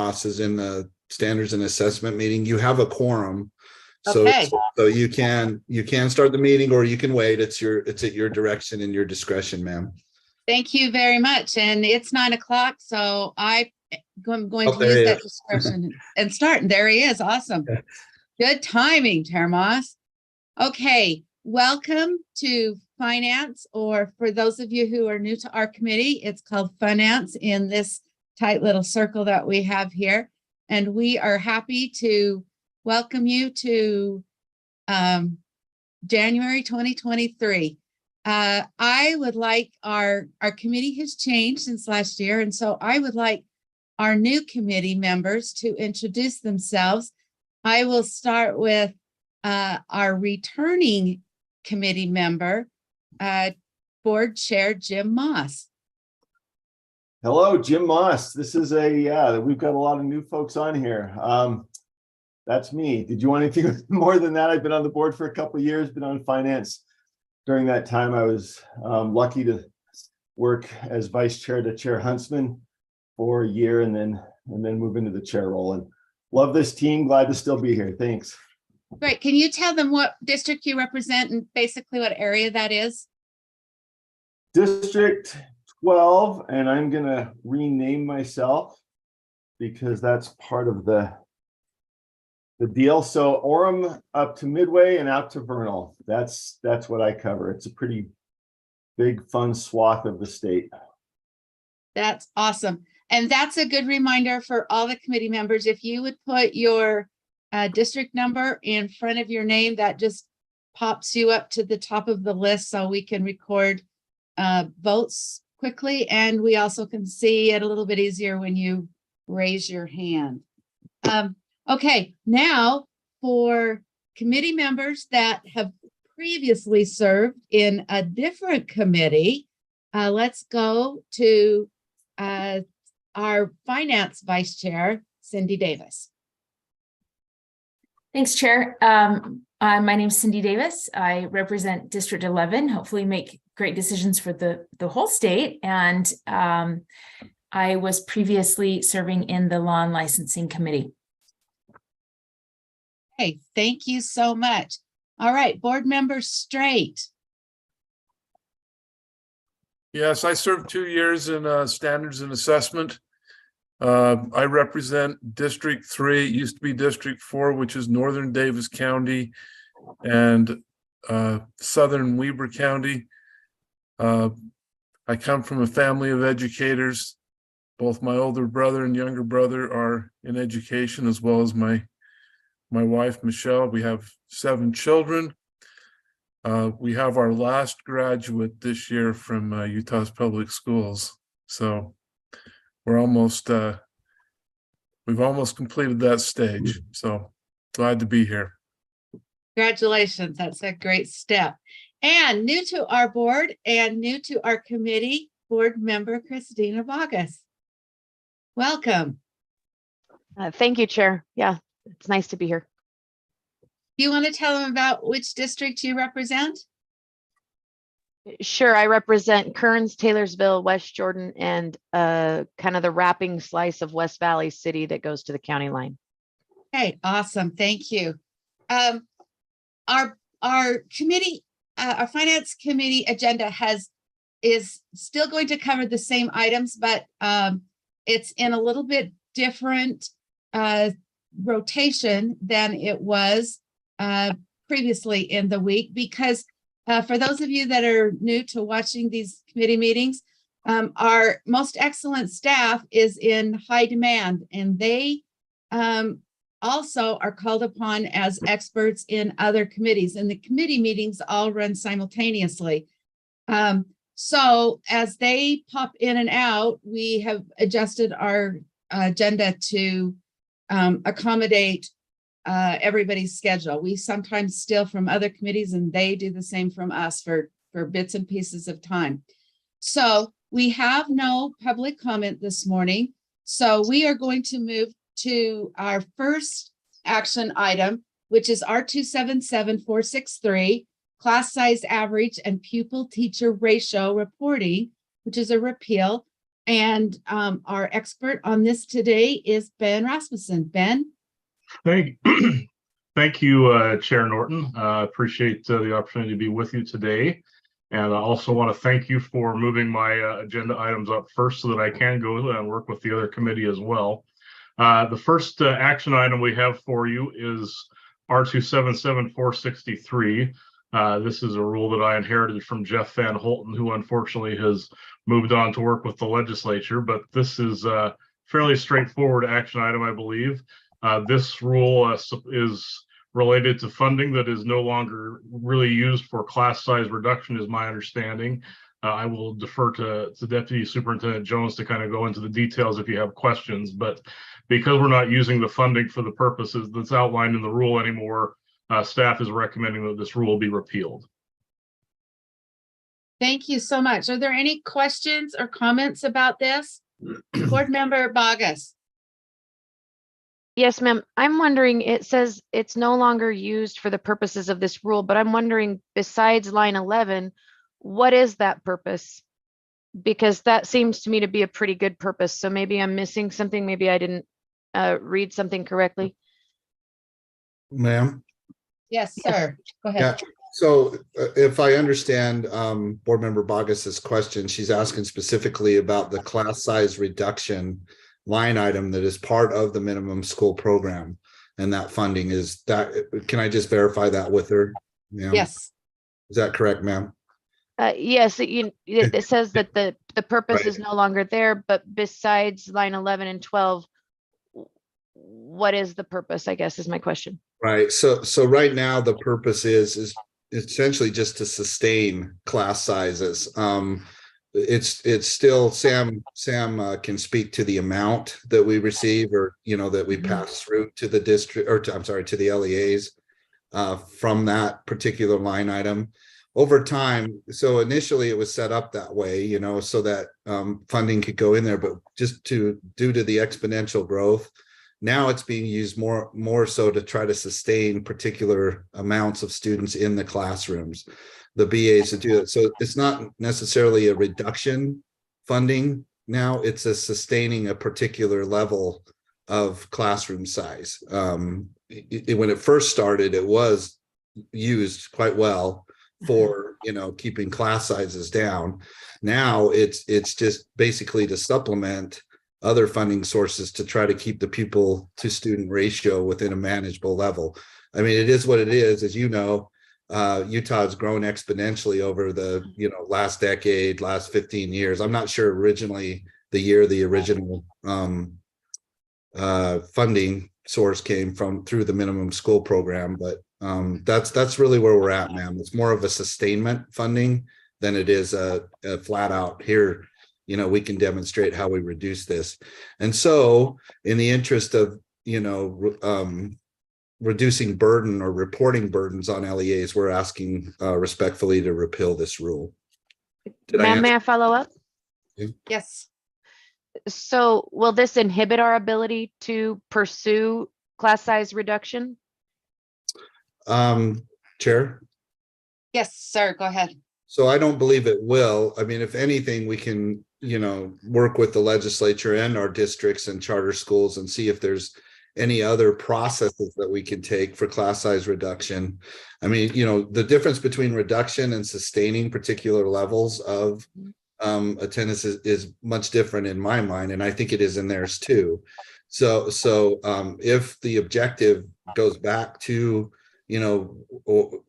Moss is in the standards and assessment meeting. You have a quorum. So, Okay. so you can start the meeting, or you can wait. It's at your direction and your discretion, ma'am. Thank you very much. And it's 9 o'clock, so I'm going to there use he that is. discretion and start. And there he is. Awesome. Good timing, Termos. Okay, welcome to Finance, or for those of you who are new to our committee, it's called Finance in this tight little circle that we have here. And we are happy to welcome you to January 2023. I would like our committee has changed since last year, and so I would like our new committee members to introduce themselves. I will start with our returning committee member, Board Chair Jim Moss. Hello, Jim Moss. This is we've got a lot of new folks on here. That's me. Did you want anything more than that? I've been on the board for a couple of years, been on finance. During that time, I was lucky to work as vice chair to Chair Huntsman for a year, and then move into the chair role. And love this team. Glad to still be here. Thanks. Great. Can you tell them what district you represent and basically what area that is? District 12, and I'm going to rename myself because that's part of the deal. So Orem up to Midway and out to Vernal. That's what I cover. It's a pretty big, fun swath of the state. That's awesome. And that's a good reminder for all the committee members. If you would put your district number in front of your name, that just pops you up to the top of the list so we can record votes quickly. And we also can see it a little bit easier when you raise your hand. Okay, now for committee members that have previously served in a different committee, let's go to our finance vice chair, Cindy Davis. Thanks, Chair. My name is Cindy Davis. I represent District 11, hopefully make great decisions for the whole state. And I was previously serving in the Law and Licensing Committee. Hey, thank you so much. All right, board member Straight. Yes, I served 2 years in standards and assessment. I represent District 3, it used to be District 4, which is Northern Davis County and Southern Weber County. I come from a family of educators. Both my older brother and younger brother are in education, as well as my wife, Michelle. We have 7 children. We have our last graduate this year from Utah's public schools. So we're almost, we've almost completed that stage. So glad to be here. Congratulations, that's a great step. And new to our board and new to our committee, board member Christina Vargas. Welcome. Thank you, Chair. Yeah, it's nice to be here. Do you want to tell them about which district you represent? Sure, I represent Kearns, Taylorsville, West Jordan, and kind of the wrapping slice of West Valley City that goes to the county line. Okay, awesome. Thank you. Our committee, our finance committee agenda is still going to cover the same items, but it's in a little bit different rotation than it was previously in the week, because for those of you that are new to watching these committee meetings, our most excellent staff is in high demand, and they also are called upon as experts in other committees, and the committee meetings all run simultaneously. So as they pop in and out, we have adjusted our agenda to accommodate everybody's schedule. We sometimes steal from other committees, and they do the same from us for bits and pieces of time. So we have no public comment this morning. So we are going to move to our first action item, which is R277463, class size average and pupil teacher ratio reporting, which is a repeal. And our expert on this today is Ben Rasmussen. Ben? Thank you, Chair Norton. Appreciate the opportunity to be with you today. And I also want to thank you for moving my agenda items up first so that I can go and work with the other committee as well. The first action item we have for you is R277463. This is a rule that I inherited from Jeff Van Holten, who unfortunately has moved on to work with the legislature, but this is a fairly straightforward action item, I believe. This rule is related to funding that is no longer really used for class size reduction, is my understanding. I will defer to Deputy Superintendent Jones to kind of go into the details if you have questions, but because we're not using the funding for the purposes that's outlined in the rule anymore, staff is recommending that this rule be repealed. Thank you so much. Are there any questions or comments about this? Board Member Bogus. Yes, ma'am. I'm wondering, it says it's no longer used for the purposes of this rule, but I'm wondering, besides line 11, what is that purpose? Because that seems to me to be a pretty good purpose. So maybe I'm missing something. Maybe I didn't read something correctly. Ma'am? Yes, sir. Go ahead. Yeah. So if I understand Board Member Bogus's question, she's asking specifically about the class size reduction line item that is part of the minimum school program. And that funding is that, can I just verify that with her? Yeah. Yes. Is that correct, ma'am? Yes, it says that the purpose Right. is no longer there, but besides line 11 and 12, what is the purpose, I guess, is my question. Right. So right now the purpose is essentially just to sustain class sizes. It's still Sam can speak to the amount that we receive, or that we pass through to the district, or to the LEAs from that particular line item over time. So initially it was set up that way, so that funding could go in there, but just due to the exponential growth, now it's being used more so to try to sustain particular amounts of students in the classrooms, the BAs to do it. So it's not necessarily a reduction funding now, it's a sustaining a particular level of classroom size. When it first started, it was used quite well for keeping class sizes down. Now it's just basically to supplement other funding sources to try to keep the pupil to student ratio within a manageable level. I mean, it is what it is. As you know, Utah has grown exponentially over the last decade, last 15 years. I'm not sure originally the year the original funding source came from through the minimum school program, but that's really where we're at, ma'am. It's more of a sustainment funding than it is a flat out here. We can demonstrate how we reduce this. And so in the interest of, reducing burden or reporting burdens on LEAs, we're asking respectfully to repeal this rule. Ma'am, may I follow up? Yes. So will this inhibit our ability to pursue class size reduction? Chair? Yes, sir. Go ahead. So I don't believe it will. I mean, if anything, we can, work with the legislature and our districts and charter schools and see if there's any other processes that we can take for class size reduction. I mean, the difference between reduction and sustaining particular levels of attendance is much different in my mind, and I think it is in theirs too. So if the objective goes back to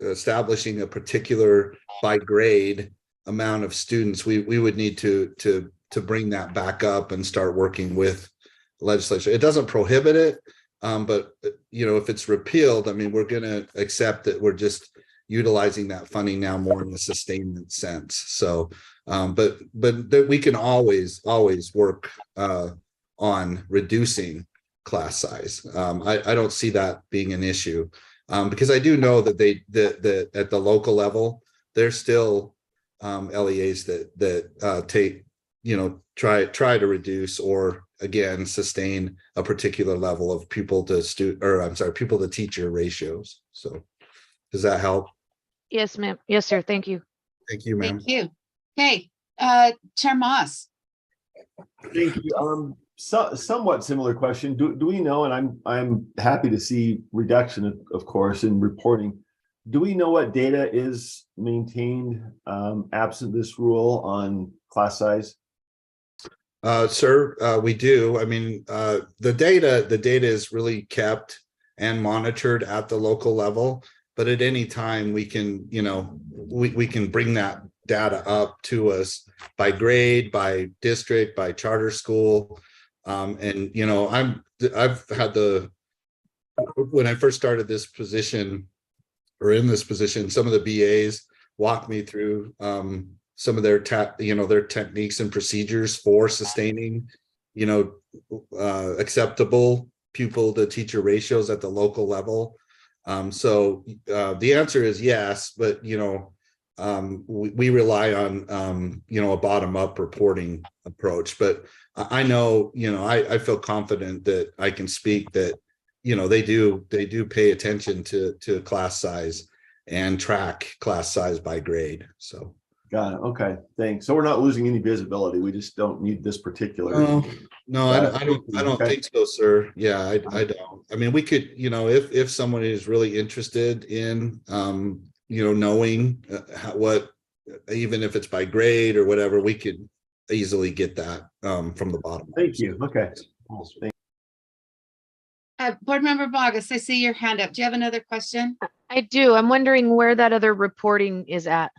establishing a particular by grade amount of students, we would need to bring that back up and start working with legislature. It doesn't prohibit it, but if it's repealed, I mean, we're going to accept that we're just utilizing that funding now more in the sustainment sense. So but we can always work on reducing class size. I don't see that being an issue, because I do know that that at the local level, there's still LEAs that take try to reduce or again sustain a particular level of pupil to teacher ratios. So does that help? Yes, ma'am. Yes, sir. Thank you. Thank you, ma'am. Thank you. Okay. Chair Moss. Thank you. Somewhat similar question. Do we know, and I'm happy to see reduction, of course, in reporting. Do we know what data is maintained absent this rule on class size? Sir, we do. I mean, the data is really kept and monitored at the local level, but at any time we can, we can bring that data up to us by grade, by district, by charter school. And I've had when I first started this position or in this position, some of the BAs walked me through some of their their techniques and procedures for sustaining, acceptable pupil to teacher ratios at the local level. So the answer is yes, but we rely on a bottom up reporting approach. But I know, I feel confident that I can speak that they do pay attention to class size and track class size by grade. So got it. Okay, thanks. So we're not losing any visibility. We just don't need this particular. No, I don't think so, sir. Yeah, I don't. I mean, we could, if someone is really interested in, knowing what, even if it's by grade or whatever, we could easily get that from the bottom. Thank you. Okay. Board Member Bogus, I see your hand up. Do you have another question? I do. I'm wondering where that other reporting is at.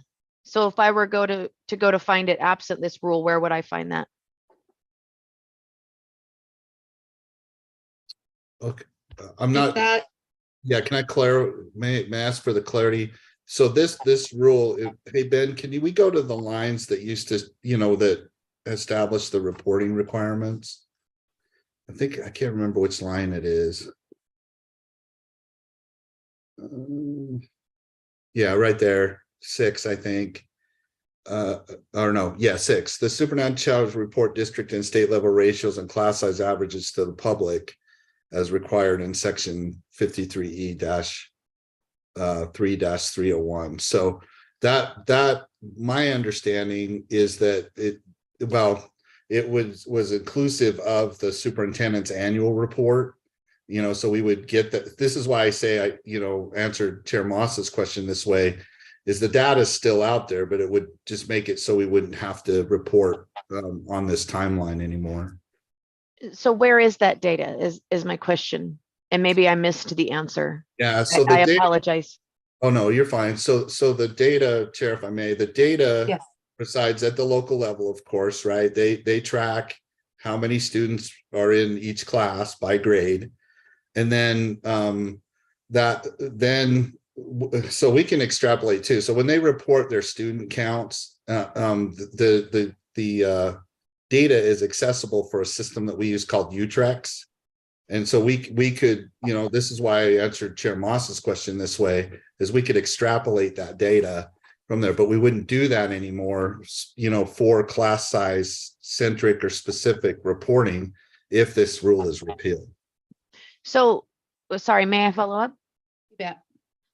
So if I were to go to find it absent this rule, where would I find that? Okay, I'm not. Yeah, can I clarify? May I ask for the clarity? So this rule, hey Ben, we go to the lines that used to, that establish the reporting requirements? I can't remember which line it is. Yeah, right there, 6, I think. Or no, yeah, 6. The superintendent shall report district and state level ratios and class size averages to the public as required in section 53E-3-301. So that my understanding is that it was inclusive of the superintendent's annual report, so we would get that. This is why I say I answered Chair Moss's question this way, is the data is still out there, but it would just make it so we wouldn't have to report on this timeline anymore. So where is that data is my question. And maybe I missed the answer. Yeah, so I apologize. Oh, no, you're fine. So the data, Chair, if I may, the data Yes. resides at the local level, of course, right? They track how many students are in each class by grade. And then so we can extrapolate too. So when they report their student counts, the data is accessible for a system that we use called Utrex. And so we could, this is why I answered Chair Moss's question this way, is we could extrapolate that data from there, but we wouldn't do that anymore, for class size centric or specific reporting if this rule is repealed. So, sorry, may I follow up? Yeah.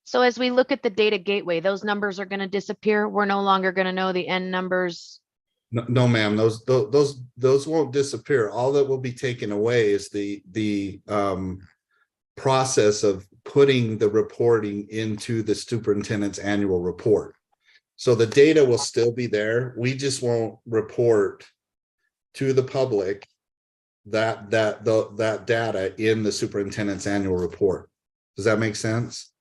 So as we look at the data gateway, those numbers are going to disappear. We're no longer going to know the end numbers. No, ma'am. Those won't disappear. All that will be taken away is the process of putting the reporting into the superintendent's annual report. So the data will still be there. We just won't report to the public that data in the superintendent's annual report. Does that make sense?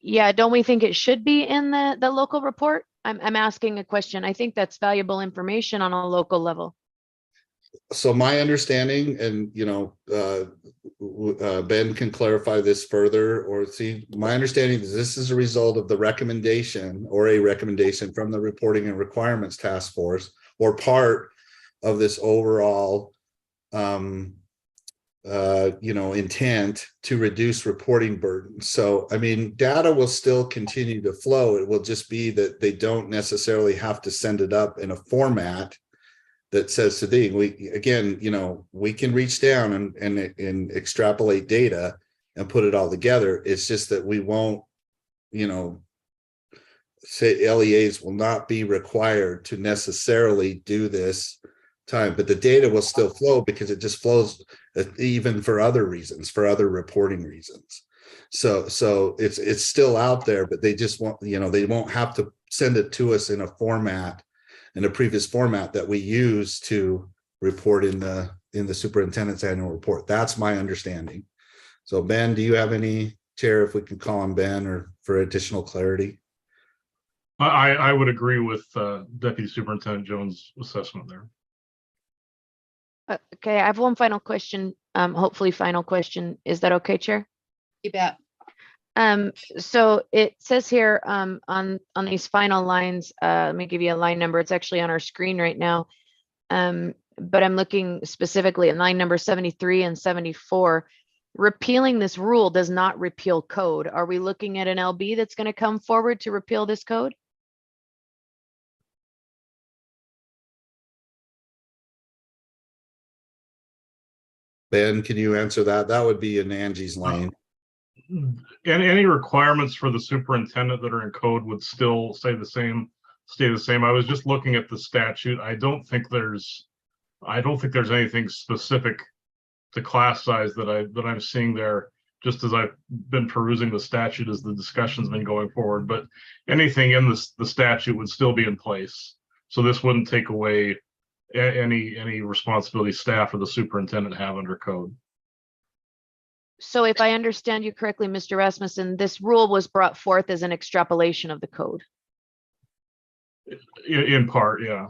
Yeah, don't we think it should be in the local report? I'm asking a question. I think that's valuable information on a local level. So my understanding, and Ben can clarify this further, or see, my understanding is this is a result of the recommendation or a recommendation from the Reporting and Requirements Task Force, or part of this overall intent to reduce reporting burden. So, I mean, data will still continue to flow. It will just be that they don't necessarily have to send it up in a format that says to the, we can reach down and extrapolate data and put it all together. It's just that we won't, say LEAs will not be required to necessarily do this time, but the data will still flow because it just flows even for other reasons, for other reporting reasons. So it's still out there, but they just want, they won't have to send it to us in a previous format that we use to report in the superintendent's annual report. That's my understanding. So Ben, do you have any, Chair, if we can call on Ben or for additional clarity? I would agree with Deputy Superintendent Jones' assessment there. Okay, I have one final question. Hopefully final question. Is that okay, Chair? You bet. So it says here, on these final lines, let me give you a line number. It's actually on our screen right now. But I'm looking specifically at line number 73 and 74. Repealing this rule does not repeal code. Are we looking at an LB that's going to come forward to repeal this code? Ben, can you answer that? That would be in Angie's lane. And any requirements for the superintendent that are in code would still stay the same. I was just looking at the statute. I don't think there's anything specific to class size that I'm seeing there, just as I've been perusing the statute as the discussion's been going forward. But anything in the statute would still be in place. So this wouldn't take away any responsibility staff or the superintendent have under code. So if I understand you correctly, Mr. Rasmussen, this rule was brought forth as an extrapolation of the code. In part, yeah.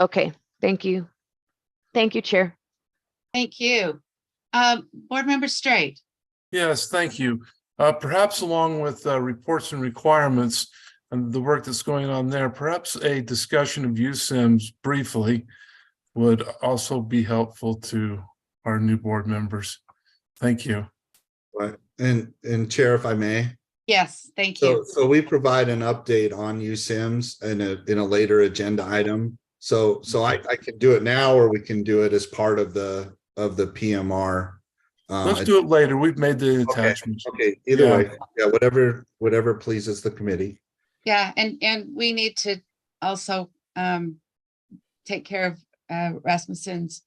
Okay, thank you. Thank you, Chair. Thank you. Board Member Straight. Yes, thank you. Perhaps along with reports and requirements and the work that's going on there, perhaps a discussion of USIMS briefly would also be helpful to our new board members. Thank you. Right. And Chair, if I may. Yes, thank you. So we provide an update on USIMS in a later agenda item. So I can do it now, or we can do it as part of the PMR. Let's do it later. We've made the attachments. Okay. Either way, yeah, whatever pleases the committee. Yeah, and we need to also take care of Rasmussen's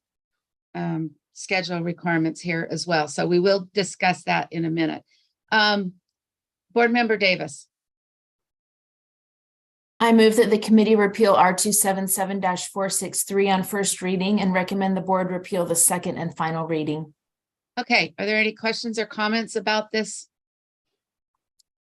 schedule requirements here as well. So we will discuss that in a minute. Board Member Davis. I move that the committee repeal R277-463 on first reading and recommend the board repeal the second and final reading. Okay, are there any questions or comments about this?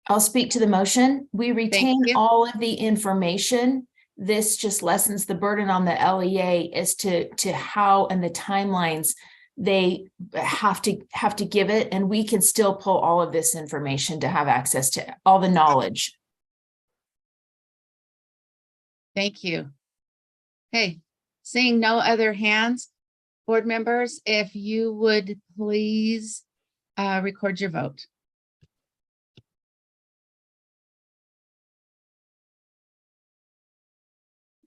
I'll speak to the motion. We retain you. all of the information. This just lessens the burden on the LEA as to how and the timelines they have to give it, and we can still pull all of this information to have access to all the knowledge. Thank you. Okay, seeing no other hands, board members, if you would please record your vote.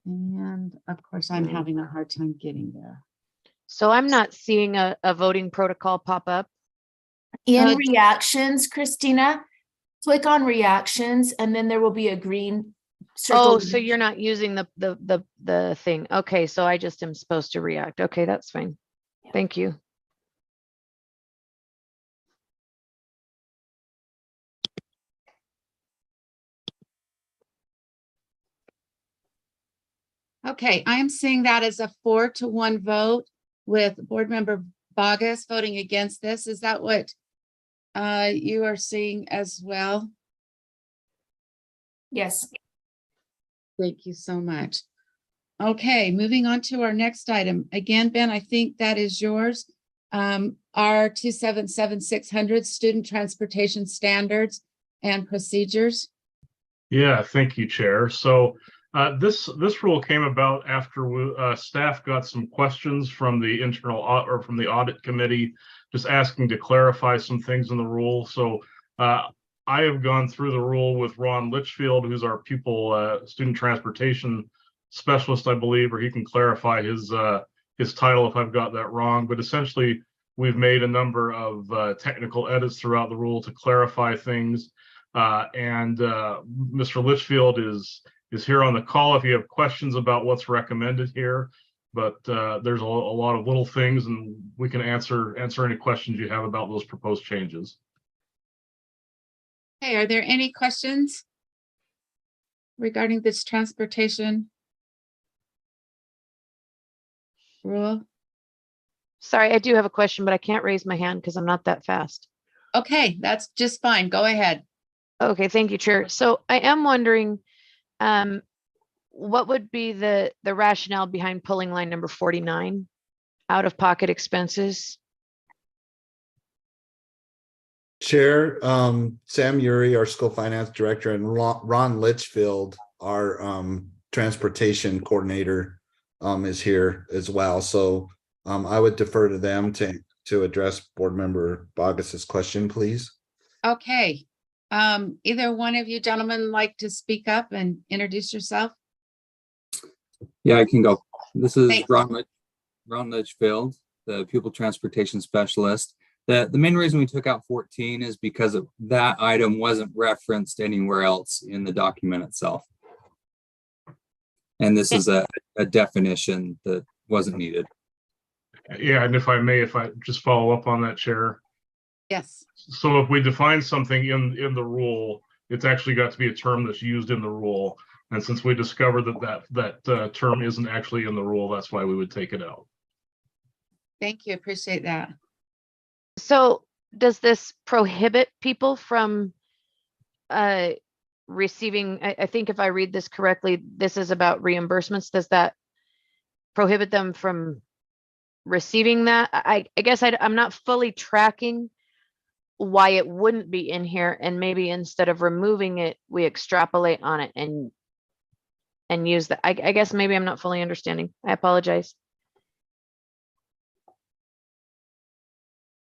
And of course, I'm having a hard time getting there. So I'm not seeing a voting protocol pop up. In reactions, Christina, click on reactions, and then there will be a green circle. Oh, so you're not using the thing. Okay, so I just am supposed to react. Okay, that's fine. Thank you. Okay, I am seeing that as a 4-1 vote with Board Member Bogus voting against this. Is that what you are seeing as well? Yes. Thank you so much. Okay, moving on to our next item. Again, Ben, I think that is yours. R277-600 Student Transportation Standards and Procedures. Yeah, thank you, Chair. So this rule came about after staff got some questions from the from the audit committee, just asking to clarify some things in the rule. So I have gone through the rule with Ron Litchfield, who's our pupil student transportation specialist, I believe, or he can clarify his title if I've got that wrong. But essentially, we've made a number of technical edits throughout the rule to clarify things. Mr. Litchfield is here on the call if you have questions about what's recommended here. But there's a lot of little things, and we can answer any questions you have about those proposed changes. Hey, are there any questions regarding this transportation rule? Sorry, I do have a question, but I can't raise my hand because I'm not that fast. Okay, that's just fine. Go ahead. Okay, thank you, Chair. So I am wondering, what would be the rationale behind pulling line number 49, out-of-pocket expenses? Chair, Sam Uri, our school finance director, and Ron Litchfield, our transportation coordinator, is here as well. So I would defer to them to address Board Member Bogus's question, please. Okay. Either one of you gentlemen like to speak up and introduce yourself? Yeah, I can go. This is Thanks. Ron Litchfield, the pupil transportation specialist. The main reason we took out 14 is because that item wasn't referenced anywhere else in the document itself. And this is a definition that wasn't needed. Yeah, and if I just follow up on that, Chair. Yes. So if we define something in the rule, it's actually got to be a term that's used in the rule. And since we discovered that term isn't actually in the rule, that's why we would take it out. Thank you. Appreciate that. So does this prohibit people from receiving, I think if I read this correctly, this is about reimbursements. Does that prohibit them from receiving that? I guess I'm not fully tracking why it wouldn't be in here, and maybe instead of removing it, we extrapolate on it and use that. I guess maybe I'm not fully understanding. I apologize.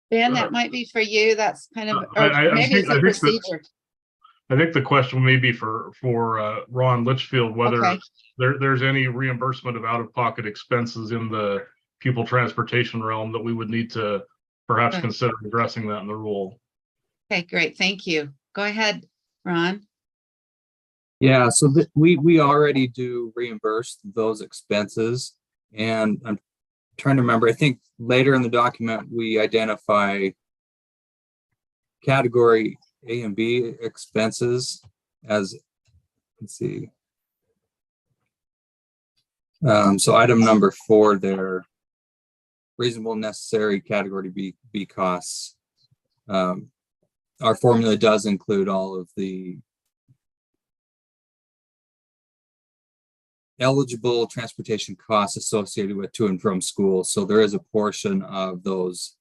Ben, that might be for you. That's kind of, or I maybe it's a think procedure. I think the question may be for Ron Litchfield, whether Okay. there's any reimbursement of out-of-pocket expenses in the pupil transportation realm that we would need to perhaps Right. consider addressing that in the rule. Okay, great. Thank you. Go ahead, Ron. Yeah, so we already do reimburse those expenses. And I'm trying to remember, I think later in the document, we identify category A and B expenses as, let's see. So item number 4 there, reasonable necessary category B costs. Our formula does include all of the eligible transportation costs associated with to and from school. So there is a portion of those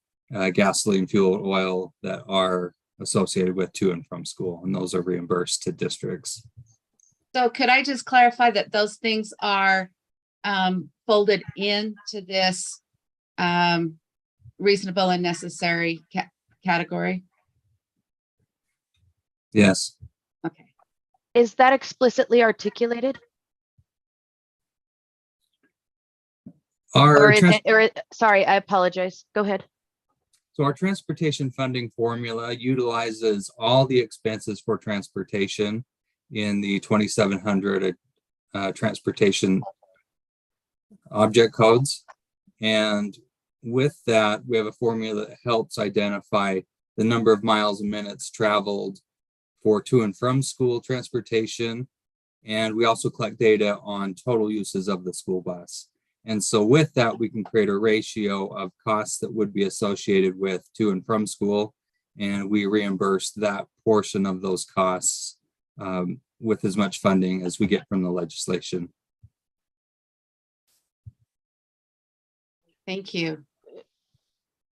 gasoline, fuel, oil that are associated with to and from school, and those are reimbursed to districts. So could I just clarify that those things are folded into this reasonable and necessary category? Yes. Okay. Is that explicitly articulated? Our Sorry, I apologize. Go ahead. So our transportation funding formula utilizes all the expenses for transportation in the 2700 transportation object codes. And with that, we have a formula that helps identify the number of miles and minutes traveled for to and from school transportation. And we also collect data on total uses of the school bus. And so with that, we can create a ratio of costs that would be associated with to and from school. And we reimburse that portion of those costs with as much funding as we get from the legislation. Thank you.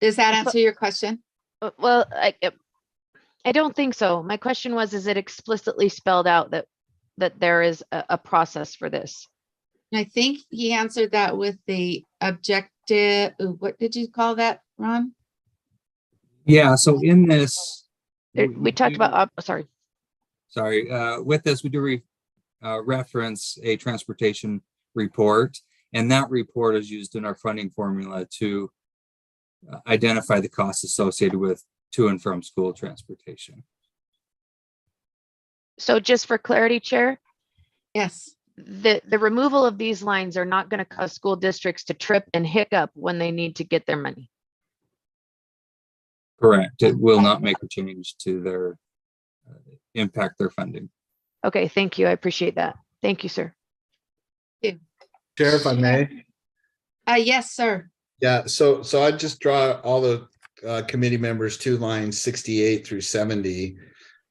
Does that answer your question? Well, I don't think so. My question was, is it explicitly spelled out that there is a process for this? I think he answered that with the objective. What did you call that, Ron? Yeah, so in this, We talked about, sorry. Sorry, with this, we do reference a transportation report, and that report is used in our funding formula to identify the costs associated with to and from school transportation. So just for clarity, Chair, Yes. the removal of these lines are not going to cause school districts to trip and hiccup when they need to get their money. Correct. It will not make a change to their impact their funding. Okay, thank you. I appreciate that. Thank you, sir. Chair, if I may. Yes, sir. Yeah, so I just draw all the committee members to lines 68 through 70.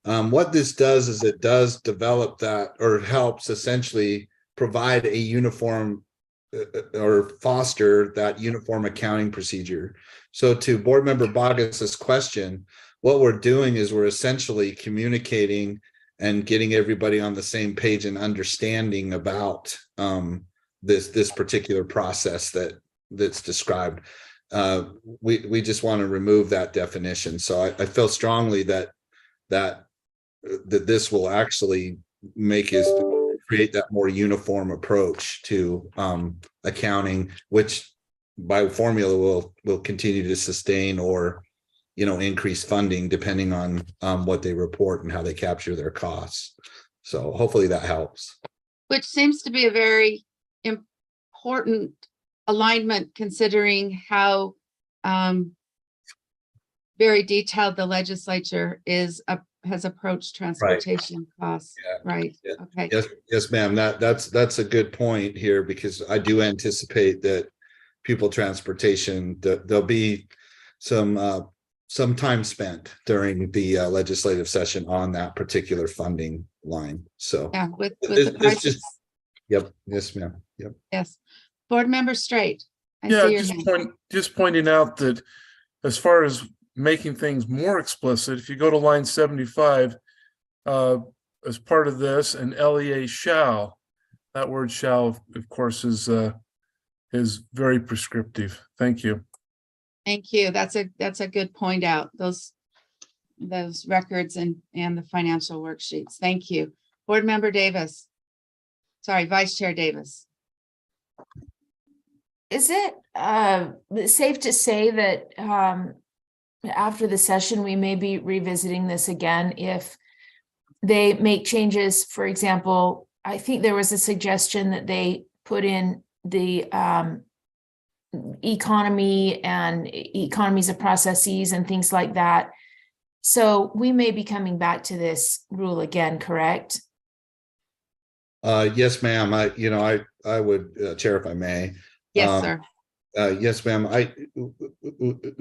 What this does is it does develop that, or helps essentially provide a uniform or foster that uniform accounting procedure. So to Board Member Bogus's question, what we're doing is we're essentially communicating and getting everybody on the same page and understanding about this particular process that's described. We just want to remove that definition. So I feel strongly that this will actually make us create that more uniform approach to accounting, which by formula will continue to sustain or increase funding depending on what they report and how they capture their costs. So hopefully that helps. Which seems to be a very important alignment considering how very detailed the legislature has approached transportation costs. Yeah. Right. Yeah. Okay. Yes, ma'am. That's a good point here, because I do anticipate that pupil transportation, there'll be some time spent during the legislative session on that particular funding line. So Yeah, with It's the prices. yep. Yes, ma'am. Yep. Yes. Board Member Straight. I Yeah, see your hand. just pointing out that as far as making things more explicit, if you go to line 75, as part of this, an LEA shall, that word shall, of course, is very prescriptive. Thank you. Thank you. That's a good point out. Those records and the financial worksheets. Thank you. Board Member Davis. Sorry, Vice Chair Davis. Is it safe to say that after the session, we may be revisiting this again if they make changes? For example, I think there was a suggestion that they put in the economy and economies of processes and things like that. So we may be coming back to this rule again, correct? Yes, ma'am. I would, Chair, if I may. Yes, sir. Yes, ma'am.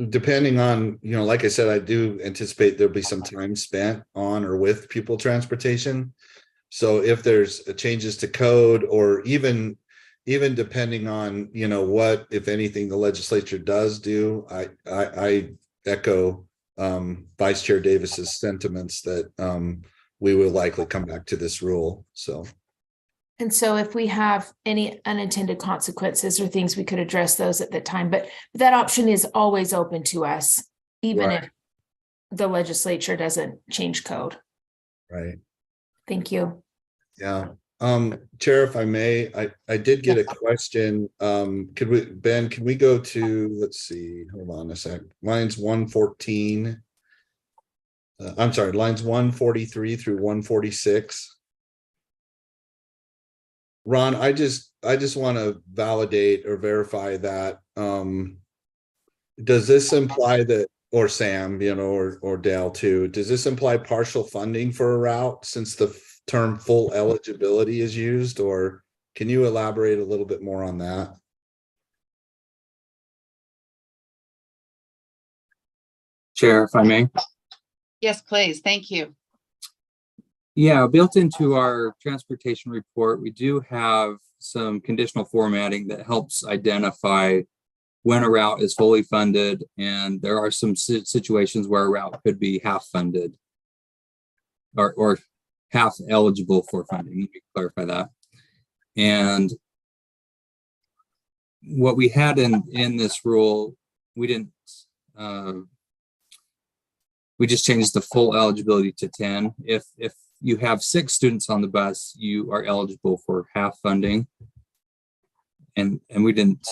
Depending on, like I said, I do anticipate there'll be some time spent on or with pupil transportation. So if there's changes to code, or even depending on, what, if anything, the legislature does do, I echo Vice Chair Davis's sentiments that we will likely come back to this rule. So. And so if we have any unintended consequences or things, we could address those at the time, but that option is always open to us, even Right. if the legislature doesn't change code. Right. Thank you. Yeah. Chair, if I may, I did get a question. Ben, can we go to, let's see, hold on a sec, lines 114. I'm sorry, lines 143 through 146. Ron, I just want to validate or verify that, does this imply that, or Sam, or Dale too, does this imply partial funding for a route since the term full eligibility is used, or can you elaborate a little bit more on that? Chair, if I may. Yes, please. Thank you. Yeah, built into our transportation report, we do have some conditional formatting that helps identify when a route is fully funded, and there are some situations where a route could be half funded or half eligible for funding. Let me clarify that. And what we had in this rule, we didn't, we just changed the full eligibility to 10. If you have 6 students on the bus, you are eligible for half funding. And we didn't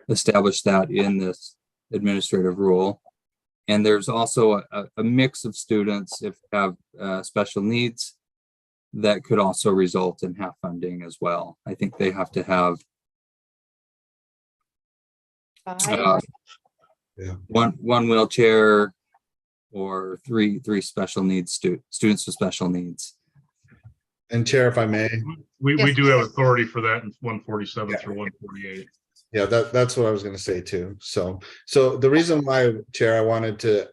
establish that in this administrative rule. And there's also a mix of students if you have special needs. that could also result in half funding as well. I think they have to have one wheelchair or three special needs students with special needs. And Chair, if I may. We Yes. do have authority for that in 147 through 148. Yeah, that's what I was going to say too. So the reason why, Chair, I wanted to,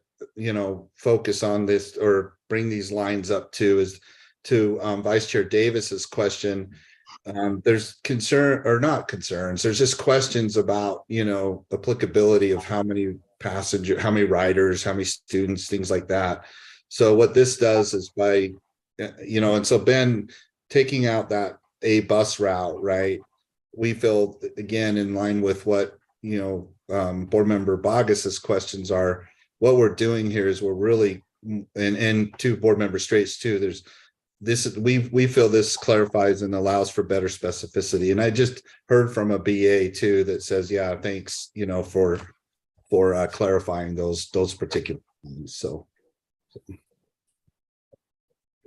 focus on this or bring these lines up too is to Vice Chair Davis's question. There's concern or not concerns. There's just questions about, applicability of how many how many riders, how many students, things like that. So what this does is by, and so Ben, taking out that a bus route, right? We feel again in line with what board member Bogus's questions are. What we're doing here is we're really, and to board member Straits too. There's this we feel this clarifies and allows for better specificity. And I just heard from a BA too that says, yeah, thanks, for clarifying those particular things. So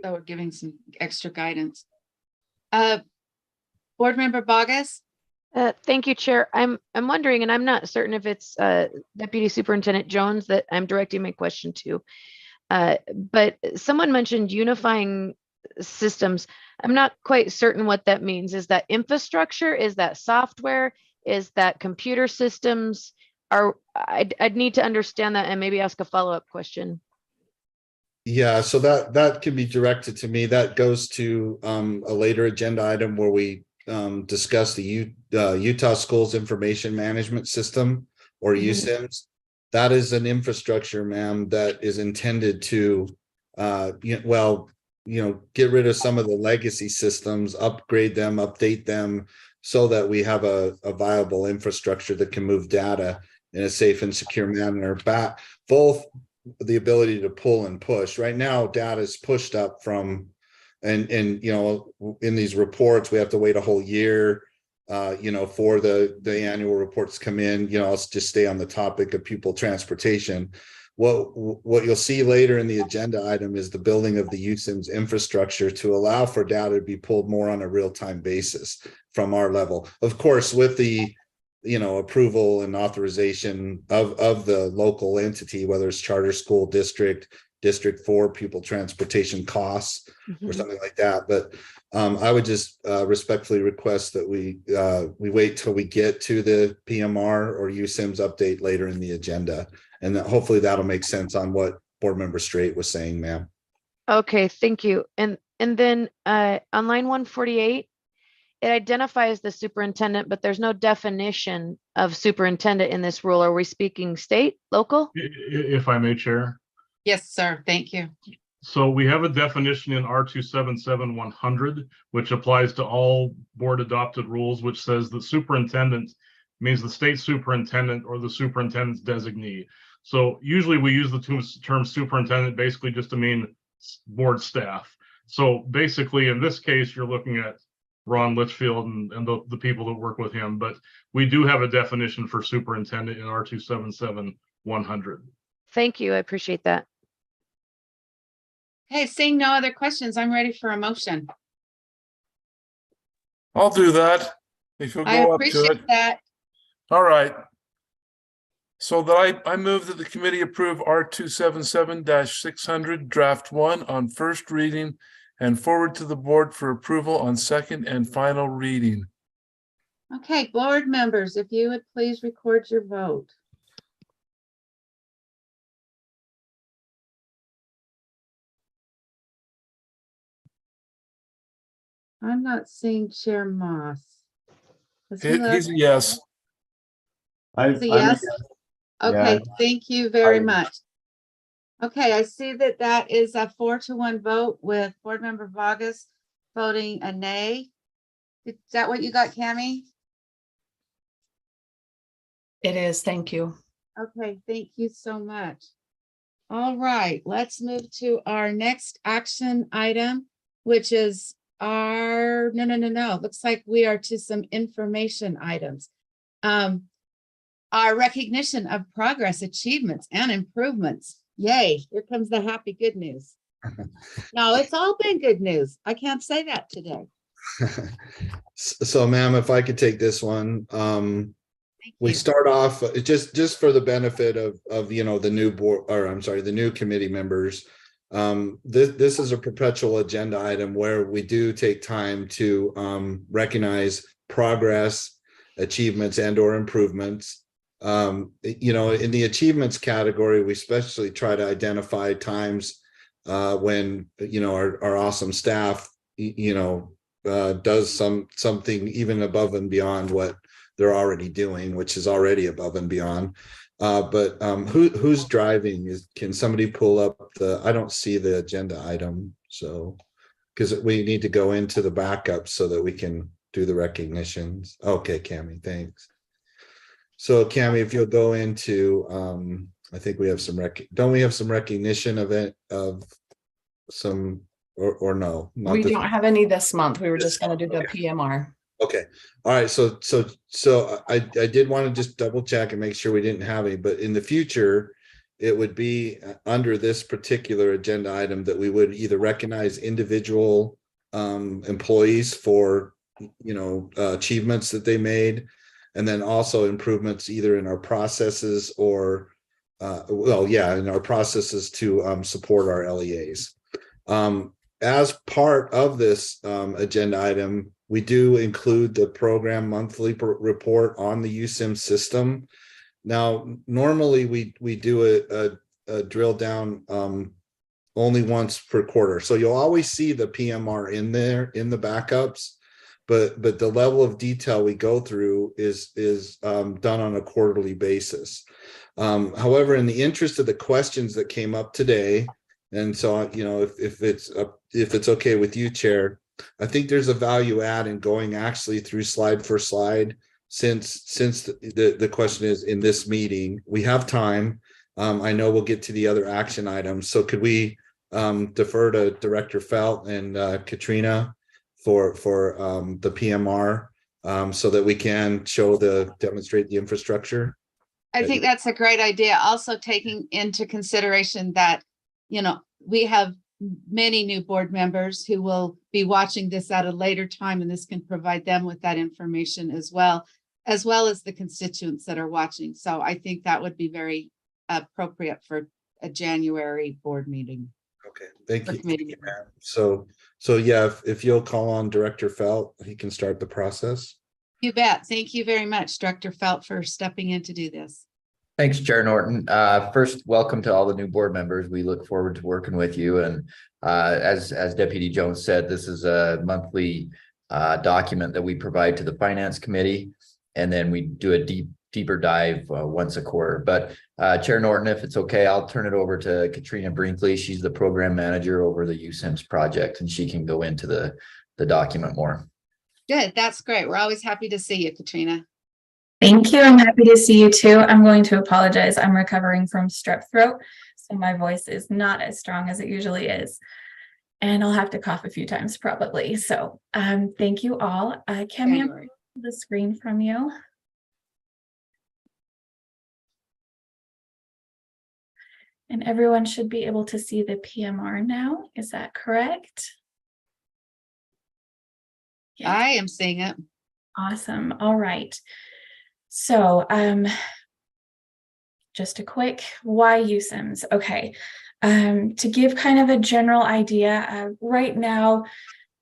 we're giving some extra guidance. Board member Bogus. Thank you, Chair. I'm wondering, and I'm not certain if it's Deputy Superintendent Jones that I'm directing my question to, but someone mentioned unifying systems. I'm not quite certain what that means. Is that infrastructure? Is that software? Is that computer systems? I'd need to understand that and maybe ask a follow-up question. yeah, so that can be directed to me. That goes to a later agenda item where we discuss the Utah Schools Information Management System, or USIMS. That is an infrastructure, ma'am, that is intended to, get rid of some of the legacy systems, upgrade them, update them, so that we have a viable infrastructure that can move data in a safe and secure manner. Both the ability to pull and push. Right now, data is pushed up from, and in these reports, we have to wait a whole year, for the annual reports come in. I'll just stay on the topic of pupil transportation. What you'll see later in the agenda item is the building of the USIMS infrastructure to allow for data to be pulled more on a real-time basis from our level. Of course, with the approval and authorization of the local entity, whether it's charter school district for pupil transportation costs or something like that. But I would just respectfully request that we wait till we get to the PMR or USIMS update later in the agenda, and that hopefully that'll make sense on what board member Straight was saying, ma'am. Okay, thank you. And then on line 148, it identifies the superintendent, but there's no definition of superintendent in this rule. Are we speaking state, local? If I may, Chair. Yes, sir. Thank you. So we have a definition in R277-100, which applies to all board adopted rules, which says that superintendent means the state superintendent or the superintendent's designee. So usually we use the term superintendent basically just to mean board staff. So basically in this case, you're looking at Ron Litchfield and the people that work with him, but we do have a definition for superintendent in R277-100. Thank you. I appreciate that. Okay, seeing no other questions, I'm ready for a motion. I'll do that. If you'll I go up to it. appreciate that. All right. So that I move that the committee approve R277-600 draft 1 on first reading and forward to the board for approval on second and final reading. Okay, board members, if you would please record your vote. I'm not seeing Chair Moss. Is he He's a yes. Is a yes? Okay, Yeah. thank you very I- much. Okay, I see that is a 4-1 vote with board member Vargas voting a nay. Is that what you got, Cammie? It is, thank you. Okay, thank you so much. All right, let's move to our next action item, which is no. Looks like we are to some information items. Our recognition of progress, achievements, and improvements. Yay, here comes the happy good news. No, it's all been good news. I can't say that today. So, ma'am, if I could take this one, Thank we you. start off just for the benefit of the new board, or I'm sorry, the new committee members. This is a perpetual agenda item where we do take time to recognize progress, achievements, and/or improvements. In the achievements category, we especially try to identify times when our awesome staff does something even above and beyond what they're already doing, which is already above and beyond. But who's driving? Can somebody pull up I don't see the agenda item, so because we need to go into the backup so that we can do the recognitions. Okay, Cami, thanks. So Cami, if you'll go into I think we have some don't we have some recognition of it, of some, or no? Not We this- don't have any this month. We were just going to do the PMR. Okay. All right. So I did want to just double check and make sure we didn't have any, but in the future, it would be under this particular agenda item that we would either recognize individual employees for, achievements that they made, and then also improvements either in our processes or, in our processes to support our LEAs. As part of this agenda item, we do include the program monthly report on the USIM system. Now, normally we do a drill down only once per quarter. So you'll always see the PMR in there in the backups, but the level of detail we go through is done on a quarterly basis. However, in the interest of the questions that came up today, and so, if it's okay with you, Chair, I think there's a value add in going actually through slide for slide, since the question is in this meeting. We have time. I know we'll get to the other action items. So could we defer to Director Felt and Katrina for the PMR so that we can demonstrate the infrastructure? I think that's a great idea. Also taking into consideration that, we have many new board members who will be watching this at a later time, and this can provide them with that information as well as the constituents that are watching. So I think that would be very appropriate for a January board meeting. Okay, thank you. Committee. So yeah, if you'll call on Director Felt, he can start the process. You bet. Thank you very much, Director Felt, for stepping in to do this. Thanks, Chair Norton. First, welcome to all the new board members. We look forward to working with you. And as Deputy Jones said, this is a monthly document that we provide to the Finance Committee, and then we do a deeper dive once a quarter. But Chair Norton, if it's okay, I'll turn it over to Katrina Brinkley. She's the program manager over the USIMS project, and she can go into the document more. Good. That's great. We're always happy to see you, Katrina. Thank you. I'm happy to see you too. I'm going to apologize. I'm recovering from strep throat, so my voice is not as strong as it usually is. And I'll have to cough a few times probably. So thank you all. Can we have the screen from you? And everyone should be able to see the PMR now. Is that correct? Yeah. I am seeing it. Awesome. All right. So just a quick why USIMS. Okay. To give kind of a general idea, right now,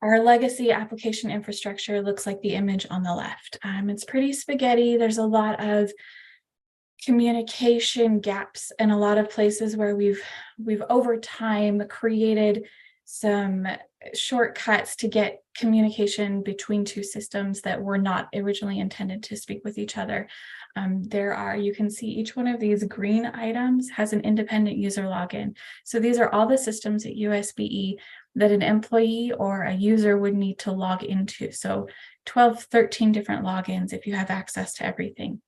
our legacy application infrastructure looks like the image on the left. It's pretty spaghetti. There's a lot of communication gaps in a lot of places where we've over time created some shortcuts to get communication between two systems that were not originally intended to speak with each other. You can see each one of these green items has an independent user login. So these are all the systems at USBE that an employee or a user would need to log into. So 12, 13 different logins if you have access to everything.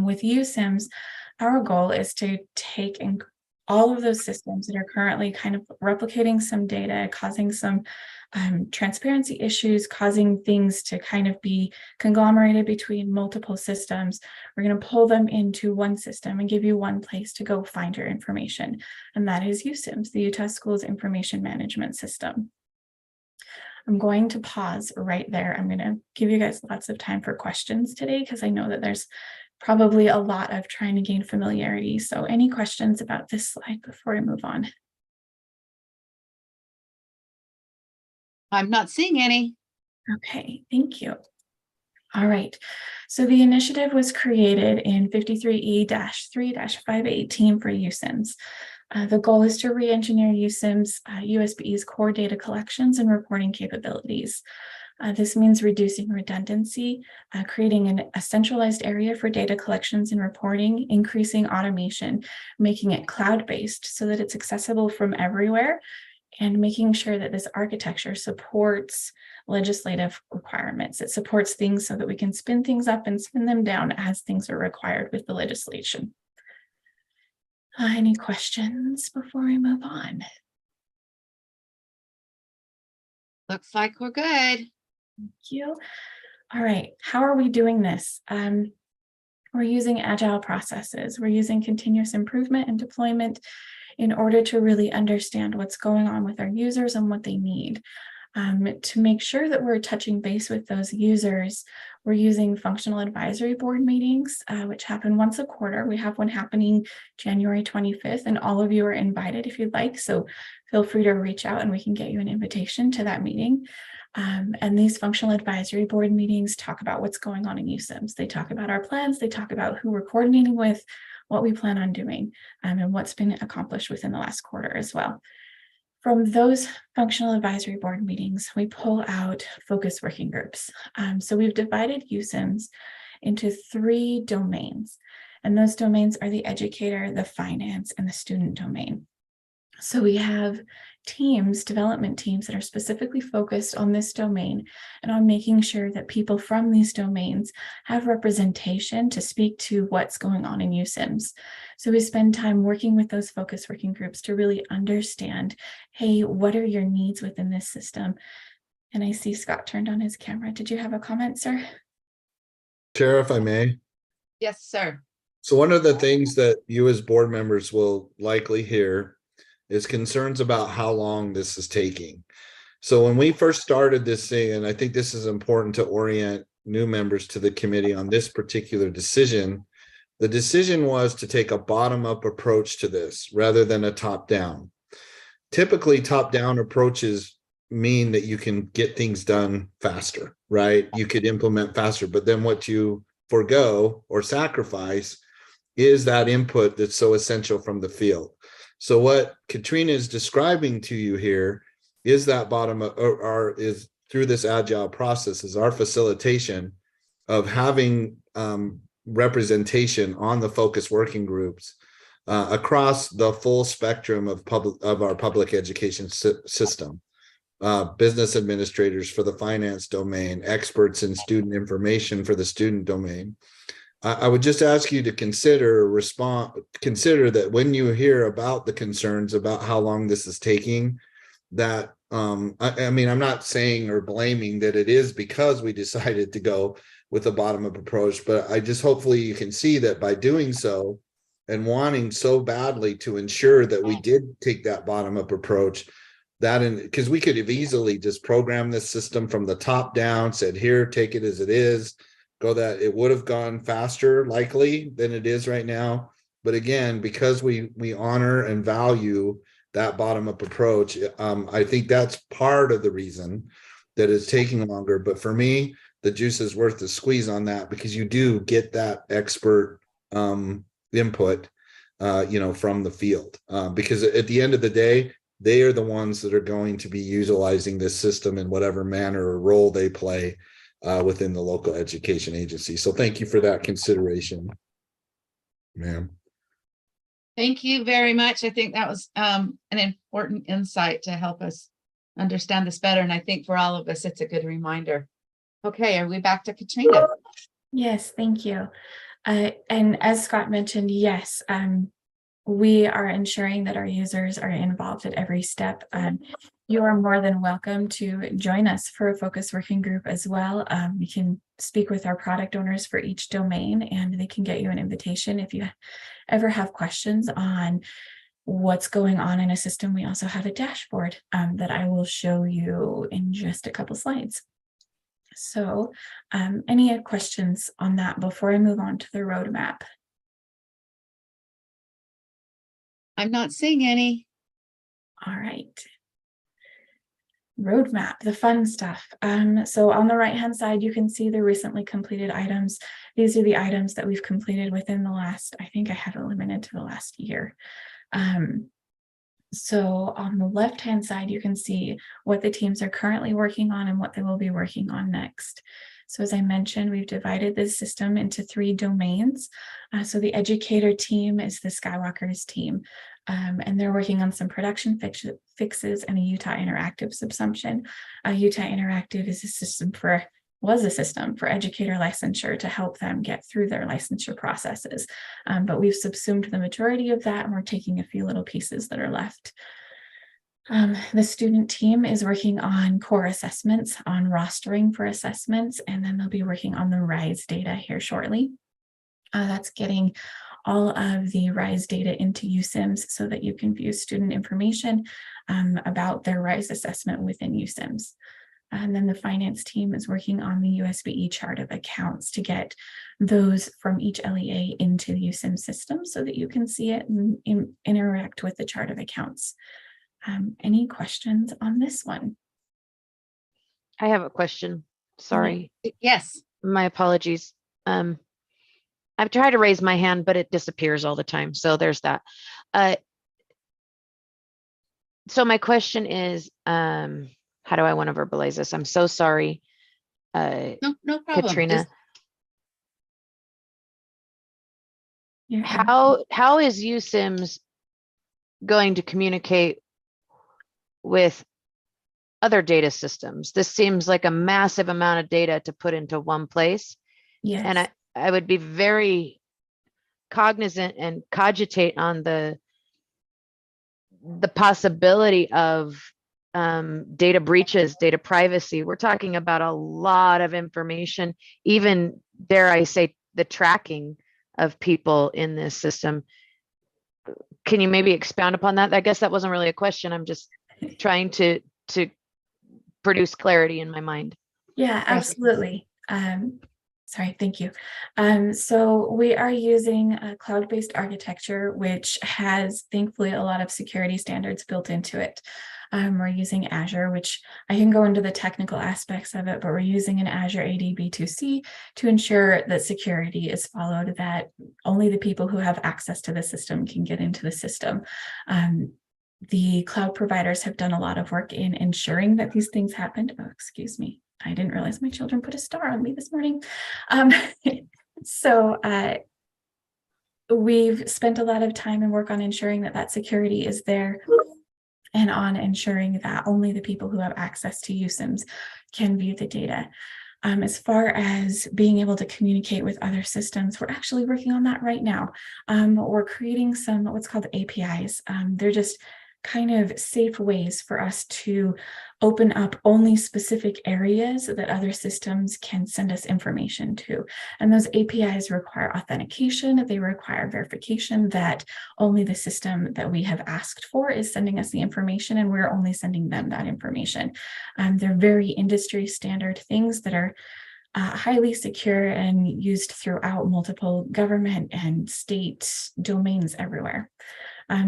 With USIMS, our goal is to take and all of those systems that are currently kind of replicating some data, causing some transparency issues, causing things to kind of be conglomerated between multiple systems. We're going to pull them into one system and give you one place to go find your information. And that is USIMS, the Utah Schools Information Management System. I'm going to pause right there. I'm going to give you guys lots of time for questions today, because I know that there's probably a lot of trying to gain familiarity. So any questions about this slide before we move on? I'm not seeing any. Okay, thank you. All right, so the initiative was created in 53E-3-518 for USIMS. The goal is to re-engineer USIMS USBE's core data collections and reporting capabilities. This means reducing redundancy, creating a centralized area for data collections and reporting, increasing automation, making it cloud-based so that it's accessible from everywhere, and making sure that this architecture supports legislative requirements. It supports things so that we can spin things up and spin them down as things are required with the legislation. Any questions before we move on? Looks like we're good. Thank you. All right, how are we doing this? We're using agile processes. We're using continuous improvement and deployment in order to really understand what's going on with our users and what they need. To make sure that we're touching base with those users, we're using functional advisory board meetings, which happen once a quarter. We have one happening January 25th, and all of you are invited if you'd like. So feel free to reach out and we can get you an invitation to that meeting. And these functional advisory board meetings talk about what's going on in USIMS. They talk about our plans. They talk about who we're coordinating with, what we plan on doing, and what's been accomplished within the last quarter as well. From those functional advisory board meetings, we pull out focus working groups. So we've divided USIMS into 3 domains, and those domains are the educator, the finance, and the student domain. So we have teams, development teams that are specifically focused on this domain and on making sure that people from these domains have representation to speak to what's going on in USIMS. So we spend time working with those focus working groups to really understand, hey, what are your needs within this system? And I see Scott turned on his camera. Did you have a comment, sir? Chair, if I may. Yes, sir. So one of the things that you as board members will likely hear is concerns about how long this is taking. So when we first started this thing, and I think this is important to orient new members to the committee on this particular decision, the decision was to take a bottom-up approach to this rather than a top-down. Typically, top-down approaches mean that you can get things done faster, right? You could implement faster, but then what you forego or sacrifice is that input that's so essential from the field. So what Katrina is describing to you here is that bottom or is through this agile process is our facilitation of having representation on the focus working groups across the full spectrum of our public education system. Business administrators for the finance domain, experts in student information for the student domain. I would just ask you to consider that when you hear about the concerns about how long this is taking, that I mean, I'm not saying or blaming that it is because we decided to go with a bottom-up approach, but I just hopefully you can see that by doing so and wanting so badly to ensure that we did take that bottom-up approach, that because we could have easily just programmed this system from the top down, said here, take it as it is. Go that it would have gone faster likely than it is right now. But again, because we honor and value that bottom-up approach, I think that's part of the reason that it's taking longer. But for me, the juice is worth the squeeze on that because you do get that expert input, from the field. Because at the end of the day, they are the ones that are going to be utilizing this system in whatever manner or role they play within the local education agency. So thank you for that consideration, ma'am. Thank you very much. I think that was an important insight to help us understand this better. And I think for all of us, it's a good reminder. Okay, are we back to Katrina? Yes, thank you. And as Scott mentioned, yes, we are ensuring that our users are involved at every step. You are more than welcome to join us for a focus working group as well. We can speak with our product owners for each domain, and they can get you an invitation if you ever have questions on what's going on in a system. We also have a dashboard that I will show you in just a couple slides. So any questions on that before I move on to the roadmap? I'm not seeing any. All right. Roadmap, the fun stuff. So on the right hand side, you can see the recently completed items. These are the items that we've completed within the last, I think I have it limited to the last year. So on the left hand side, you can see what the teams are currently working on and what they will be working on next. So as I mentioned, we've divided this system into 3 domains. So the educator team is the Skywalker's team, and they're working on some production fixes and a Utah Interactive subsumption. Utah Interactive is was a system for educator licensure to help them get through their licensure processes. But we've subsumed the majority of that, and we're taking a few little pieces that are left. The student team is working on core assessments, on rostering for assessments, and then they'll be working on the RISE data here shortly. That's getting all of the RISE data into USIMS so that you can view student information about their RISE assessment within USIMS. And then the finance team is working on the USBE chart of accounts to get those from each LEA into the USIMS system so that you can see it and interact with the chart of accounts. Any questions on this one? I have a question. Sorry. Yes. My apologies. I've tried to raise my hand, but it disappears all the time. So there's that. So my question is, how do I want to verbalize this? I'm so sorry. No problem. Katrina. Yeah. How is USIMS going to communicate with other data systems? This seems like a massive amount of data to put into one place. Yes. And I would be very cognizant and cogitate on the possibility of data breaches, data privacy. We're talking about a lot of information, even dare I say the tracking of people in this system. Can you maybe expound upon that? I guess that wasn't really a question. I'm just trying to produce clarity in my mind. Yeah, absolutely. Sorry, thank you. So we are using a cloud-based architecture, which has thankfully a lot of security standards built into it. We're using Azure, which I can go into the technical aspects of it, but we're using an Azure AD B2C to ensure that security is followed, that only the people who have access to the system can get into the system. The cloud providers have done a lot of work in ensuring that these things happened. Oh, excuse me. I didn't realize my children put a star on me this morning. We've spent a lot of time and work on ensuring that that security is there and on ensuring that only the people who have access to USIMS can view the data. As far as being able to communicate with other systems, we're actually working on that right now. We're creating some what's called APIs. They're just kind of safe ways for us to open up only specific areas that other systems can send us information to. And those APIs require authentication. They require verification that only the system that we have asked for is sending us the information, and we're only sending them that information. They're very industry standard things that are highly secure and used throughout multiple government and state domains everywhere.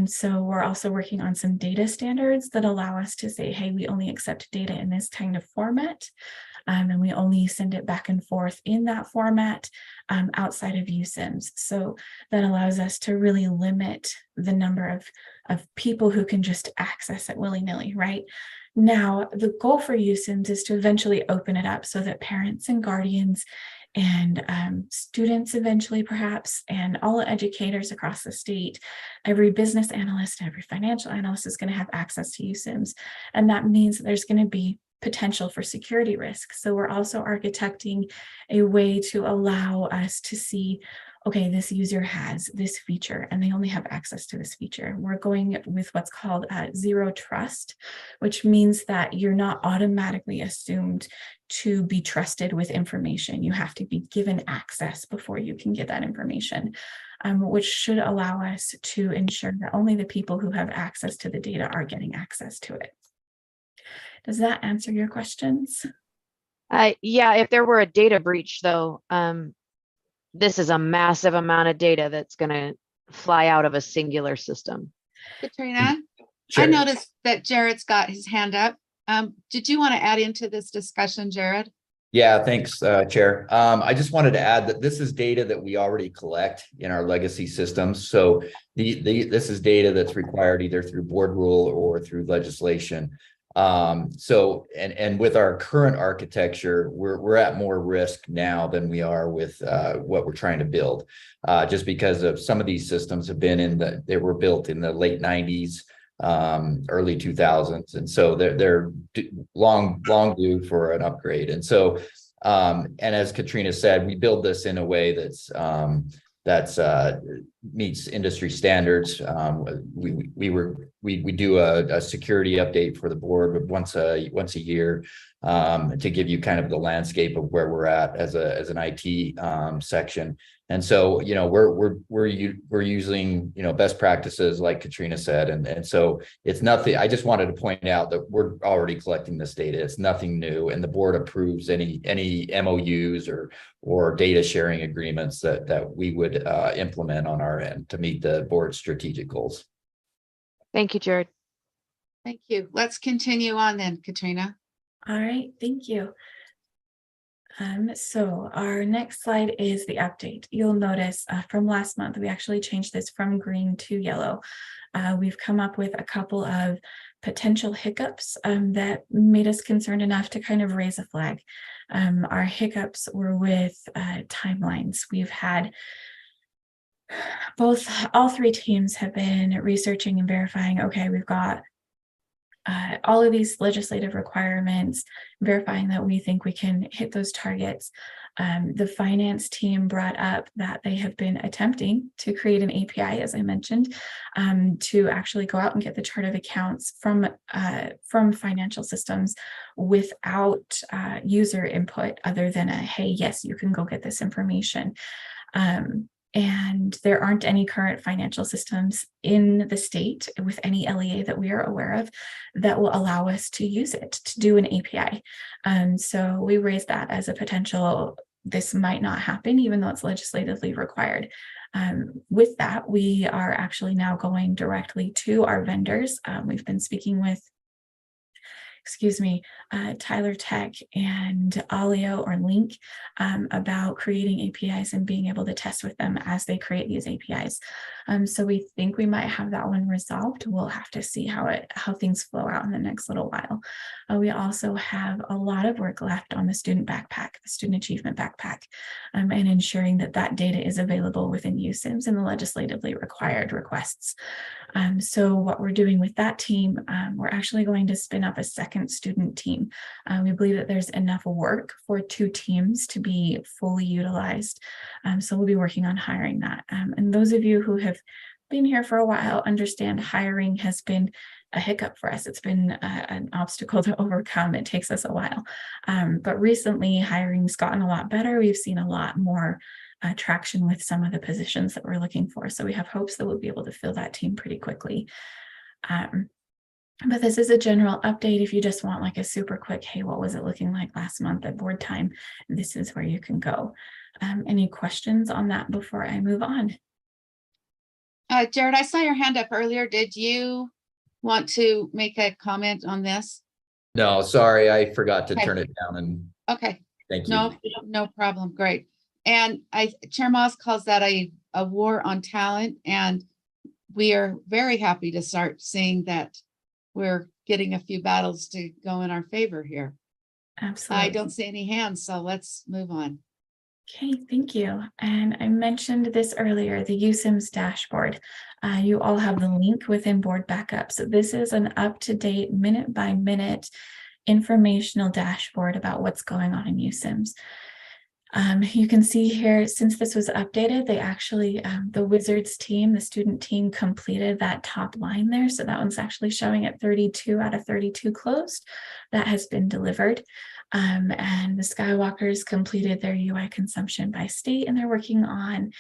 So we're also working on some data standards that allow us to say, hey, we only accept data in this kind of format, and we only send it back and forth in that format outside of USIMS. So that allows us to really limit the number of people who can just access it willy-nilly, right? Now, the goal for USIMS is to eventually open it up so that parents and guardians and students eventually perhaps, and all educators across the state, every business analyst, every financial analyst is going to have access to USIMS. And that means that there's going to be potential for security risk. So we're also architecting a way to allow us to see, okay, this user has this feature and they only have access to this feature. We're going with what's called zero trust, which means that you're not automatically assumed to be trusted with information. You have to be given access before you can get that information, which should allow us to ensure that only the people who have access to the data are getting access to it. Does that answer your questions? Yeah, if there were a data breach though, this is a massive amount of data that's going to fly out of a singular system. Katrina, Sure. I noticed that Jared's got his hand up. Did you want to add into this discussion, Jared? Yeah, thanks, Chair. I just wanted to add that this is data that we already collect in our legacy systems. So this is data that's required either through board rule or through legislation. And with our current architecture, we're at more risk now than we are with what we're trying to build, just because of some of these systems have been they were built in the late 90s, early 2000s, and so they're long due for an upgrade. And so and as Katrina said, we build this in a way that's meets industry standards. We do a security update for the board once a year, to give you kind of the landscape of where we're at as an IT section. And so, you know, we're using, you know, best practices like Katrina said, and so it's nothing. I just wanted to point out that we're already collecting this data. It's nothing new, and the board approves any MOUs or data sharing agreements that we would implement on our end to meet the board's strategic goals. Thank you, Jared. Thank you. Let's continue on then, Katrina. All right, thank you. So our next slide is the update. You'll notice from last month, we actually changed this from green to yellow. We've come up with a couple of potential hiccups that made us concerned enough to kind of raise a flag. Our hiccups were with timelines. We've had all three teams have been researching and verifying, okay, we've got all of these legislative requirements, verifying that we think we can hit those targets. The finance team brought up that they have been attempting to create an API, as I mentioned, to actually go out and get the chart of accounts from financial systems without user input other than a, hey, yes, you can go get this information. And there aren't any current financial systems in the state with any LEA that we are aware of that will allow us to use it to do an API. So we raised that as a potential, this might not happen, even though it's legislatively required. With that, we are actually now going directly to our vendors. We've been speaking with Tyler Tech and Alio or Link about creating APIs and being able to test with them as they create these APIs. So we think we might have that one resolved. We'll have to see how things flow out in the next little while. We also have a lot of work left on the student backpack, the student achievement backpack, and ensuring that that data is available within USIMS and the legislatively required requests. So what we're doing with that team, we're actually going to spin up a second student team. We believe that there's enough work for 2 teams to be fully utilized. So we'll be working on hiring that. And those of you who have been here for a while understand hiring has been a hiccup for us. It's been an obstacle to overcome. It takes us a while. But recently hiring's gotten a lot better. We've seen a lot more traction with some of the positions that we're looking for. So we have hopes that we'll be able to fill that team pretty quickly. But this is a general update. If you just want like a super quick, hey, what was it looking like last month at board time? This is where you can go. Any questions on that before I move on? Jared, I saw your hand up earlier. Did you want to make a comment on this? No, sorry, I forgot to Okay. turn it down. And Okay, thank you. no problem. Great. And Chair Moss calls that a war on talent. And we are very happy to start seeing that we're getting a few battles to go in our favor here. Absolutely. I don't see any hands, so let's move on. Okay, thank you. And I mentioned this earlier, the USIMS dashboard. You all have the link within board backup. So this is an up-to-date, minute-by-minute informational dashboard about what's going on in USIMS. You can see here, since this was updated, they actually, the Wizards team, the student team completed that top line there. So that one's actually showing at 32 out of 32 closed. That has been delivered. And the Skywalkers completed their UI consumption by state, and they're working on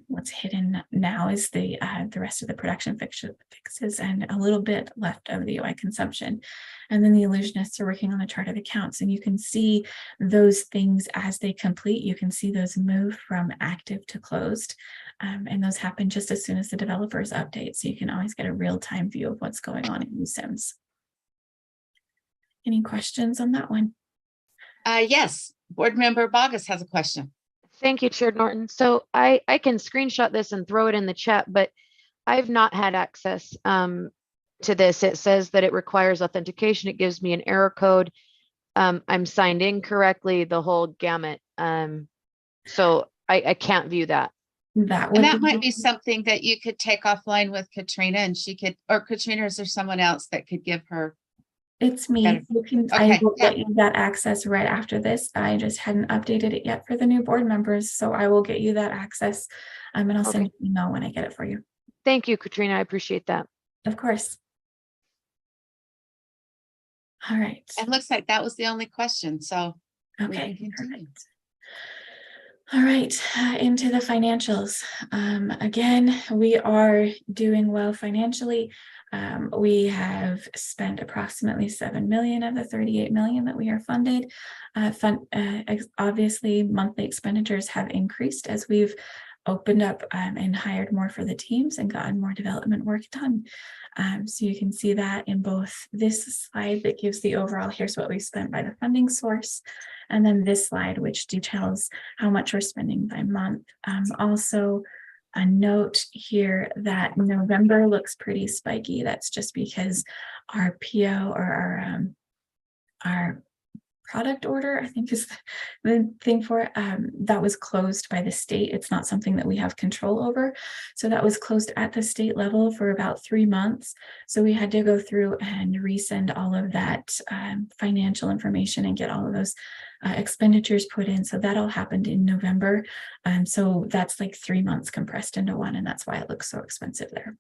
what's hidden now is the rest of the production fixes and a little bit left of the UI consumption. And then the illusionists are working on the chart of accounts, and you can see those things as they complete. You can see those move from active to closed, and those happen just as soon as the developers update. So you can always get a real-time view of what's going on in USIMS. Any questions on that one? Yes, Board Member Bogus has a question. Thank you, Chair Norton. So I can screenshot this and throw it in the chat, but I've not had access to this. It says that it requires authentication. It gives me an error code. I'm signed in correctly, the whole gamut. So I can't view that. That might be something that you could take offline with Katrina, and she could, or Katrina, is there someone else that could give her? It's me. You can, Okay, I will get you that access right after this. I just hadn't updated it yet for the new board members, so I will get you that access. And I'll send you an email when I get it for you. Thank you, Katrina. I appreciate that. Of course. All right. It looks like that was the only question, so. Okay. Perfect. All right, into the financials. Again, we are doing well financially. We have spent approximately 7 million of the 38 million that we are funded. Obviously, monthly expenditures have increased as we've opened up and hired more for the teams and gotten more development work done. So you can see that in both this slide that gives the overall, here's what we spent by the funding source, and then this slide, which details how much we're spending by month. Also, a note here that November looks pretty spiky. That's just because our PO or our product order, I think is the thing for it, that was closed by the state. It's not something that we have control over. So that was closed at the state level for about 3 months. So we had to go through and resend all of that financial information and get all of those expenditures put in. So that all happened in November. So that's like 3 months compressed into one, and that's why it looks so expensive there.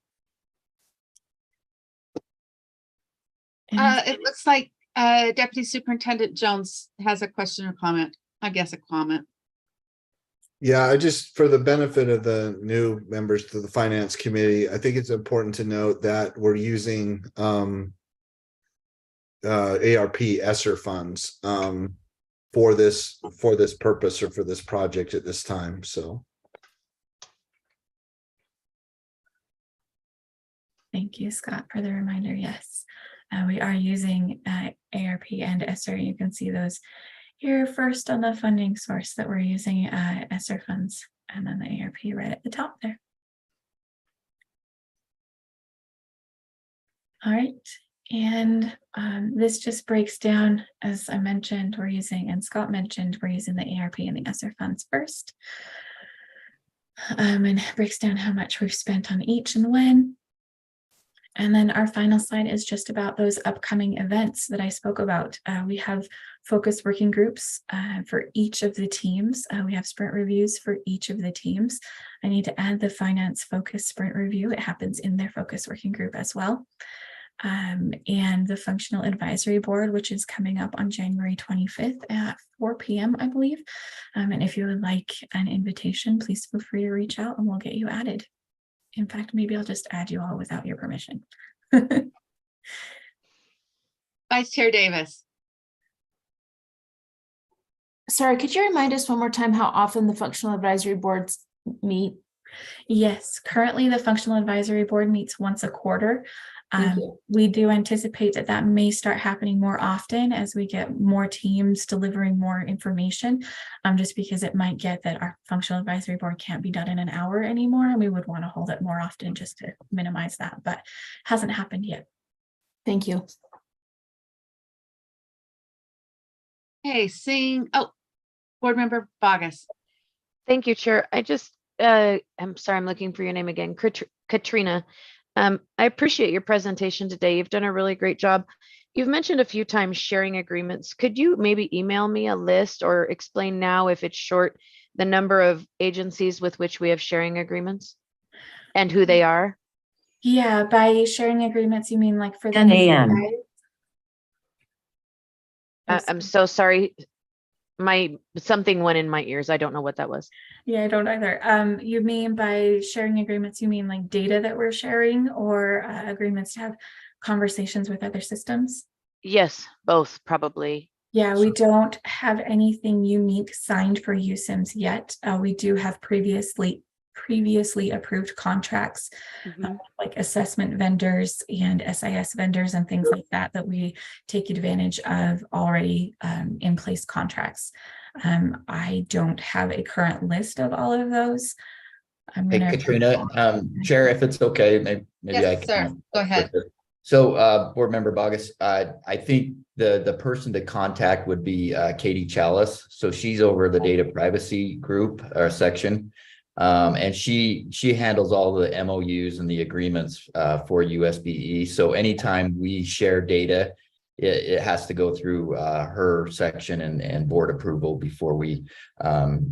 It looks like Deputy Superintendent Jones has a question or comment. I guess a comment. Yeah, I just, for the benefit of the new members to the finance committee, I think it's important to note that we're using ARP ESSER funds for this purpose or for this project at this time. So thank you, Scott, for the reminder. Yes, we are using ARP and ESSER. You can see those here first on the funding source that we're using ESSER funds, and then the ARP right at the top there. All right, and this just breaks down, as I mentioned, we're using, and Scott mentioned, we're using the ARP and the ESSER funds first. And it breaks down how much we've spent on each and when. And then our final slide is just about those upcoming events that I spoke about. We have focus working groups for each of the teams. We have sprint reviews for each of the teams. I need to add the finance focus sprint review. It happens in their focus working group as well. And the functional advisory board, which is coming up on January 25th at 4 p.m., I believe. And if you would like an invitation, please feel free to reach out and we'll get you added. In fact, maybe I'll just add you all without your permission. Vice Chair Davis. Sorry, could you remind us one more time how often the functional advisory boards meet? Yes, currently the functional advisory board meets once a quarter. We do anticipate that that may start happening more often as we get more teams delivering more information, just because it might get that our functional advisory board can't be done in an hour anymore, and we would want to hold it more often just to minimize that, but hasn't happened yet. Thank you. Hey, Board Member Bogus. Thank you, Chair. I just, I'm sorry, I'm looking for your name again, Katrina. I appreciate your presentation today. You've done a really great job. You've mentioned a few times sharing agreements. Could you maybe email me a list or explain now, if it's short, the number of agencies with which we have sharing agreements and who they are? Yeah, by sharing agreements, you mean like for the 10 a.m. I'm so sorry. Something went in my ears. I don't know what that was. Yeah, I don't either. You mean by sharing agreements, you mean like data that we're sharing, or agreements to have conversations with other systems? Yes, both probably. Yeah, we don't have anything unique signed for USIMS yet. We do have previously approved contracts, like assessment vendors and SIS vendors and things like that, that we take advantage of already in place contracts. I don't have a current list of all of those. Hey, Katrina, Chair, if it's okay, maybe Yes, I can. sir. Go ahead. So, Board Member Bogus, I think the person to contact would be Katie Chalice. So she's over the data privacy group or section. And she handles all the MOUs and the agreements for USBE. So anytime we share data, it has to go through her section and board approval before we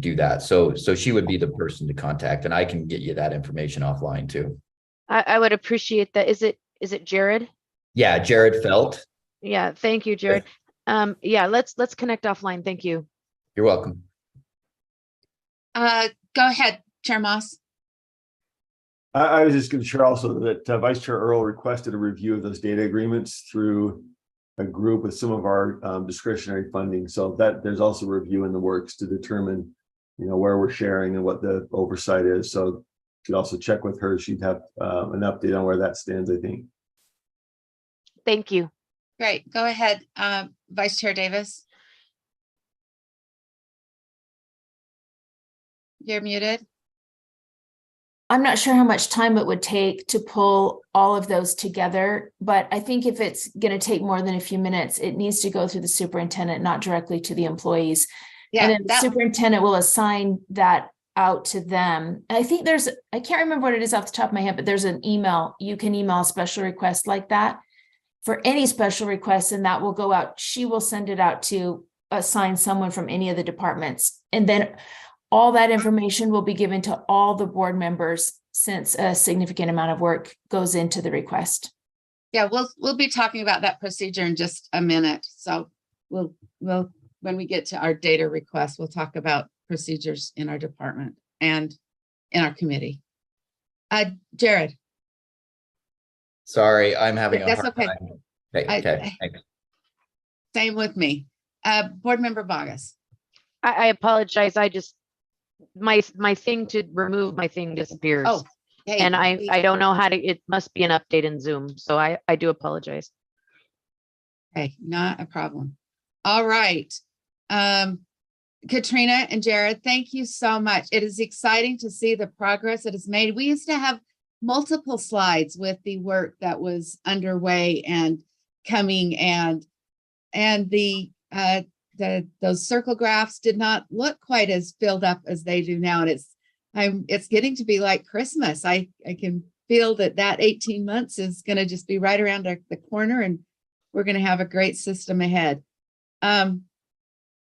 do that. So she would be the person to contact, and I can get you that information offline too. I would appreciate that. Is it Jared? Yeah, Jared Felt. Yeah, thank you, Jared. Yeah, let's connect offline. Thank you. You're welcome. Go ahead, Chair Moss. I was just going to share also that Vice Chair Earl requested a review of those data agreements through a group with some of our discretionary funding. So that there's also a review in the works to determine, where we're sharing and what the oversight is. So you could also check with her. She'd have an update on where that stands, I think. Thank you. Great. Go ahead, Vice Chair Davis. You're muted. I'm not sure how much time it would take to pull all of those together, but I think if it's going to take more than a few minutes, it needs to go through the superintendent, not directly to the employees. Yeah, and then the superintendent will assign that out to them. I think I can't remember what it is off the top of my head, but there's an email. You can email a special request like that for any special request, and that will go out. She will send it out to assign someone from any of the departments. And then all that information will be given to all the board members, since a significant amount of work goes into the request. Yeah, we'll be talking about that procedure in just a minute. So we'll when we get to our data request, we'll talk about procedures in our department and in our committee. Jared. Sorry, I'm having a That's hard okay. time. Okay, thanks. Same with me. Board Member Bogus. I apologize. I just my thing to remove my thing disappears. Oh, hey, and I don't know how to. It must be an update in Zoom, so I do apologize. Okay, not a problem. All right, Katrina and Jared, thank you so much. It is exciting to see the progress it has made. We used to have multiple slides with the work that was underway and coming, and those circle graphs did not look quite as filled up as they do now. And it's getting to be like Christmas. I can feel that 18 months is going to just be right around the corner, and we're going to have a great system ahead.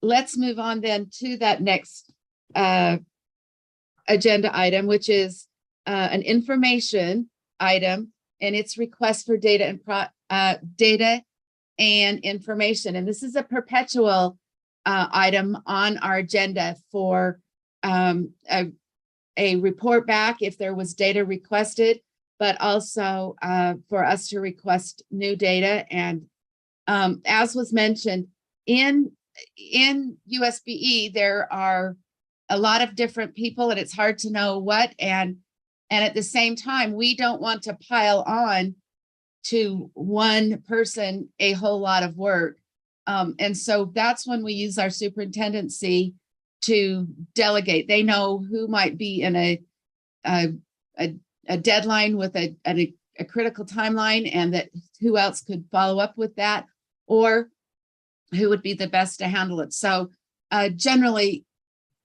Let's move on then to that next agenda item, which is an information item, and its request for data and information. And this is a perpetual item on our agenda for a report back if there was data requested, but also for us to request new data. And as was mentioned, in USBE, there are a lot of different people, and it's hard to know what. And at the same time, we don't want to pile on to one person a whole lot of work. And so that's when we use our superintendency to delegate. They know who might be in a deadline with a critical timeline, and that who else could follow up with that, or who would be the best to handle it. So generally,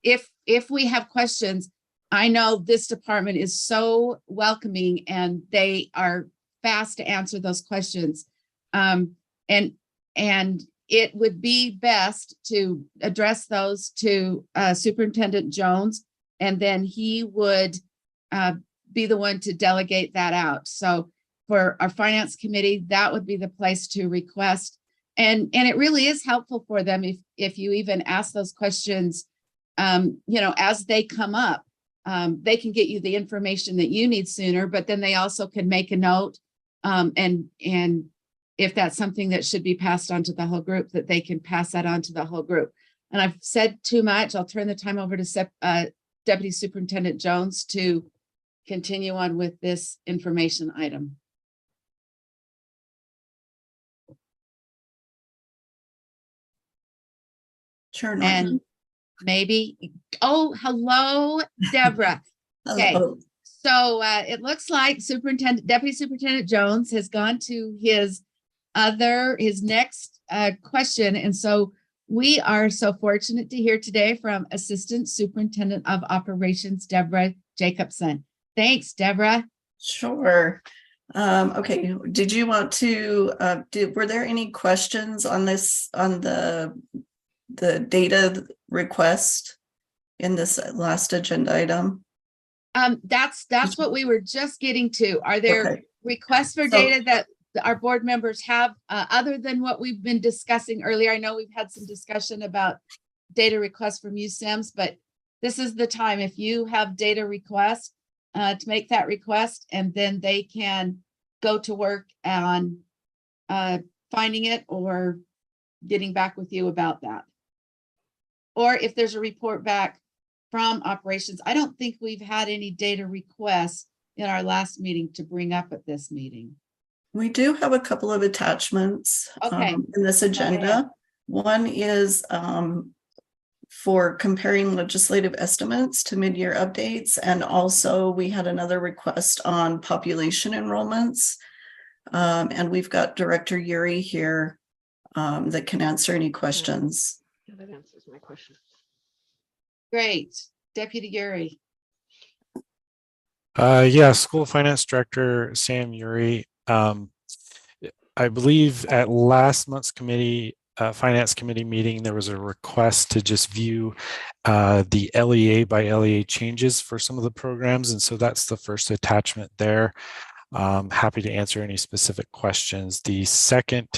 if we have questions, I know this department is so welcoming, and they are fast to answer those questions. And it would be best to address those to Superintendent Jones, and then he would be the one to delegate that out. So for our finance committee, that would be the place to request. And it really is helpful for them if you even ask those questions, as they come up. They can get you the information that you need sooner, but then they also can make a note. And if that's something that should be passed on to the whole group, that they can pass that on to the whole group. And I've said too much. I'll turn the time over to Deputy Superintendent Jones to continue on with this information item. Sure. And maybe, hello, Deborah. Okay. Hello. So it looks like Deputy Superintendent Jones has gone to his next question. And so we are so fortunate to hear today from Assistant Superintendent of Operations, Deborah Jacobson. Thanks, Deborah. Sure. Okay. Did you want to, were there any questions on this, on the data request in this last agenda item? That's what we were just getting to. Are there requests for data that our board members have other than what we've been discussing earlier? I know we've had some discussion about data requests from USIMS, but this is the time if you have data requests to make that request, and then they can go to work on finding it or getting back with you about that. Or if there's a report back from operations, I don't think we've had any data requests in our last meeting to bring up at this meeting. We do have a couple of attachments in this agenda. One is for comparing legislative estimates to mid-year updates. And also we had another request on population enrollments. And we've got Director Yuri here that can answer any questions. Yeah, that answers my question. Great. Deputy Yuri. Yeah, School Finance Director Sam Yuri. I believe at last month's Finance Committee meeting, there was a request to just view the LEA by LEA changes for some of the programs. And so that's the first attachment there. Happy to answer any specific questions. The second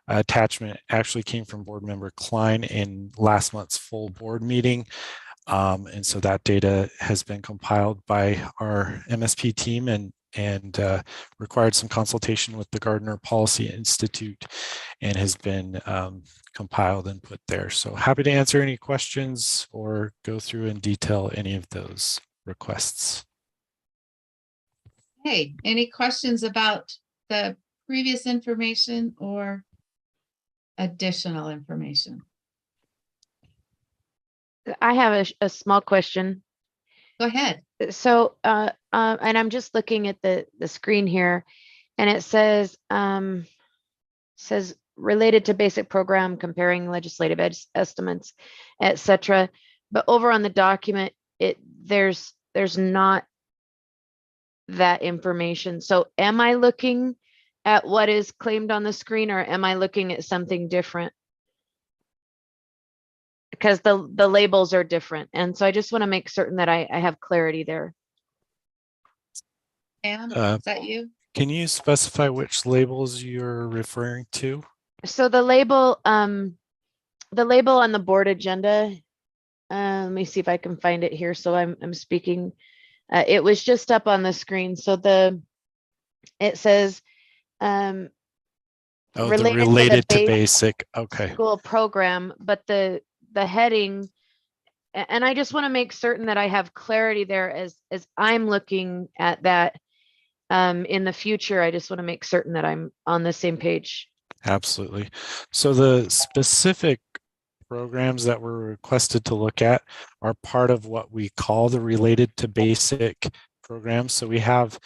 attachment actually came from Board Member Klein in last month's full board meeting. And so that data has been compiled by our MSP team and required some consultation with the Gardner Policy Institute and has been compiled and put there. So happy to answer any questions or go through in detail any of those requests. Hey, any questions about the previous information or additional information? I have a small question. Go ahead. So, and I'm just looking at the screen here, and it says related to basic program, comparing legislative estimates, etc. But over on the document, there's not that information. So am I looking at what is claimed on the screen, or am I looking at something different? Because the labels are different. And so I just want to make certain that I have clarity there. Anne, is that you? Can you specify which labels you're referring to? So the label on the board agenda, let me see if I can find it here. So I'm speaking, it was just up on the screen. So it says, related to basic, okay. School program, but the heading, and I just want to make certain that I have clarity there as I'm looking at that in the future. I just want to make certain that I'm on the same page. Absolutely. So the specific programs that were requested to look at are part of what we call the related to basic programs. So we have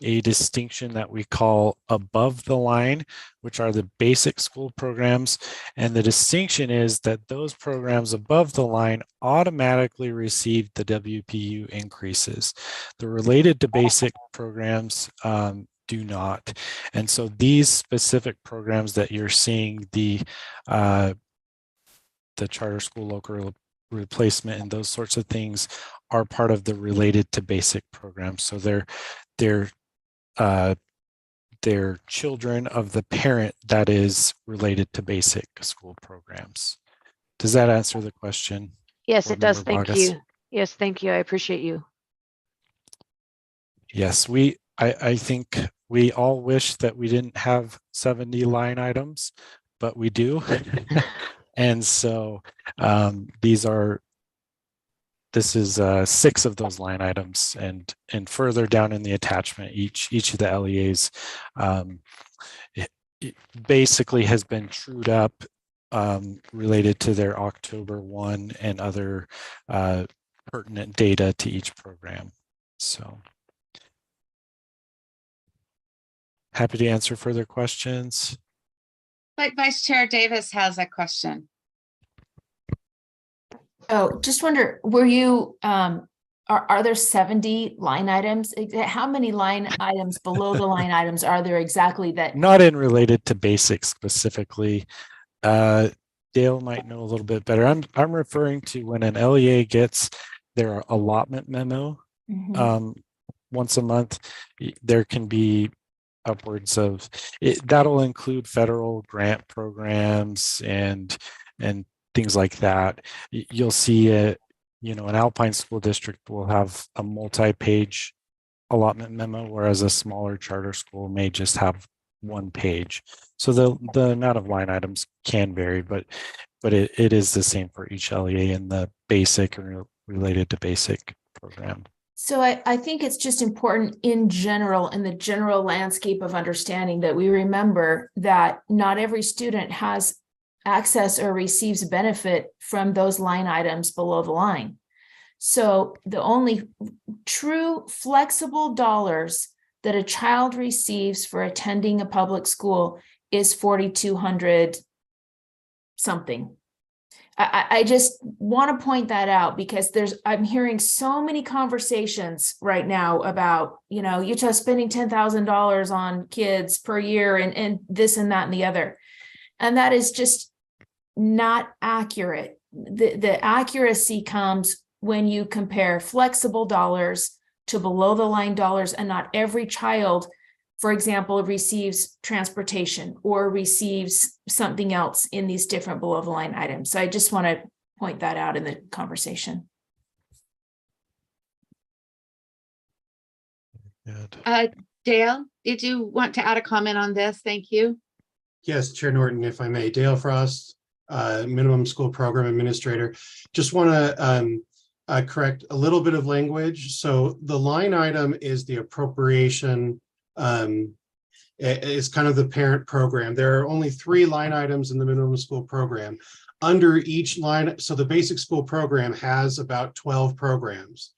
a distinction that we call above the line, which are the basic school programs. And the distinction is that those programs above the line automatically receive the WPU increases. The related to basic programs do not. And so these specific programs that you're seeing, the charter school local replacement and those sorts of things, are part of the related to basic program. So they're children of the parent that is related to basic school programs. Does that answer the question? Yes, Board it does. Member Thank Vargas? you. Yes, thank you. I appreciate you. Yes, I think we all wish that we didn't have 70 line items, but we do. And so this is 6 of those line items, and further down in the attachment, each of the LEAs it basically has been trued up related to their October 1 and other pertinent data to each program. So happy to answer further questions. But Vice Chair Davis has a question. Oh, just wonder, were you, are there 70 line items? How many line items below the line items are there exactly that? Not in related to basics specifically. Dale might know a little bit better. I'm referring to when an LEA gets their allotment memo once a month. There can be upwards of that'll include federal grant programs and things like that. You'll see an Alpine School District will have a multi-page allotment memo, whereas a smaller charter school may just have 1 page. So the amount of line items can vary, but it is the same for each LEA in the basic or related to basic program. So I think it's just important in general, in the general landscape of understanding, that we remember that not every student has access or receives benefit from those line items below the line. So the only true flexible dollars that a child receives for attending a public school is $4,200 something. I just want to point that out because I'm hearing so many conversations right now about, Utah spending $10,000 on kids per year and this and that and the other. And that is just not accurate. The accuracy comes when you compare flexible dollars to below the line dollars, and not every child, for example, receives transportation or receives something else in these different below the line items. So I just want to point that out in the conversation. Good. Dale, did you want to add a comment on this? Thank you. Yes, Chair Norton, if I may. Dale Frost, Minimum School Program Administrator. Just want to correct a little bit of language. So the line item is the appropriation, is kind of the parent program. There are only 3 line items in the minimum school program. Under each line, so the basic school program has about 12 programs.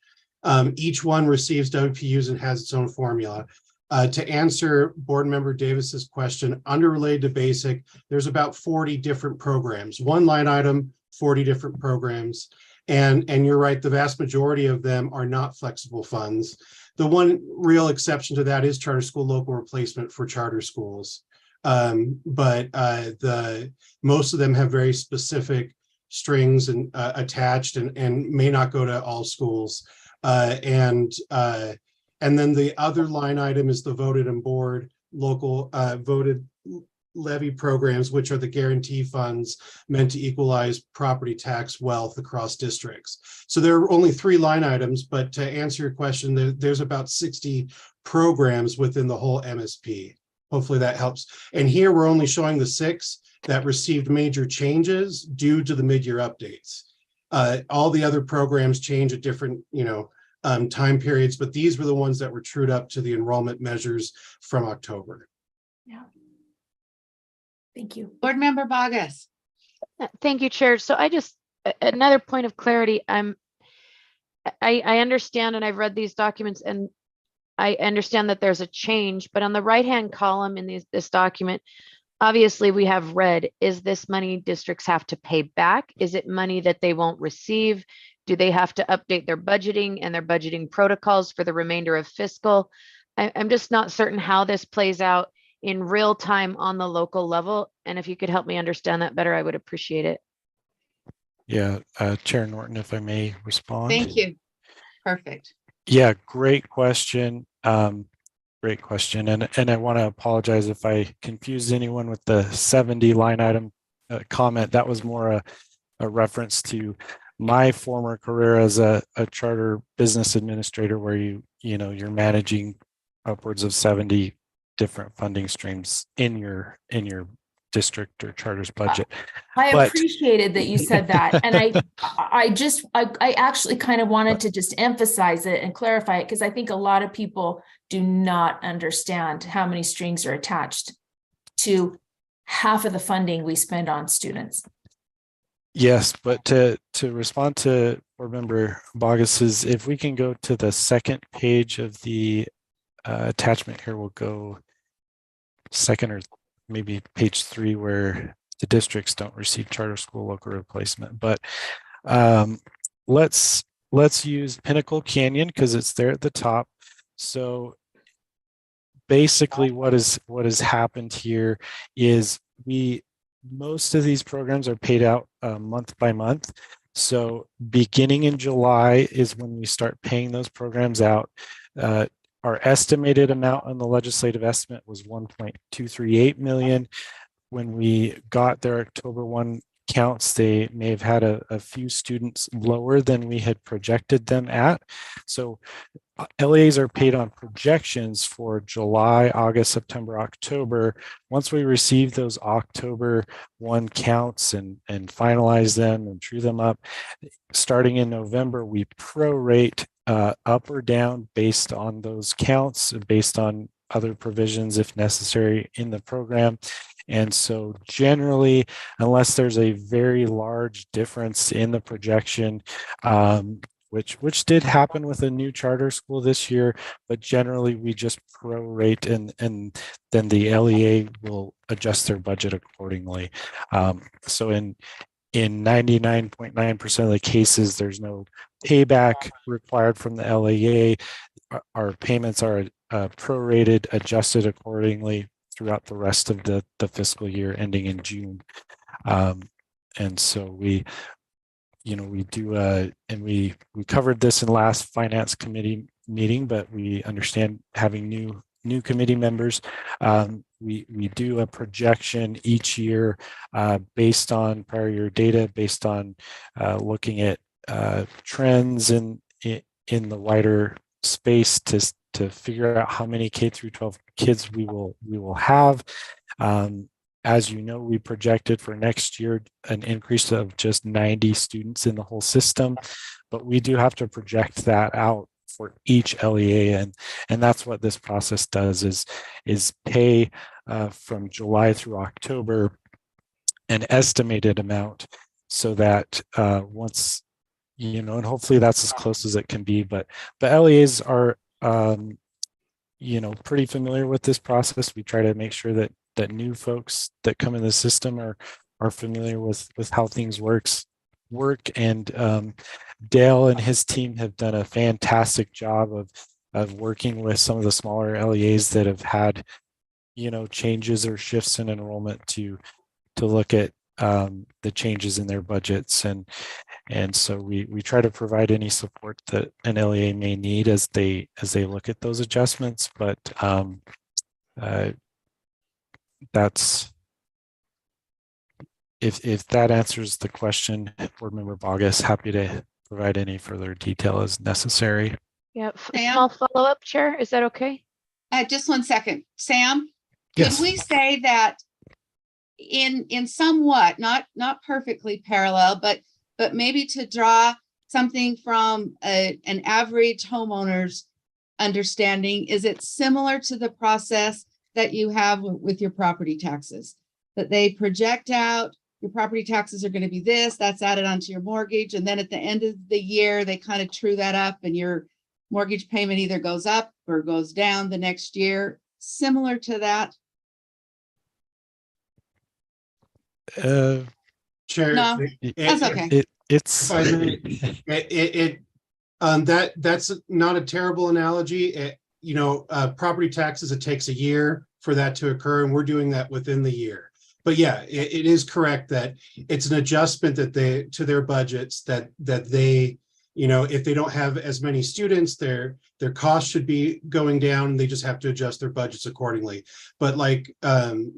Each one receives WPUs and has its own formula. To answer Board Member Davis's question, under related to basic, there's about 40 different programs. 1 line item, 40 different programs. And you're right, the vast majority of them are not flexible funds. The one real exception to that is charter school local replacement for charter schools. But most of them have very specific strings and attached and may not go to all schools. And then the other line item is the voted and board local voted levy programs, which are the guarantee funds meant to equalize property tax wealth across districts. So there are only 3 line items, but to answer your question, there's about 60 programs within the whole MSP. Hopefully that helps. And here we're only showing the 6 that received major changes due to the mid-year updates. All the other programs change at different, time periods, but these were the ones that were trued up to the enrollment measures from October. Yeah. Thank you. Board Member Vargas. Thank you, Chair. So another point of clarity. I understand, and I've read these documents, and I understand that there's a change, but on the right-hand column in this document, obviously we have red. Is this money districts have to pay back? Is it money that they won't receive? Do they have to update their budgeting and their budgeting protocols for the remainder of fiscal? I'm just not certain how this plays out in real time on the local level. And if you could help me understand that better, I would appreciate it. Yeah, Chair Norton, if I may respond. Thank you. Perfect. Yeah, great question. Great question. And I want to apologize if I confused anyone with the 70 line item comment. That was more a reference to my former career as a charter business administrator, where you're managing upwards of 70 different funding streams in your district or charter's budget. I But- appreciated that you said that. And I actually kind of wanted to just emphasize it and clarify it, because I think a lot of people do not understand how many strings are attached to half of the funding we spend on students. Yes, but to respond to Board Member Bogus's, if we can go to the second page of the attachment here, we'll go second or maybe page 3, where the districts don't receive charter school local replacement. But let's use Pinnacle Canyon because it's there at the top. So basically what has happened here is most of these programs are paid out month by month. So beginning in July is when we start paying those programs out. Our estimated amount on the legislative estimate was 1.238 million. When we got their October 1 counts, they may have had a few students lower than we had projected them at. So LEAs are paid on projections for July, August, September, October. Once we receive those October 1 counts and finalize them and true them up, starting in November, we prorate up or down based on those counts, based on other provisions if necessary in the program. And so generally, unless there's a very large difference in the projection, which did happen with a new charter school this year, but generally we just prorate and then the LEA will adjust their budget accordingly. So in 99.9% of the cases, there's no payback required from the LEA. Our payments are prorated, adjusted accordingly throughout the rest of the fiscal year ending in June. And so we do, and we covered this in last finance committee meeting, but we understand having new committee members. We do a projection each year based on prior year data, based on looking at trends in the wider space to figure out how many K through 12 kids we will have. As you know, we projected for next year an increase of just 90 students in the whole system, but we do have to project that out for each LEA, and that's what this process does is pay from July through October an estimated amount, so that once and hopefully that's as close as it can be, but LEAs are pretty familiar with this process. We try to make sure that new folks that come in the system are familiar with how things work. And Dale and his team have done a fantastic job of working with some of the smaller LEAs that have had, changes or shifts in enrollment to look at the changes in their budgets. And so we try to provide any support that an LEA may need as they look at those adjustments. But that's, if that answers the question, Board Member Bogus, happy to provide any further detail as necessary. Yeah, Sam? small follow-up, Chair, is that okay? Just 1 second. Sam, Yes. can we say that in somewhat, not perfectly parallel, but maybe to draw something from an average homeowner's understanding, is it similar to the process that you have with your property taxes? That they project out, your property taxes are going to be this, that's added onto your mortgage, and then at the end of the year, they kind of true that up, and your mortgage payment either goes up or goes down the next year. Similar to that? Chair. No, that's okay. It's If I may, that's not a terrible analogy. property taxes, it takes a year for that to occur, and we're doing that within the year. But yeah, it is correct that it's an adjustment to their budgets that they, if they don't have as many students, their costs should be going down. They just have to adjust their budgets accordingly. But like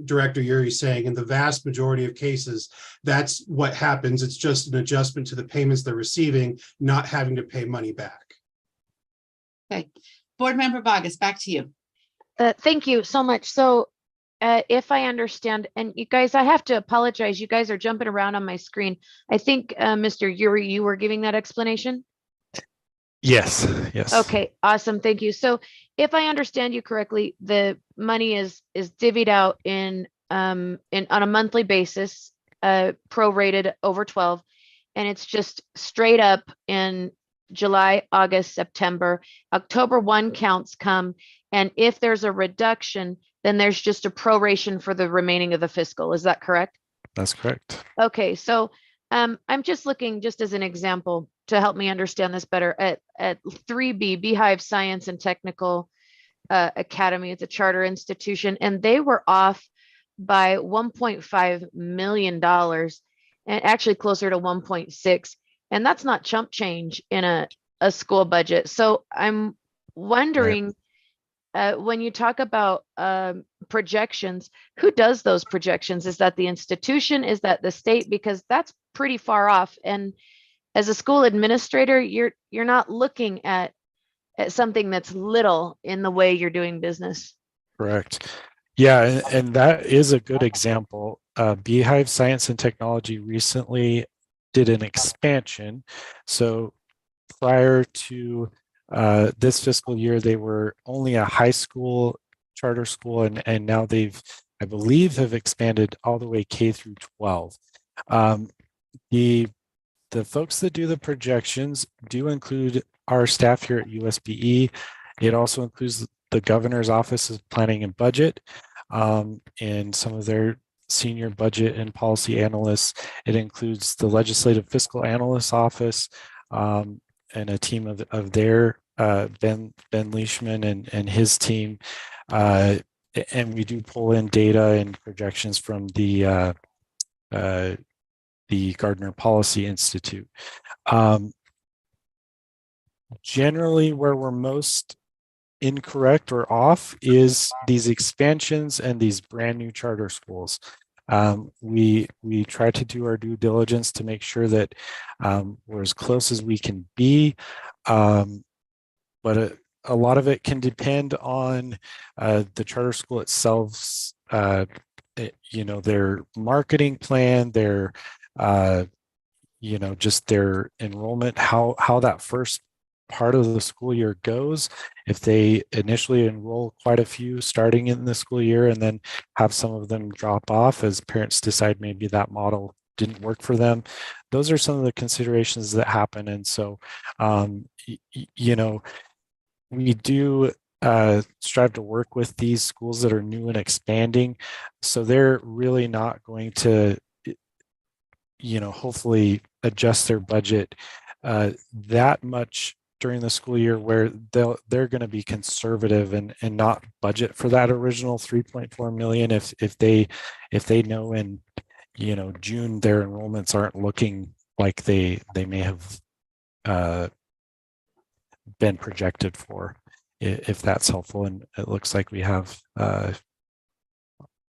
Director Uri is saying, in the vast majority of cases, that's what happens. It's just an adjustment to the payments they're receiving, not having to pay money back. Okay. Board Member Vargas, back to you. Thank you so much. So if I understand, and you guys, I have to apologize. You guys are jumping around on my screen. I think Mr. Uri, you were giving that explanation? Yes, yes. Okay, awesome. Thank you. So if I understand you correctly, the money is divvied out in on a monthly basis, prorated over 12, and it's just straight up in July, August, September. October 1 counts come, and if there's a reduction, then there's just a proration for the remaining of the fiscal. Is that correct? That's correct. Okay, so I'm just looking, just as an example to help me understand this better, at 3B, Beehive Science and Technical Academy. It's a charter institution, and they were off by $1.5 million, and actually closer to 1.6. And that's not chump change in a school budget. So I'm wondering, when you talk about projections, who does those projections? Is that the institution? Is that the state? Because that's pretty far off. And as a school administrator, you're not looking at something that's little in the way you're doing business. Correct. Yeah, and that is a good example. Beehive Science and Technology recently did an expansion. So prior to this fiscal year, they were only a high school charter school, and now they've, I believe, have expanded all the way K through 12. The folks that do the projections do include our staff here at USBE. It also includes the governor's office of planning and budget, and some of their senior budget and policy analysts. It includes the legislative fiscal analyst office, and a team of their Ben Leishman and his team. And we do pull in data and projections from the Gardner Policy Institute. Generally, where we're most incorrect or off is these expansions and these brand new charter schools. We try to do our due diligence to make sure that we're as close as we can be, but a lot of it can depend on the charter school itself's, their marketing plan, their just their enrollment, how that first part of the school year goes. If they initially enroll quite a few starting in the school year and then have some of them drop off as parents decide maybe that model didn't work for them, those are some of the considerations that happen. And so, we do strive to work with these schools that are new and expanding. So they're really not going to, hopefully adjust their budget that much during the school year, where they're going to be conservative and not budget for that original 3.4 million if they know in June their enrollments aren't looking like they may have been projected for, if that's helpful. And it looks like we have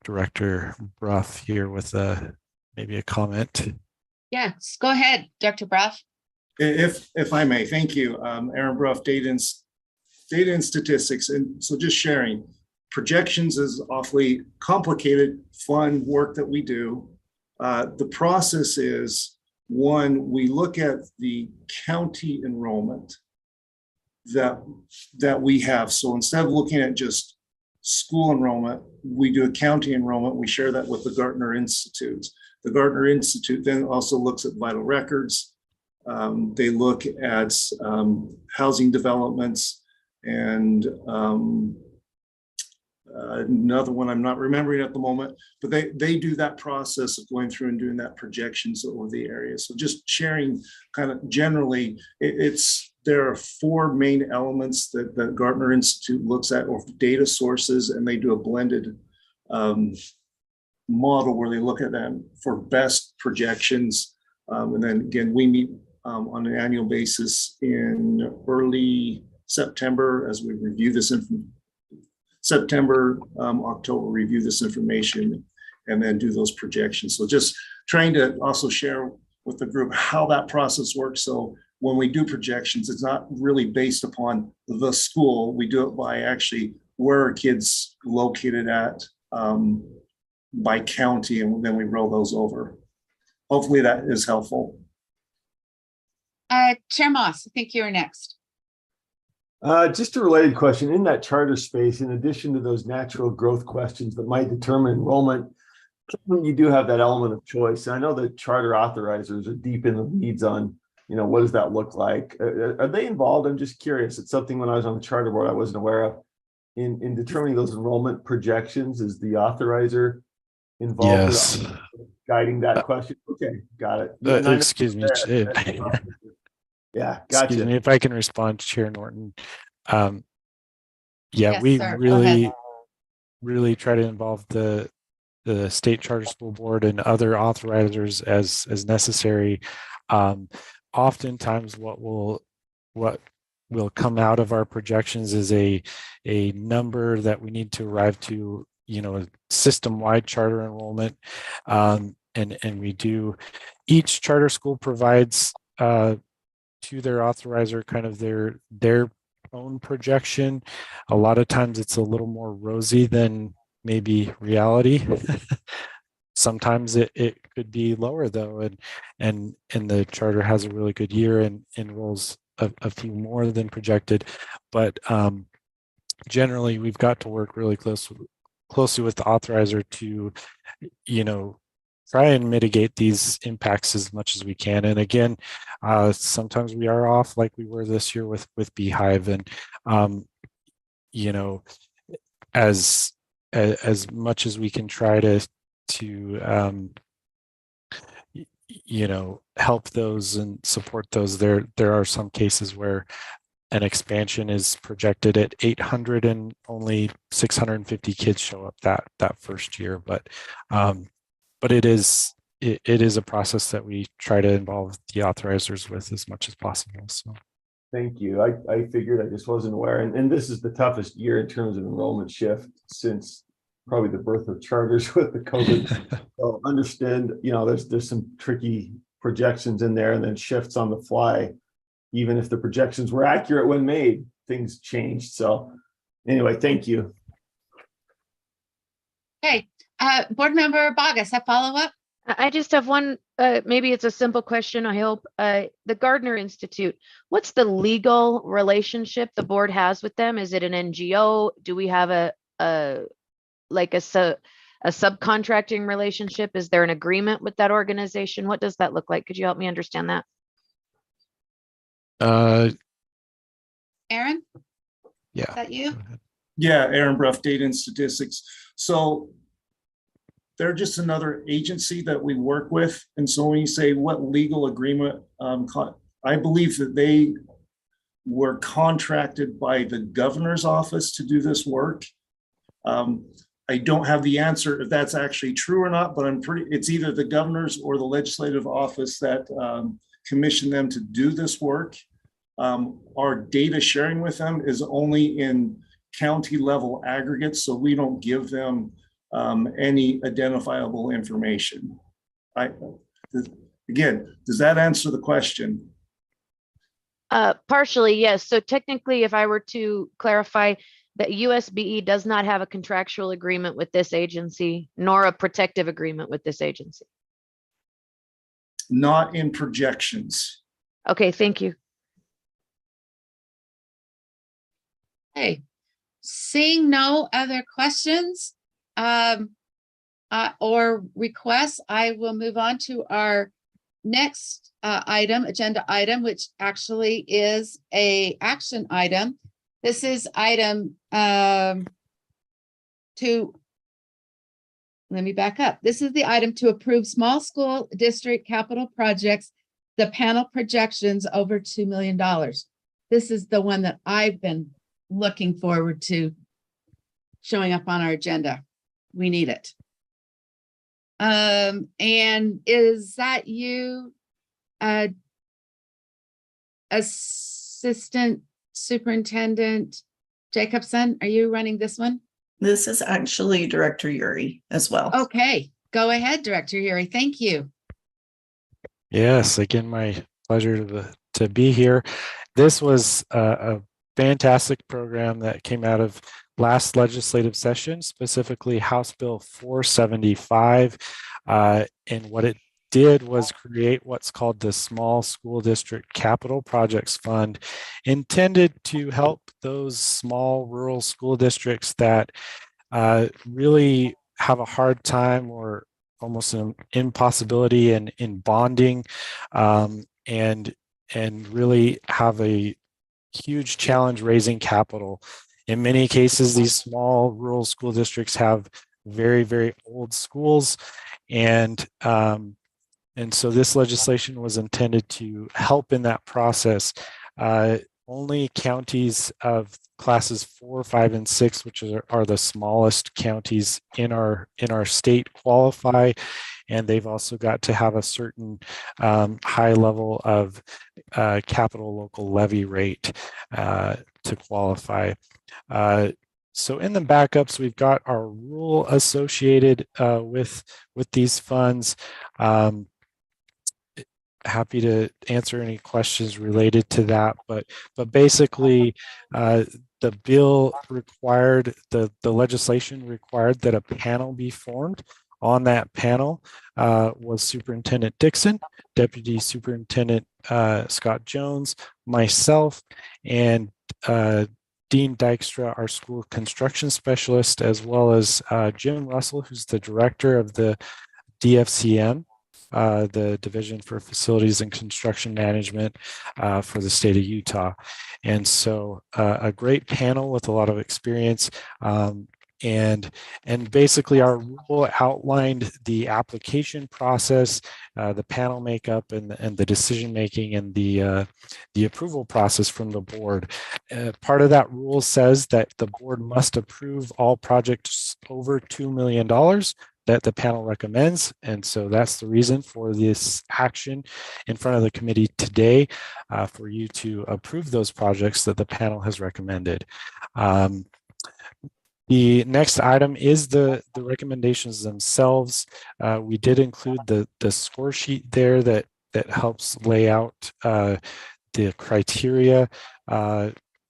Director Bruff here with maybe a comment. Yes, go ahead, Dr. Bruff. If I may, thank you. Aaron Bruff, data and statistics. And so just sharing, projections is awfully complicated, fun work that we do. The process is, one, we look at the county enrollment that we have. So instead of looking at just school enrollment, we do a county enrollment. We share that with the Gardner Institute. The Gardner Institute then also looks at vital records. They look at housing developments, and another one I'm not remembering at the moment, but they do that process of going through and doing that projections over the area. So just sharing kind of generally, it's there are four main elements that the Gartner Institute looks at, or data sources, and they do a blended model where they look at them for best projections. And then again, we meet on an annual basis in early September as we review this September, October, review this information and then do those projections. So just trying to also share with the group how that process works. So when we do projections, it's not really based upon the school. We do it by actually where are kids located at by county, and then we roll those over. Hopefully that is helpful. Chair Moss, I think you're next. Just a related question. In that charter space, in addition to those natural growth questions that might determine enrollment, you do have that element of choice. I know the charter authorizers are deep in the weeds on, what does that look like? Are they involved? I'm just curious. It's something when I was on the charter board I wasn't aware of. In determining those enrollment projections, is the authorizer involved? Yes. In guiding that question? Okay, got it. Excuse me. Yeah, gotcha. Excuse me if I can respond, Chair Norton. Yeah, Yes, we sir. Go ahead. really try to involve the state charter school board and other authorizers as necessary. Oftentimes what will come out of our projections is a number that we need to arrive to, a system-wide charter enrollment. And we do, each charter school provides to their authorizer kind of their own projection. A lot of times it's a little more rosy than maybe reality. Sometimes it could be lower though, and the charter has a really good year and enrolls a few more than projected, but generally we've got to work really closely with the authorizer to try and mitigate these impacts as much as we can. And again, sometimes we are off, like we were this year with Beehive, and as much as we can try to help those and support those, there are some cases where an expansion is projected at 800 and only 650 kids show up that first year, but it is a process that we try to involve the authorizers with as much as possible. So thank you. I figured, I just wasn't aware, and this is the toughest year in terms of enrollment shift since probably the birth of charters with the COVID. So understand, there's some tricky projections in there and then shifts on the fly. Even if the projections were accurate when made, things changed. So anyway, thank you. Okay, Board Member Bogus, a follow-up? I just have one, maybe it's a simple question, I hope. The Gardner Institute, what's the legal relationship the board has with them? Is it an NGO? Do we have a subcontracting relationship? Is there an agreement with that organization? What does that look like? Could you help me understand that? Aaron? Yeah. Is that you? Yeah, Aaron Bruff, Data and Statistics. So they're just another agency that we work with. And so when you say what legal agreement, I believe that they were contracted by the governor's office to do this work. I don't have the answer if that's actually true or not, but it's either the governor's or the legislative office that commissioned them to do this work. Our data sharing with them is only in county level aggregates, so we don't give them any identifiable information. Again, does that answer the question? Partially, yes. So technically, if I were to clarify, that USBE does not have a contractual agreement with this agency, nor a protective agreement with this agency. Not in projections. Okay, thank you. Hey, seeing no other questions or requests, I will move on to our next agenda item, which actually is a action item. This is item let me back up. This is the item to approve small school district capital projects, the panel projections over $2 million. this is the one that I've been looking forward to showing up on our agenda. We need it. And is that you, Assistant Superintendent Jacobson? Are you running this one? This is actually Director Yuri as well. Okay, go ahead, Director Yuri. Thank you. Yes, again, my pleasure to be here. This was a fantastic program that came out of last legislative session, specifically House Bill 475. And what it did was create what's called the Small School District Capital Projects Fund, intended to help those small rural school districts that really have a hard time or almost an impossibility in bonding, and really have a huge challenge raising capital. In many cases, these small rural school districts have very, very old schools, and so this legislation was intended to help in that process. Only counties of classes 4, 5, and 6, which are the smallest counties in our state, qualify, and they've also got to have a certain high level of capital local levy rate to qualify. So in the backups, we've got our rule associated with these funds. Happy to answer any questions related to that, but basically the bill required, the legislation required that a panel be formed. On that panel was Superintendent Dixon, Deputy Superintendent Scott Jones, myself, and Dean Dykstra, our school construction specialist, as well as Jim Russell, who's the director of the DFCM, the Division for Facilities and Construction Management for the state of Utah. And so a great panel with a lot of experience. And basically our rule outlined the application process, the panel makeup, and the decision making, and the approval process from the board. Part of that rule says that the board must approve all projects over $2 million that the panel recommends. And so that's the reason for this action in front of the committee today, for you to approve those projects that the panel has recommended. The next item is the recommendations themselves. We did include the score sheet there that helps lay out the criteria,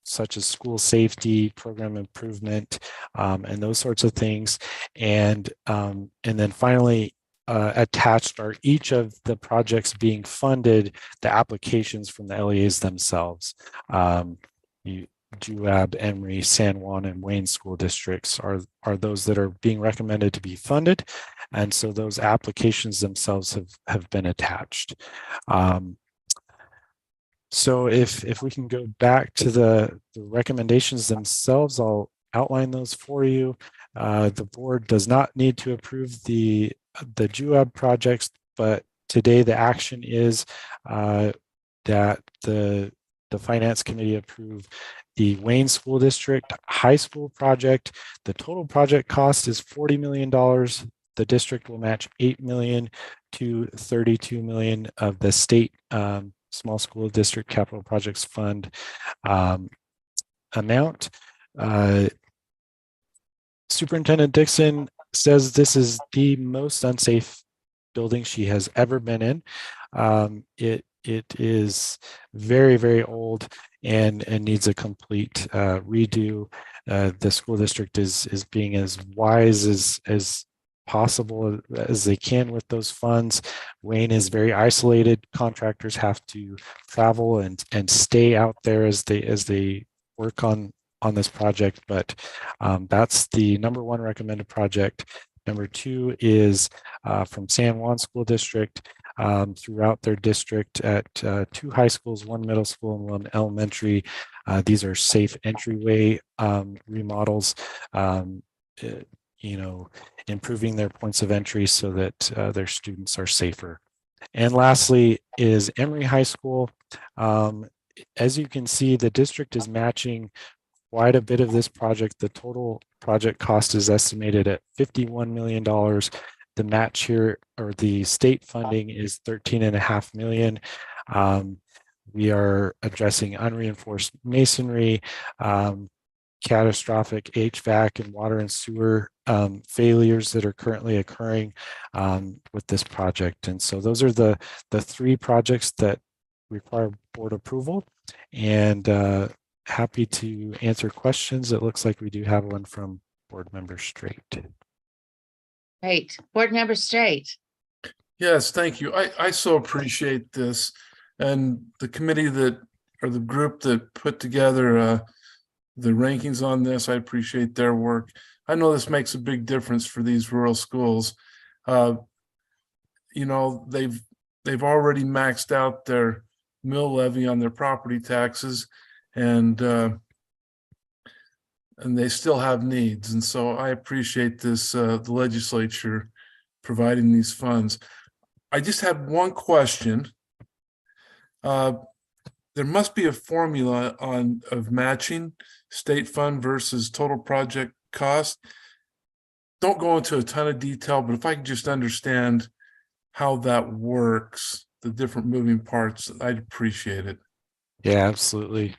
such as school safety, program improvement, and those sorts of things. And then finally, attached are each of the projects being funded, the applications from the LEAs themselves. Juab, Emory, San Juan, and Wayne school districts are those that are being recommended to be funded. And so those applications themselves have been attached. So if we can go back to the recommendations themselves, I'll outline those for you. The board does not need to approve the Juab projects, but today the action is that the Finance Committee approve the Wayne School District High School project. The total project cost is $40 million. The district will match $8 million to $32 million of the state Small School District Capital Projects Fund amount. Superintendent Dixon says this is the most unsafe building she has ever been in. It is very, very old and needs a complete redo. The school district is being as wise as possible as they can with those funds. Wayne is very isolated. Contractors have to travel and stay out there as they work on this project. But that's the number one recommended project. Number two is from San Juan School District. Throughout their district at 2 high schools, 1 middle school, and 1 elementary. These are safe entryway remodels, improving their points of entry so that their students are safer. And lastly is Emory High School. as you can see, the district is matching quite a bit of this project. The total project cost is estimated at $51 million. The match here, or the state funding, is $13.5 million. We are addressing unreinforced masonry, catastrophic HVAC and water and sewer failures that are currently occurring with this project. And so those are the three projects that require board approval, and happy to answer questions. It looks like we do have one from Board Member Straight. Great. Board Member Straight. Yes, thank you. I so appreciate this, and the committee that, or the group that put together the rankings on this. I appreciate their work. I know this makes a big difference for these rural schools. You know, they've already maxed out their mill levy on their property taxes, and they still have needs. And so I appreciate this, the legislature providing these funds. I just had one question. There must be a formula of matching state fund versus total project cost. Don't go into a ton of detail, but if I could just understand how that works, the different moving parts, I'd appreciate it. Yeah, absolutely.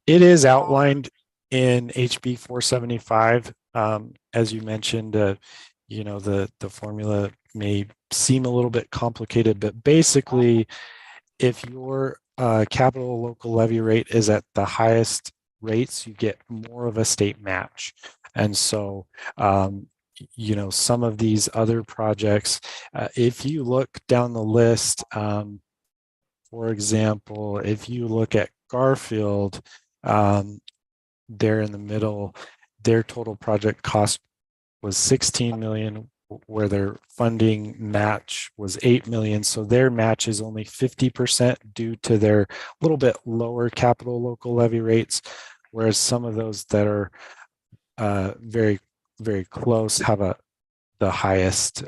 It is outlined in HB 475. As you mentioned, you know, the formula may seem a little bit complicated, but basically, if your capital local levy rate is at the highest rates, you get more of a state match. And so, you know, some of these other projects, if you look down the list, for example, if you look at Garfield, there in the middle, their total project cost was 16 million, where their funding match was 8 million. So their match is only 50% due to their little bit lower capital local levy rates, whereas some of those that are very, very close have the highest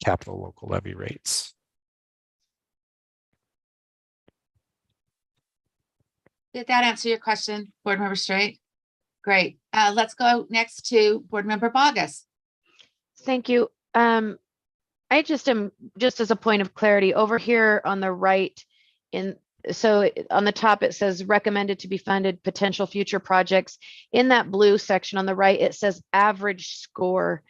capital local levy rates. Did that answer your question, Board Member Straight? Great. Let's go next to Board Member Bogus. Thank you. I just am, just as a point of clarity, over here on the right, so on the top it says recommended to be funded potential future projects. In that blue section on the right, it says average score.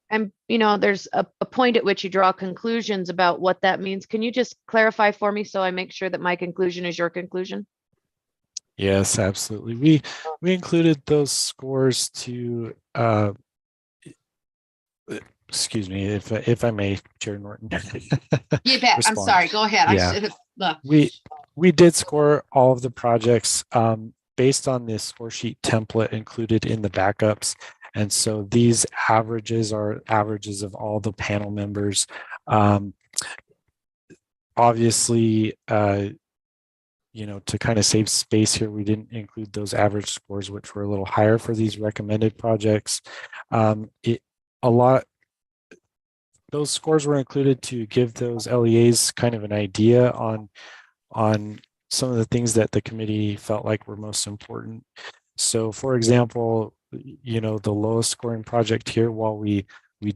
And you know, there's a point at which you draw conclusions about what that means. Can you just clarify for me so I make sure that my conclusion is your conclusion? Yes, absolutely. We included those scores to excuse me, if I may, Chair Norton. You bet. Respond. I'm sorry. Go ahead. Yeah. I should have looked. We did score all of the projects based on the score sheet template included in the backups. And so these averages are averages of all the panel members. Obviously, you know, to kind of save space here, we didn't include those average scores, which were a little higher for these recommended projects. Those scores were included to give those LEAs kind of an idea on some of the things that the committee felt like were most important. So, for example, you know, the lowest scoring project here, while we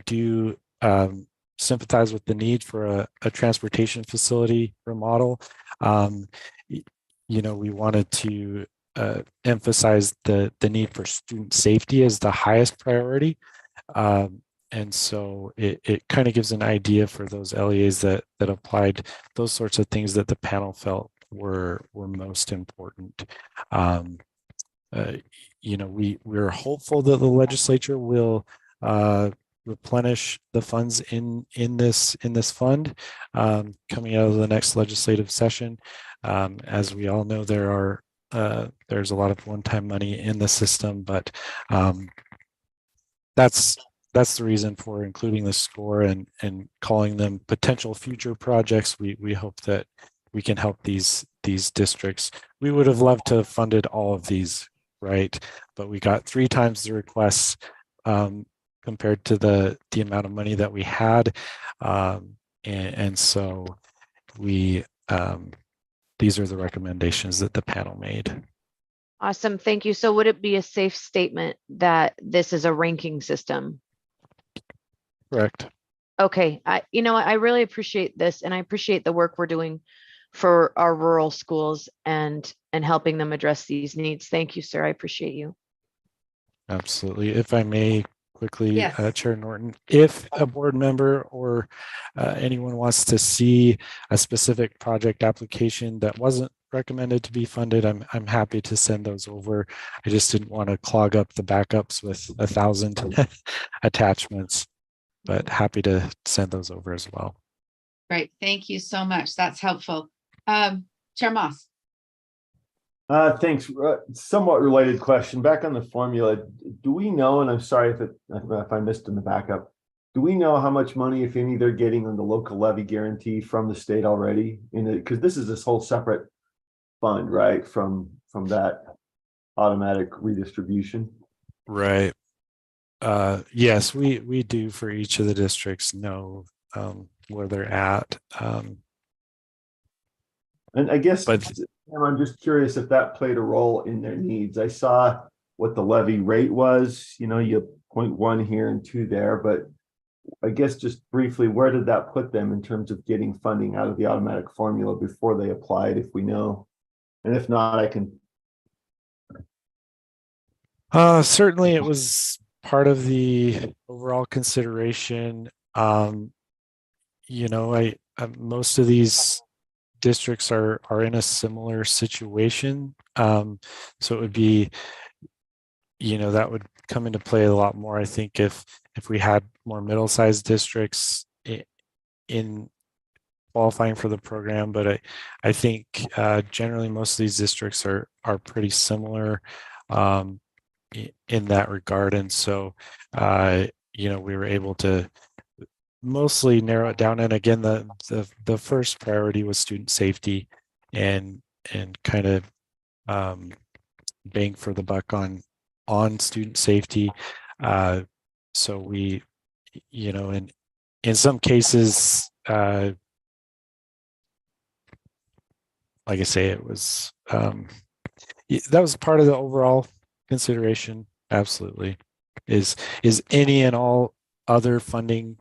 do sympathize with the need for a transportation facility remodel, you know, we wanted to emphasize the need for student safety as the highest priority. And so it kind of gives an idea for those LEAs that applied those sorts of things that the panel felt were most important. You know, we're hopeful that the legislature will replenish the funds in this fund coming out of the next legislative session. As we all know, there's a lot of one-time money in the system, but that's the reason for including the score and calling them potential future projects. We hope that we can help these districts. We would have loved to have funded all of these, right? But we got 3 times the requests compared to the amount of money that we had. And so we these are the recommendations that the panel made. Awesome, thank you. So would it be a safe statement that this is a ranking system? Correct. Okay, you know what, I really appreciate this, and I appreciate the work we're doing for our rural schools and helping them address these needs. Thank you, sir. I appreciate you. Absolutely. If I may quickly, Yes. Chair Norton, if a board member or anyone wants to see a specific project application that wasn't recommended to be funded, I'm happy to send those over. I just didn't want to clog up the backups with 1,000 attachments, but happy to send those over as well. Great. Thank you so much. That's helpful. Chair Moss. Thanks. Somewhat related question. Back on the formula, do we know, and I'm sorry if I missed in the backup, do we know how much money, if any, they're getting on the local levy guarantee from the state already? Because this is this whole separate fund, right? From that automatic redistribution. Right. Yes, we do for each of the districts know where they're at. And I guess but I'm just curious if that played a role in their needs. I saw what the levy rate was, you know, you 0.1 here and 2 there, but I guess just briefly, where did that put them in terms of getting funding out of the automatic formula before they applied, if we know? And if not, I can. Certainly it was part of the overall consideration. You know, most of these districts are in a similar situation. So it would be, you know, that would come into play a lot more, I think, if we had more middle-sized districts in qualifying for the program. But I think generally most of these districts are pretty similar in that regard. And so, you know, we were able to mostly narrow it down. And again, the first priority was student safety and kind of bang for the buck on student safety. So we, you know, in some cases, like I say, it was that was part of the overall consideration. Absolutely, is any and all other funding,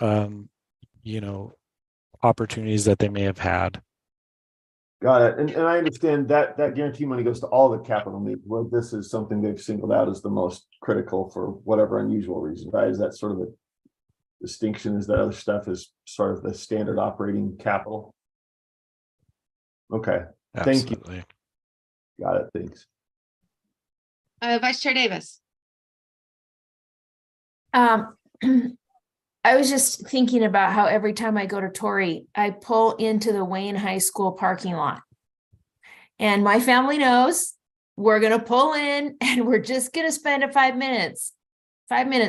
you know, opportunities that they may have had. Got it. And I understand that guarantee money goes to all the capital needs. Well, this is something they've singled out as the most critical for whatever unusual reason, right? Is that sort of the distinction? Is that other stuff is sort of the standard operating capital? Okay. Absolutely. Thank you. Got it. Thanks. Vice Chair Davis. I was just thinking about how every time I go to Torrey, I pull into the Wayne High School parking lot. And my family knows we're going to pull in and we're just going to spend 5 minutes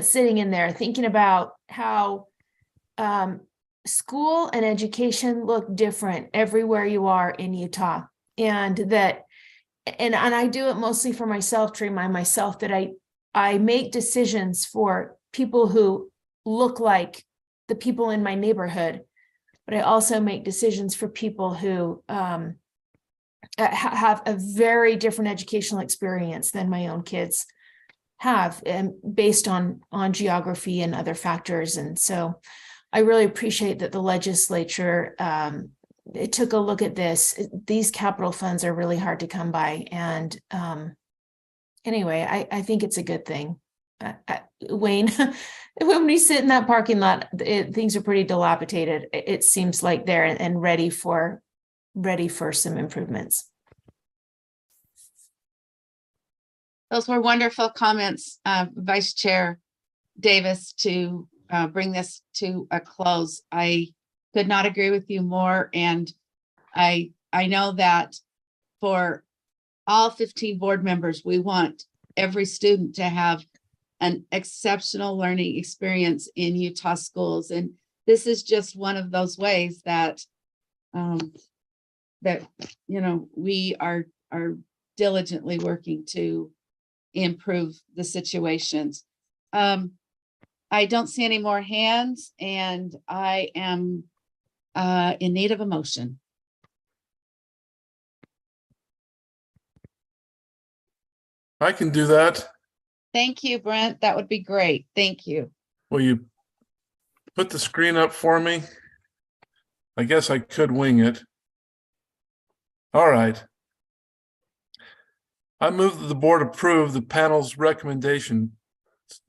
sitting in there thinking about how school and education look different everywhere you are in Utah. And I do it mostly for myself, to remind myself that I make decisions for people who look like the people in my neighborhood, but I also make decisions for people who have a very different educational experience than my own kids have, and based on geography and other factors. And so I really appreciate that the legislature it took a look at this. These capital funds are really hard to come by. And anyway, I think it's a good thing. Wayne, when we sit in that parking lot, things are pretty dilapidated. It seems like they're and ready for some improvements. Those were wonderful comments, Vice Chair Davis, to bring this to a close. I could not agree with you more. And I know that for all 15 board members, we want every student to have an exceptional learning experience in Utah schools. And this is just one of those ways that, you know, we are diligently working to improve the situations. I don't see any more hands, and I am in need of a motion. I can do that. Thank you, Brent. That would be great. Thank you. Will you put the screen up for me? I guess I could wing it. All right. I move that the board approve the panel's recommendation.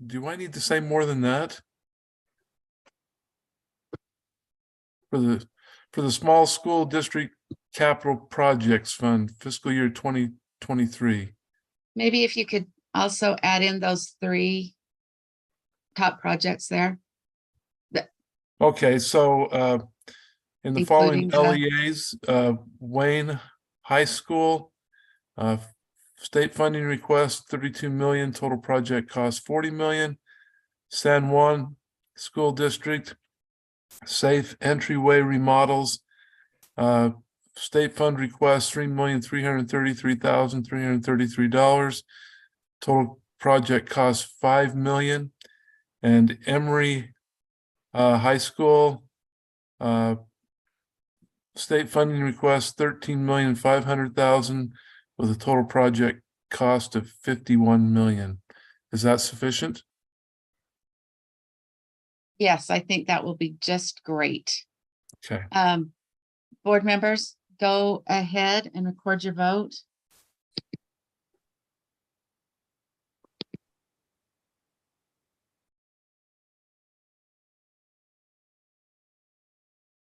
Do I need to say more than that? For the Small School District Capital Projects Fund, fiscal year 2023. Maybe if you could also add in those 3 top projects there. Okay, so in the following Including LEAs, Wayne High School, state funding request 32 million, total project cost 40 million. San Juan School District, safe entryway remodels, state fund request $3,333,333. Total project cost $5 million. And Emory High School, state funding request $13,500,000 with a total project cost of $51 million. Is that sufficient? Yes, I think that will be just great. Okay. Board members, go ahead and record your vote.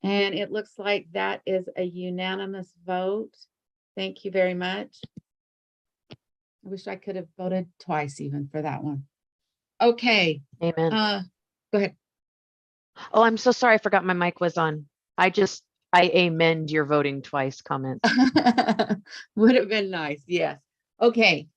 And it looks like that is a unanimous vote. Thank you very much. I wish I could have voted twice even for that one. Okay, Amen. go ahead. Oh, I'm so sorry. I forgot my mic was on. I amend your voting twice comment. Would have been nice, yes. Okay,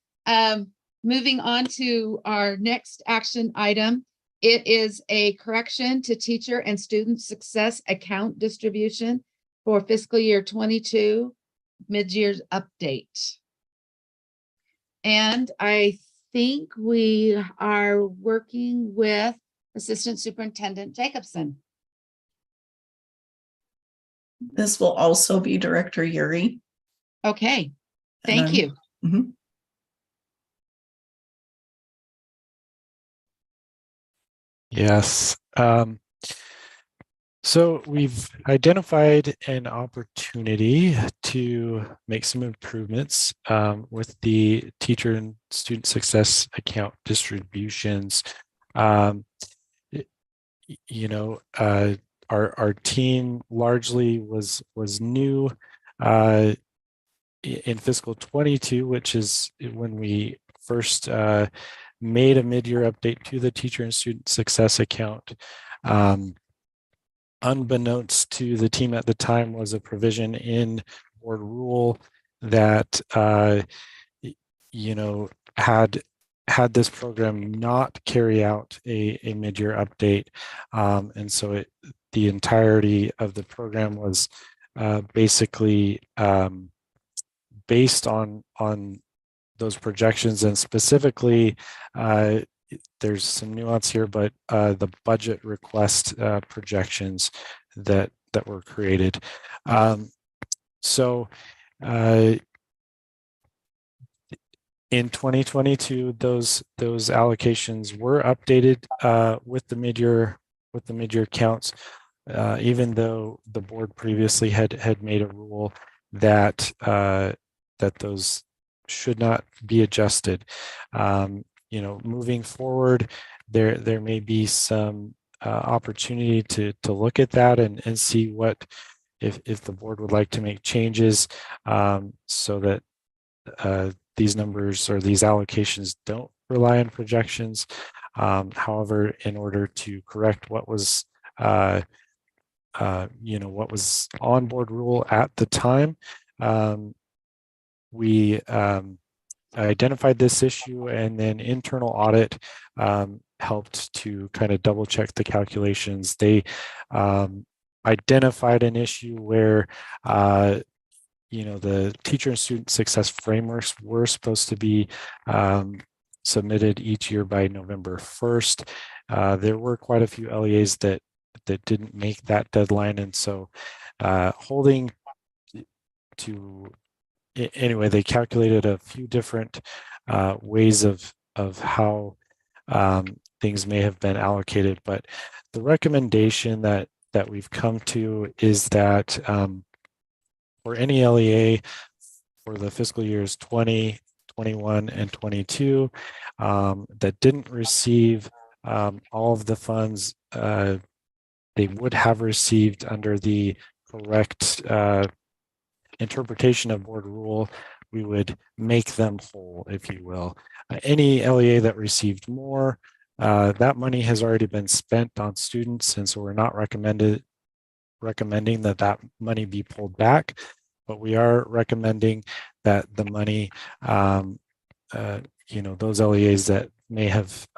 moving on to our next action item. It is a correction to teacher and student success account distribution for fiscal year 22 mid-year update. And I think we are working with Assistant Superintendent Jacobson. This will also be Director Yuri. Okay, thank you. Mhm. Yes. So we've identified an opportunity to make some improvements with the teacher and student success account distributions. Our team largely was new in fiscal 22, which is when we first made a mid-year update to the teacher and student success account. Unbeknownst to the team at the time was a provision in board rule that had this program not carry out a mid-year update, and so the entirety of the program was basically based on those projections, and specifically there's some nuance here, but the budget request projections that were created. In 2022, those allocations were updated with the mid-year counts, even though the board previously had made a rule that those should not be adjusted. Moving forward, there may be some opportunity to look at that and see what if the board would like to make changes so that these numbers or these allocations don't rely on projections. However, in order to correct what was what was on board rule at the time, we identified this issue, and then internal audit helped to kind of double check the calculations. They identified an issue where the teacher and student success frameworks were supposed to be submitted each year by November 1st. There were quite a few LEAs that didn't make that deadline, and so holding to anyway, they calculated a few different ways of how things may have been allocated. But the recommendation that we've come to is that for any LEA for the fiscal years 20, 21, and 22 that didn't receive all of the funds they would have received under the correct interpretation of board rule, we would make them whole, if you will. Any LEA that received more, that money has already been spent on students, and so we're not recommending that money be pulled back, but we are recommending that the money, those LEAs that may have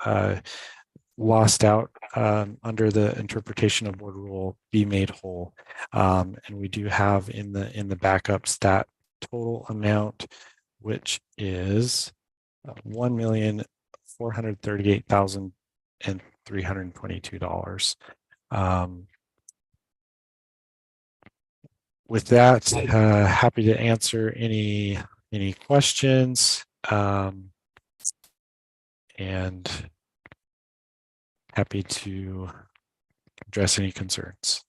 lost out under the interpretation of board rule be made whole. And we do have in the backups that total amount, which is $1,438,322. With that, happy to answer any questions, and happy to address any concerns.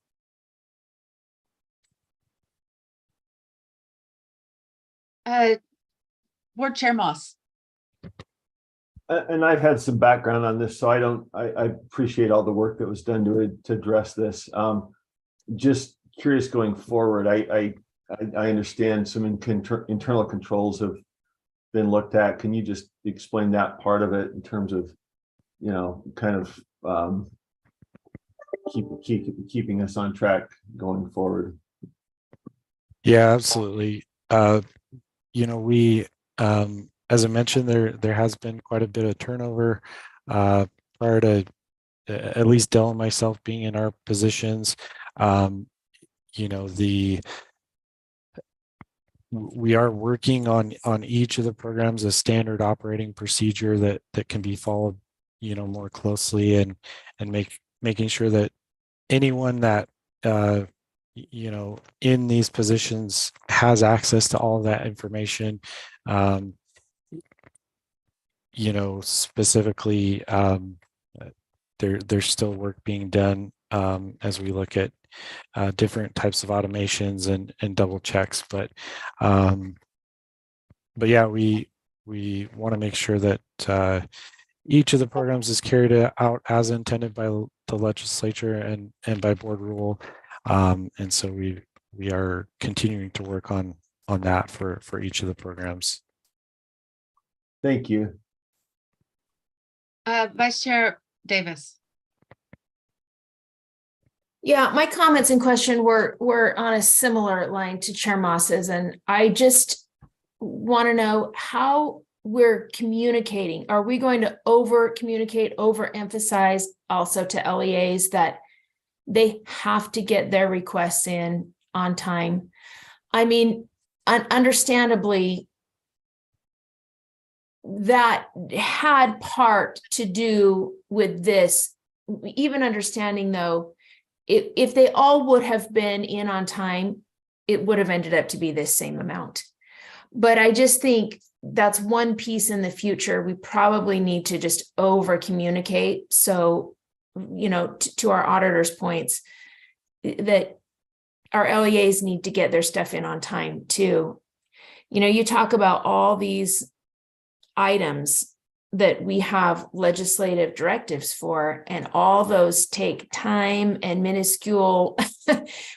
Board Chair Moss. And I've had some background on this, so I appreciate all the work that was done to address this. Just curious going forward, I understand some internal controls have been looked at. Can you just explain that part of it in terms of, kind of keeping us on track going forward? Yeah, absolutely. We, as I mentioned, there has been quite a bit of turnover prior to at least Dell and myself being in our positions. We are working on each of the programs, a standard operating procedure that can be followed, more closely, and making sure that anyone that in these positions has access to all of that information. Specifically, there's still work being done as we look at different types of automations and double checks, but yeah, we want to make sure that each of the programs is carried out as intended by the legislature and by board rule, and so we are continuing to work on that for each of the programs. Thank you. Vice Chair Davis. Yeah, my comments and question were on a similar line to Chair Moss's, and I just want to know how we're communicating. Are we going to over-communicate, over-emphasize also to LEAs that they have to get their requests in on time? I mean, understandably, that had part to do with this, even understanding though, if they all would have been in on time, it would have ended up to be this same amount. But I just think that's one piece in the future. We probably need to just over communicate. So, to our auditor's points, that our LEAs need to get their stuff in on time too. You talk about all these items that we have legislative directives for, and all those take time and minuscule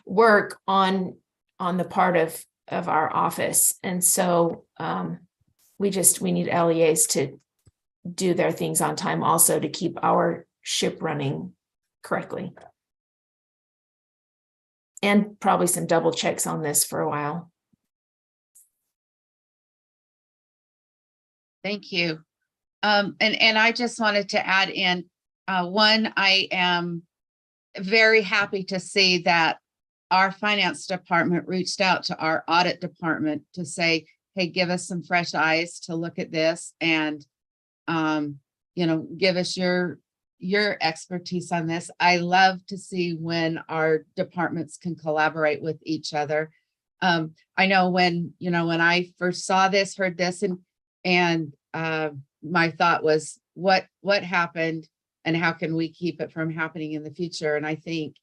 work on the part of our office. And so we need LEAs to do their things on time also to keep our ship running correctly. And probably some double checks on this for a while. Thank you. And I just wanted to add in, one, I am very happy to see that our finance department reached out to our audit department to say, hey, give us some fresh eyes to look at this and, give us your expertise on this. I love to see when our departments can collaborate with each other. I know when I first saw this, heard this, and my thought was what happened and how can we keep it from happening in the future? And I think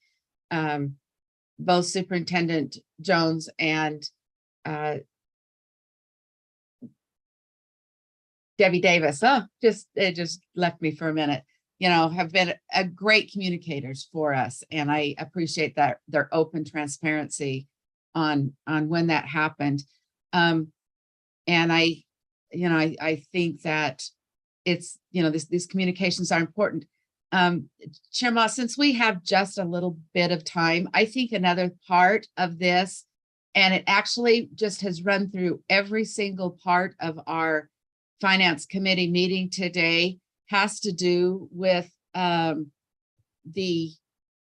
both Superintendent Jones and Debbie Davis, it just left me for a minute, have been a great communicators for us. And I appreciate that their open transparency on when that happened. And I think that it's, these communications are important. Chair Moss, since we have just a little bit of time, I think another part of this, and it actually just has run through every single part of our Finance Committee meeting today, has to do with the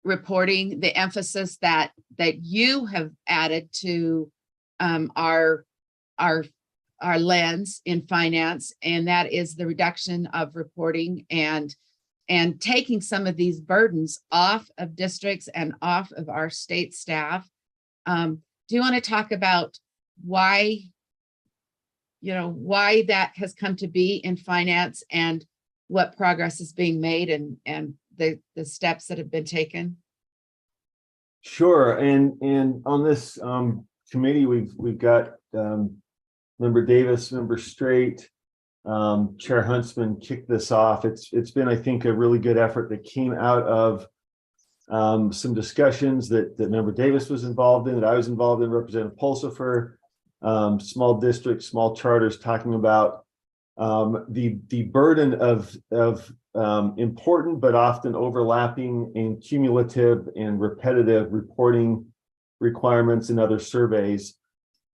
reporting, the emphasis that you have added to our lens in finance, and that is the reduction of reporting and taking some of these burdens off of districts and off of our state staff. Do you want to talk about why that has come to be in finance and what progress is being made and the steps that have been taken? Sure. And on this committee, we've got Member Davis, Member Straight, Chair Huntsman kicked this off. It's been, I think, a really good effort that came out of some discussions that Member Davis was involved in, that I was involved in, Representative Pulsifer, small districts, small charters, talking about the burden of important but often overlapping and cumulative and repetitive reporting requirements and other surveys.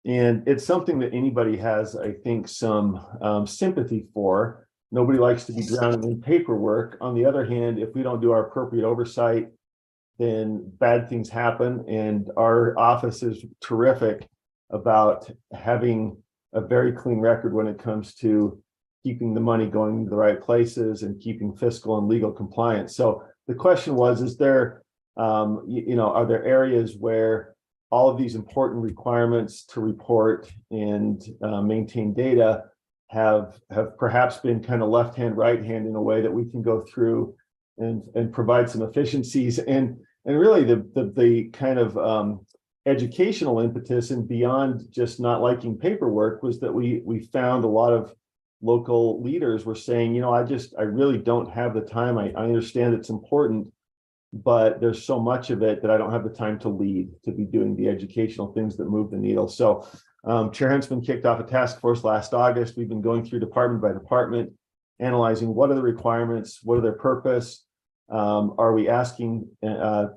And it's something that anybody has, I think, some sympathy for. Nobody likes to be drowning in paperwork. On the other hand, if we don't do our appropriate oversight, then bad things happen. And our office is terrific about having a very clean record when it comes to keeping the money going to the right places and keeping fiscal and legal compliance. So the question was, is there, are there areas where all of these important requirements to report and maintain data have perhaps been kind of left hand, right hand in a way that we can go through and provide some efficiencies and really the kind of educational impetus and beyond just not liking paperwork was that we found a lot of local leaders were saying, I really don't have the time. I understand it's important, but there's so much of it that I don't have the time to lead, to be doing the educational things that move the needle. So Chair Huntsman kicked off a task force last August. We've been going through department by department, analyzing what are the requirements, what are their purpose, are we asking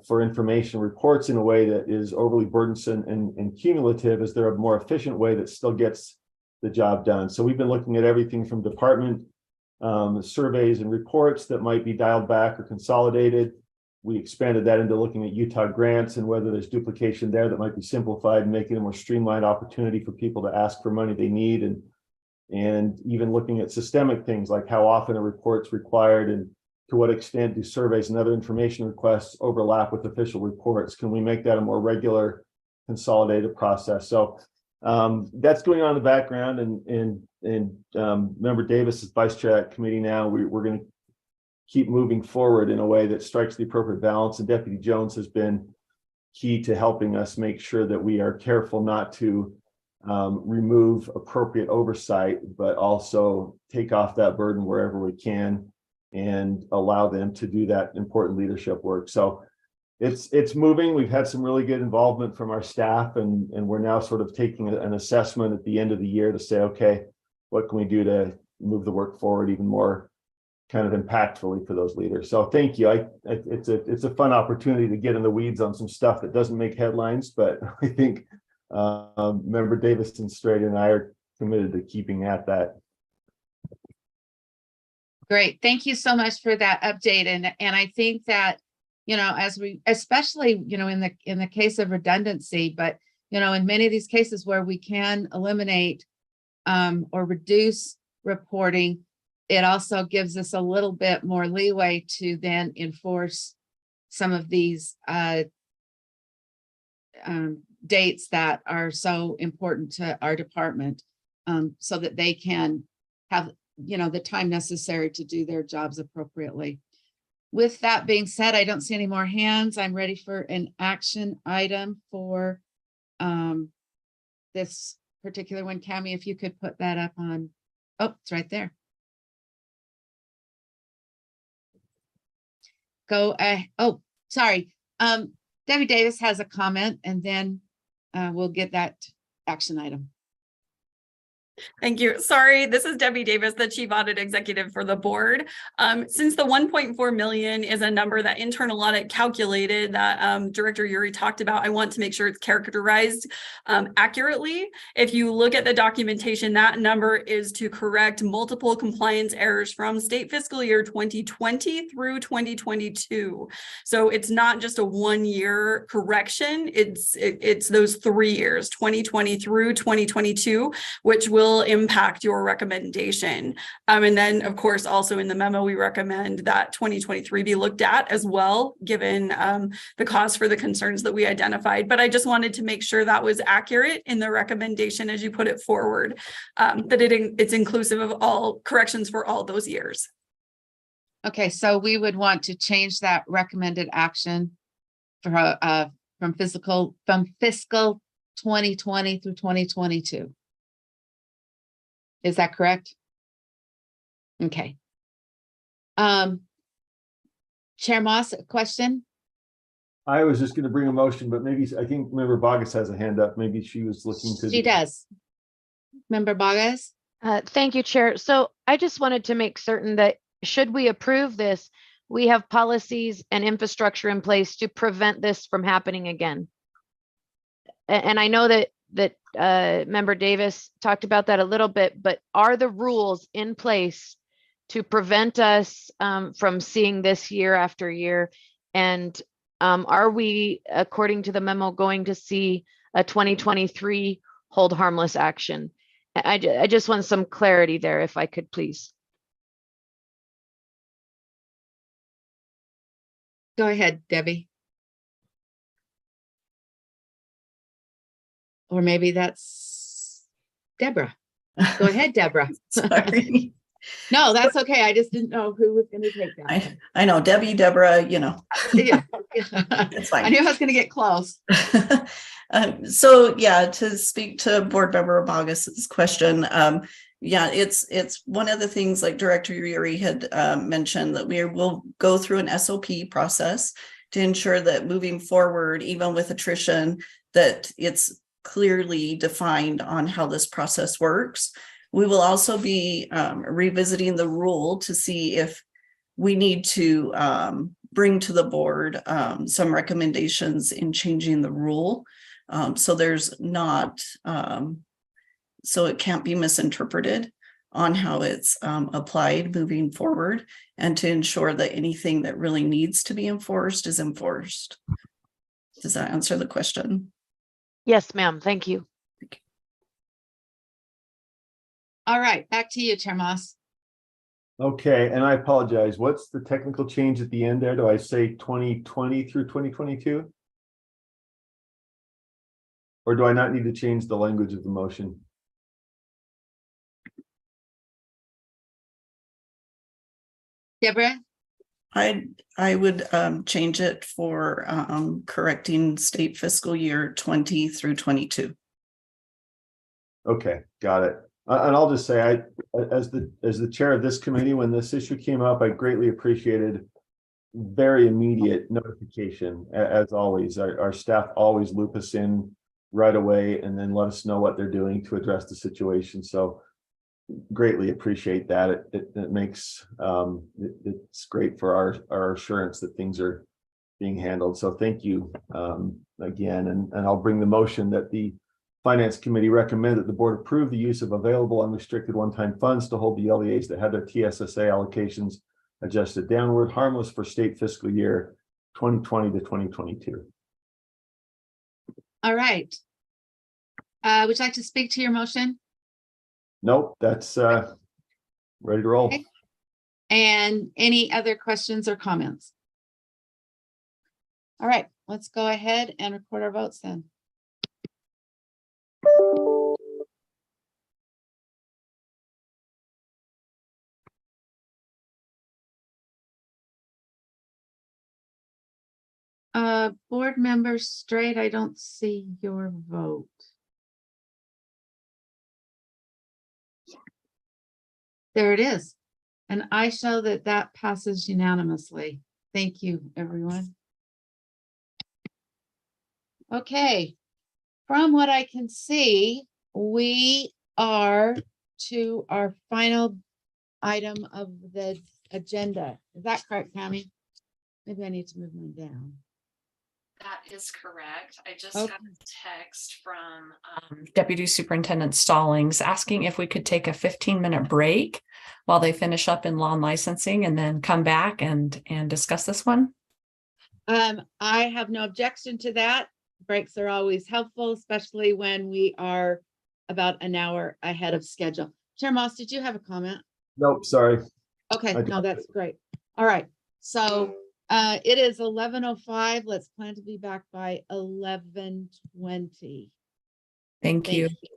for information reports in a way that is overly burdensome and cumulative? Is there a more efficient way that still gets the job done? So we've been looking at everything from department surveys and reports that might be dialed back or consolidated. We expanded that into looking at Utah grants and whether there's duplication there that might be simplified and making a more streamlined opportunity for people to ask for money they need, and even looking at systemic things like how often a report's required and to what extent do surveys and other information requests overlap with official reports? Can we make that a more regular, consolidated process? So that's going on in the background, and Member Davis is vice chair at committee now. We're going to keep moving forward in a way that strikes the appropriate balance. And Deputy Jones has been key to helping us make sure that we are careful not to remove appropriate oversight, but also take off that burden wherever we can and allow them to do that important leadership work. So it's moving. We've had some really good involvement from our staff, and we're now sort of taking an assessment at the end of the year to say, okay, what can we do to move the work forward even more kind of impactfully for those leaders? So thank you. It's a fun opportunity to get in the weeds on some stuff that doesn't make headlines, but I think Member Davis and Straight and I are committed to keeping at that. Great. Thank you so much for that update. And I think that, as we, especially, in the case of redundancy, but, in many of these cases where we can eliminate or reduce reporting, it also gives us a little bit more leeway to then enforce some of these dates that are so important to our department, so that they can have the time necessary to do their jobs appropriately. With that being said, I don't see any more hands. I'm ready for an action item for this particular one. Cami, if you could put that up on, oh, it's right there. Go, oh, sorry. Debbie Davis has a comment, and then we'll get that action item. Thank you. Sorry, this is Debbie Davis, the Chief Audit Executive for the board. Since the 1.4 million is a number that internal audit calculated that Director Uri talked about, I want to make sure it's characterized accurately. If you look at the documentation, that number is to correct multiple compliance errors from state fiscal year 2020 through 2022. So it's not just a 1-year correction, it's those 3 years, 2020 through 2022, which will impact your recommendation. And then, of course, also in the memo, we recommend that 2023 be looked at as well, given the cause for the concerns that we identified. But I just wanted to make sure that was accurate in the recommendation as you put it forward, that it's inclusive of all corrections for all those years. Okay, so we would want to change that recommended action for from fiscal 2020 through 2022. Is that correct? Okay. Chair Moss, a question? I was just going to bring a motion, but maybe I think Member Bogus has a hand up. Maybe she was looking to. She does. Member Bogus? Thank you, Chair. So I just wanted to make certain that should we approve this, we have policies and infrastructure in place to prevent this from happening again. And I know that Member Davis talked about that a little bit, but are the rules in place to prevent us from seeing this year after year? And are we, according to the memo, going to see a 2023 hold harmless action? I just want some clarity there, if I could, please. Go ahead, Debbie. Or maybe that's Deborah. Go ahead, Deborah. Sorry. No, that's okay. I just didn't know who was going to take that. I know Debbie, Deborah, Yeah. it's fine. I knew I was going to get close. So yeah, to speak to Board Member Bogus's question, yeah, it's one of the things like Director Uri had mentioned, that we will go through an SOP process to ensure that moving forward, even with attrition, that it's clearly defined on how this process works. We will also be revisiting the rule to see if we need to bring to the board some recommendations in changing the rule. So there's not, so it can't be misinterpreted on how it's applied moving forward, and to ensure that anything that really needs to be enforced is enforced. Does that answer the question? Yes, ma'am. Thank you. All right, back to you, Chair Moss. Okay, and I apologize. What's the technical change at the end there? Do I say 2020 through 2022? Or do I not need to change the language of the motion? Deborah? I would change it for correcting state fiscal year 20 through 22. Okay, got it. And I'll just say, as the chair of this committee, when this issue came up, I greatly appreciated very immediate notification. As always, our staff always loop us in right away and then let us know what they're doing to address the situation. So greatly appreciate that. It makes it's great for our assurance that things are being handled. So thank you again, and I'll bring the motion that the Finance Committee recommend that the board approve the use of available unrestricted one-time funds to hold the LEAs that had their TSSA allocations adjusted downward harmless for state fiscal year 2020 to 2022. All right. Would you like to speak to your motion? Nope, that's ready to roll. Okay. And any other questions or comments? All right, let's go ahead and record our votes then. Board members straight, I don't see your vote. There it is. And I show that that passes unanimously. Thank you, everyone. Okay, from what I can see, we are to our final item of the agenda. Is that correct, Tammy? Maybe I need to move mine down. That is correct. I just Okay. had a text from Deputy Superintendent Stallings asking if we could take a 15-minute break while they finish up in law and licensing and then come back and discuss this one. I have no objection to that. Breaks are always helpful, especially when we are about an hour ahead of schedule. Chair Moss, did you have a comment? Nope, sorry. Okay, I no, that's great. All right, so it is 11:05. Let's plan to be back by 11:20. Thank you. Thank you.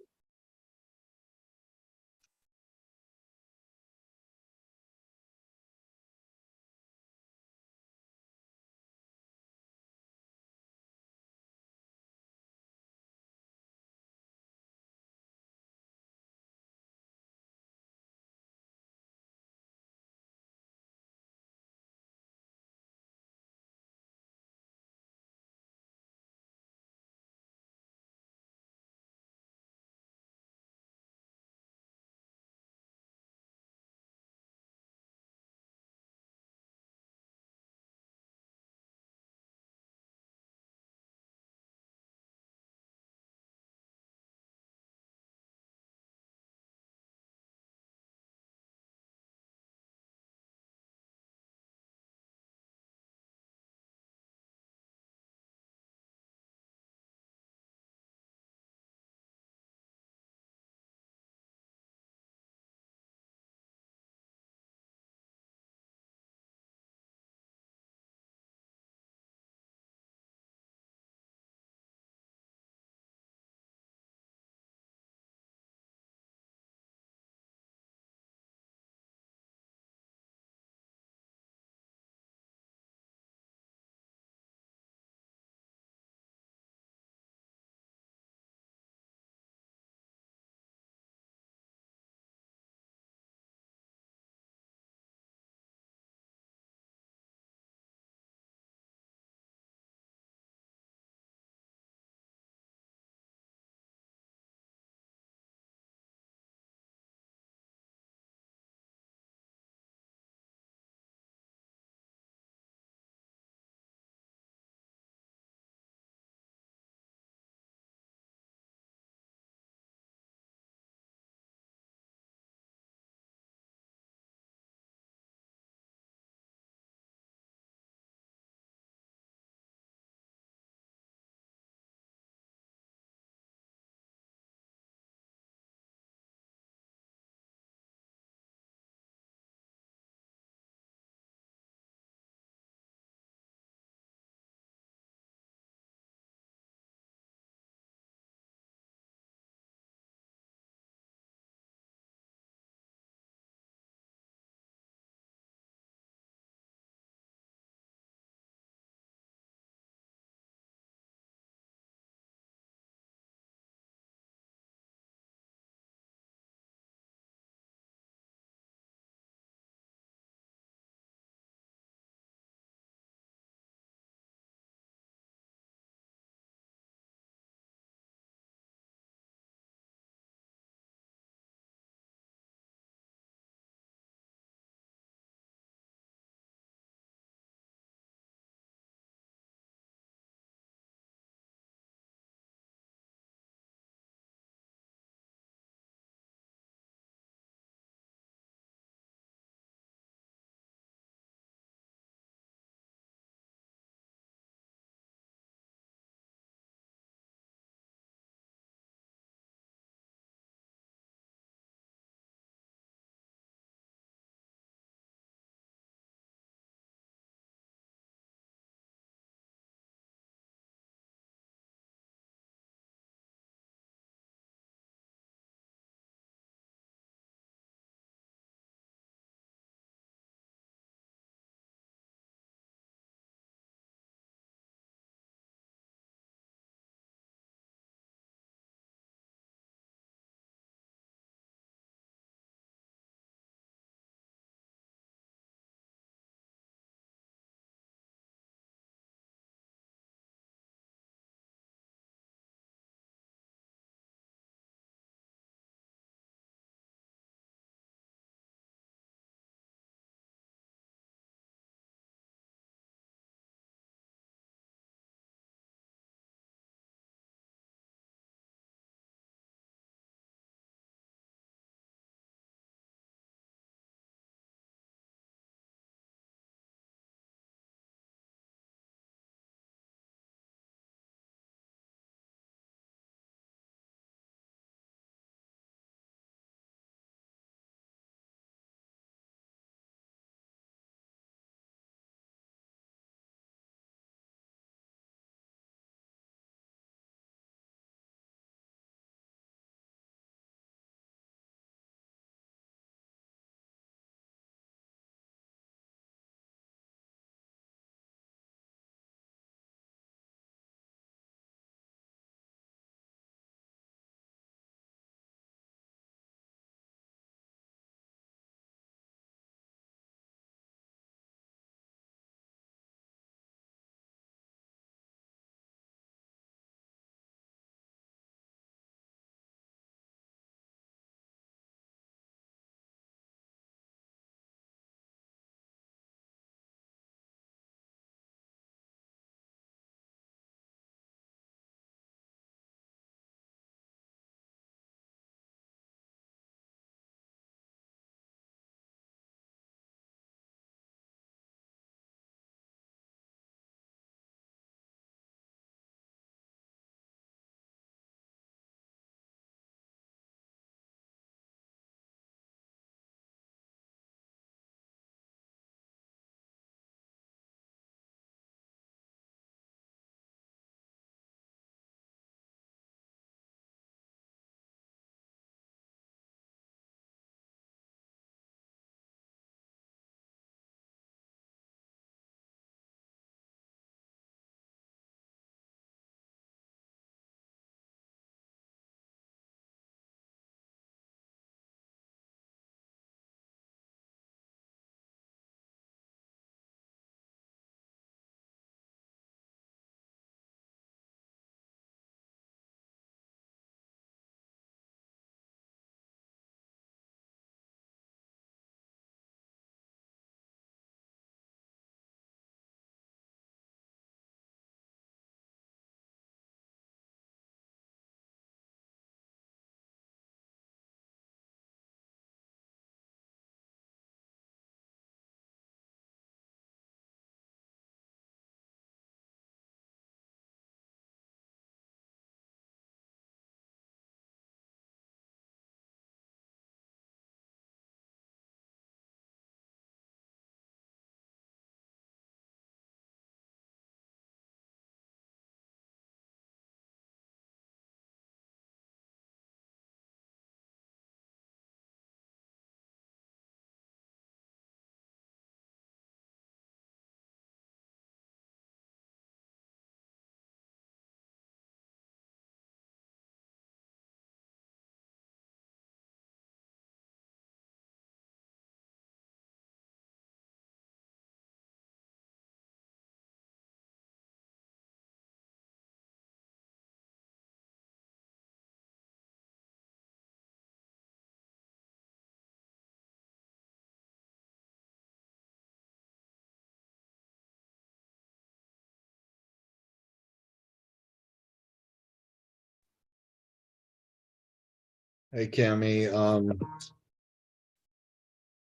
Hey, Cami,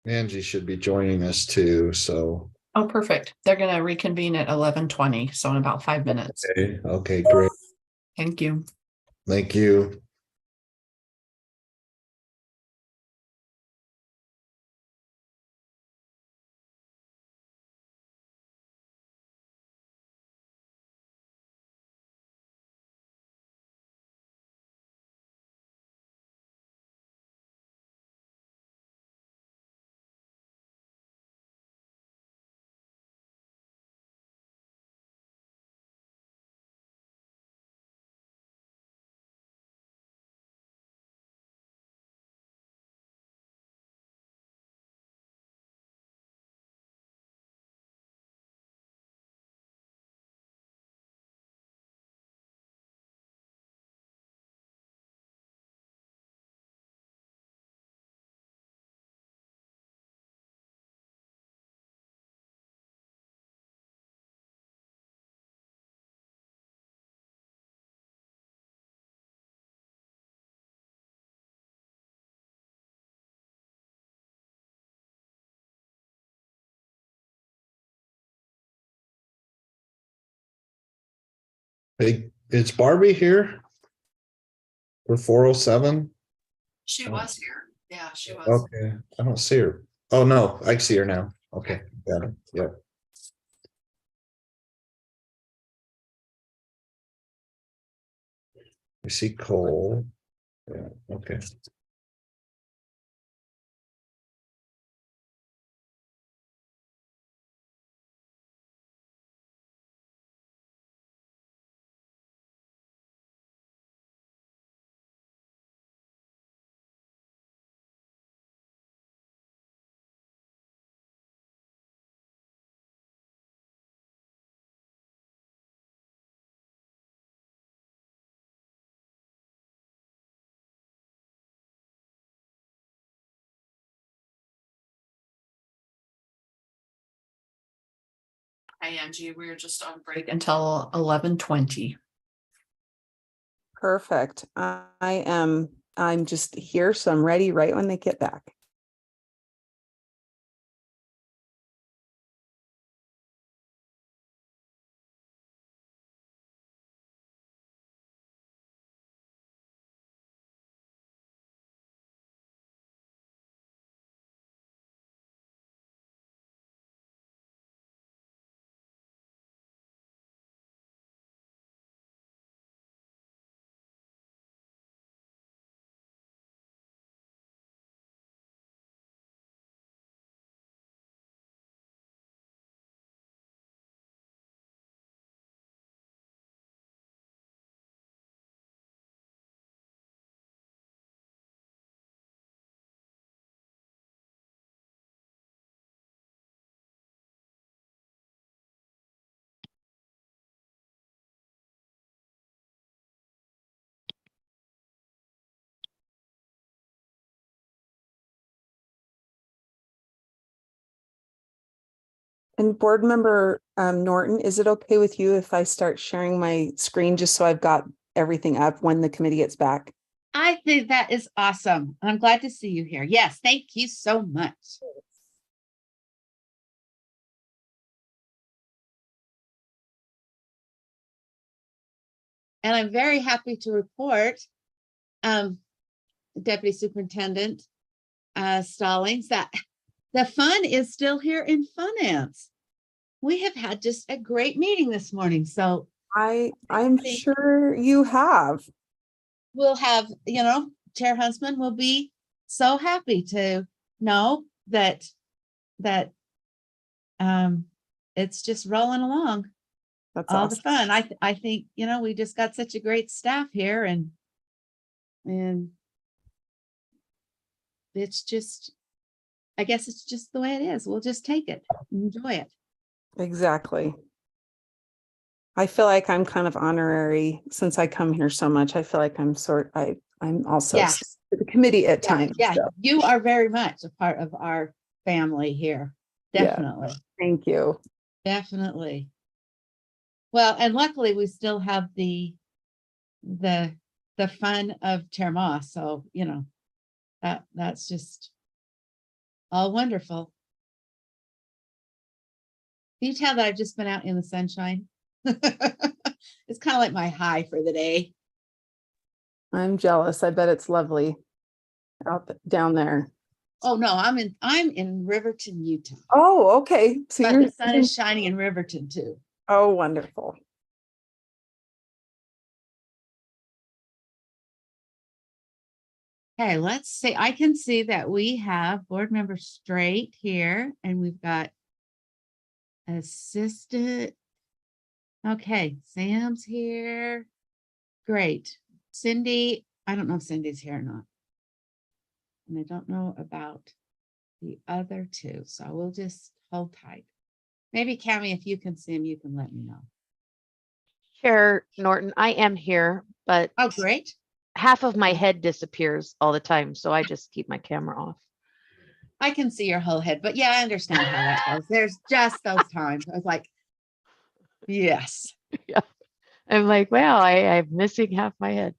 Angie should be joining us too, so. Oh, perfect. They're gonna reconvene at 11:20, so in about 5 minutes. Okay, great. Thank you. Thank you. Hey, is Barbie here? For 407? She was here. Yeah, she was. Okay, I don't see her. Oh, no, I see her now. Okay, got it. Yeah. I see Cole. Yeah, okay. Hi, Angie. We're just on break until 11:20. Perfect. I'm just here, so I'm ready right when they get back. And board member Norton, is it okay with you if I start sharing my screen just so I've got everything up when the committee gets back? I think that is awesome. I'm glad to see you here. Yes, thank you so much. And I'm very happy to report, Deputy Superintendent Stallings, that the fun is still here in finance. We have had just a great meeting this morning, so I'm sure you have. we'll have, Chair Huntsman will be so happy to know that it's just rolling along. That's all awesome. the fun. I think, we just got such a great staff here, and it's just, I guess it's just the way it is. We'll just take it, enjoy it. Exactly. I feel like I'm kind of honorary since I come here so much. I feel like I'm also Yes. the committee at times. Yeah, so. you are very much a part of our family here. Definitely. Yeah. Thank you. Definitely. Well, and luckily we still have the the fun of Chair Moss. So, you know, that's just all wonderful. Can you tell that I've just been out in the sunshine? It's kind of like my high for the day. I'm jealous. I bet it's lovely down there. Oh no, I'm in Riverton, Utah. Oh, okay. So But you're the sun is shining in Riverton too. Oh, wonderful. Okay, let's see. I can see that we have board member Straight here, and we've got assistant. Okay, Sam's here. Great. Cindy, I don't know if Cindy's here or not. And I don't know about the other two, so we'll just hold tight. Maybe Cami, if you can see him, you can let me know. Chair Norton, I am here, but Oh, great. half of my head disappears all the time, so I just keep my camera off. I can see your whole head, but yeah, I understand how that goes. There's just those times. I was like, yes. Yeah. I'm like, wow, I'm missing half my head.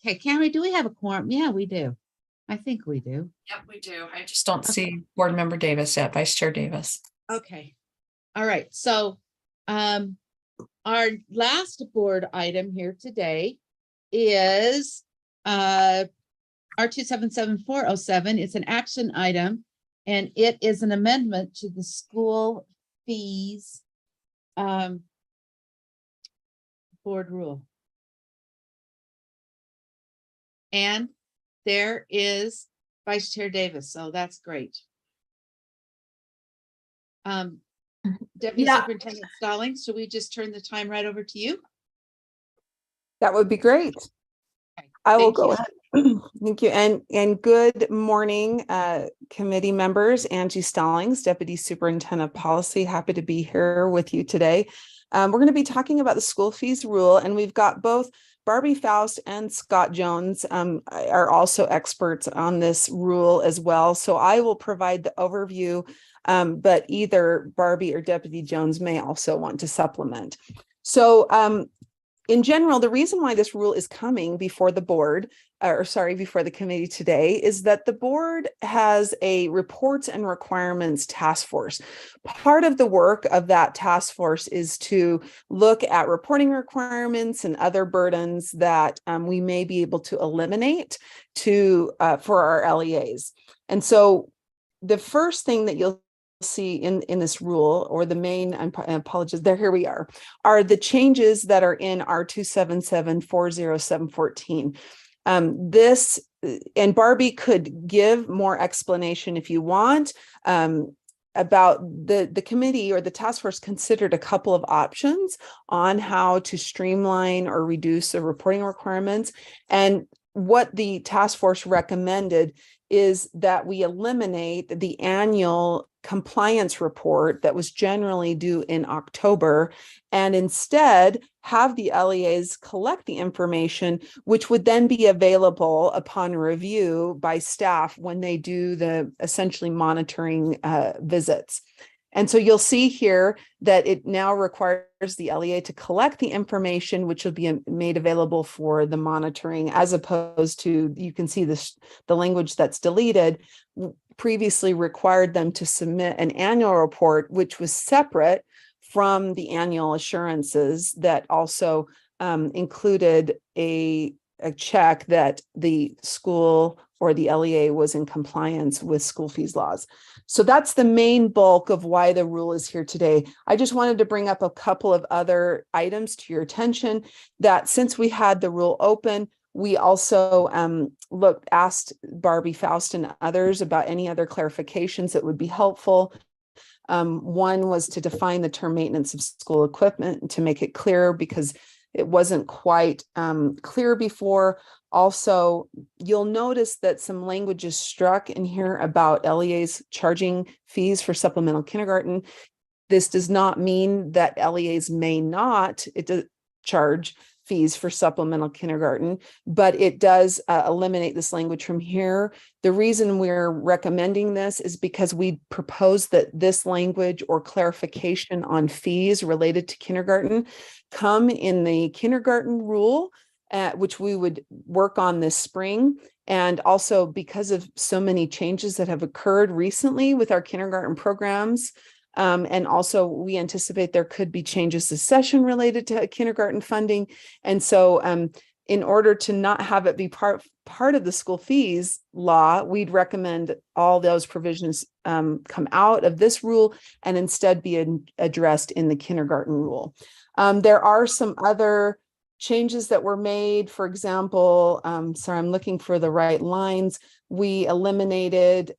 Okay, Cami, do we have a quorum? Yeah, we do. I think we do. Yep, we do. I just don't see Board Member Davis yet, Vice Chair Davis. Okay. All right. So our last board item here today is R 277407. It's an action item, and it is an amendment to the school fees board rule. And there is Vice Chair Davis, so that's great. Deputy Superintendent Stallings, should we just turn the time right over to you? That would be great. Okay, I will thank go you. ahead. Thank you. And good morning, committee members. Angie Stallings, Deputy Superintendent of Policy. Happy to be here with you today. We're going to be talking about the school fees rule, and we've got both Barbie Faust and Scott Jones are also experts on this rule as well. So I will provide the overview, but either Barbie or Deputy Jones may also want to supplement. So in general, the reason why this rule is coming before the board, before the committee today, is that the board has a reports and requirements task force. Part of the work of that task force is to look at reporting requirements and other burdens that we may be able to eliminate for our LEAs. And so the first thing that you'll see in this rule, or the main, I apologize, here we are the changes that are in R 277-40714. This, and Barbie could give more explanation if you want, about the committee or the task force considered a couple of options on how to streamline or reduce the reporting requirements. And what the task force recommended is that we eliminate the annual compliance report that was generally due in October, and instead have the LEAs collect the information, which would then be available upon review by staff when they do the essentially monitoring visits. And so you'll see here that it now requires the LEA to collect the information, which will be made available for the monitoring, as opposed to, you can see this, the language that's deleted, previously required them to submit an annual report, which was separate from the annual assurances that also included a check that the school or the LEA was in compliance with school fees laws. So that's the main bulk of why the rule is here today. I just wanted to bring up a couple of other items to your attention, that since we had the rule open, we also asked Barbie Faust and others about any other clarifications that would be helpful. One was to define the term maintenance of school equipment to make it clearer, because it wasn't quite clear before. Also, you'll notice that some language is struck in here about LEAs charging fees for supplemental kindergarten. This does not mean that LEAs may not charge fees for supplemental kindergarten, but it does eliminate this language from here. The reason we're recommending this is because we propose that this language or clarification on fees related to kindergarten come in the kindergarten rule, which we would work on this spring. And also because of so many changes that have occurred recently with our kindergarten programs, and also we anticipate there could be changes this session related to kindergarten funding. And so in order to not have it be part of the school fees law, we'd recommend all those provisions come out of this rule and instead be addressed in the kindergarten rule. There are some other changes that were made. For example, sorry, I'm looking for the right lines. We eliminated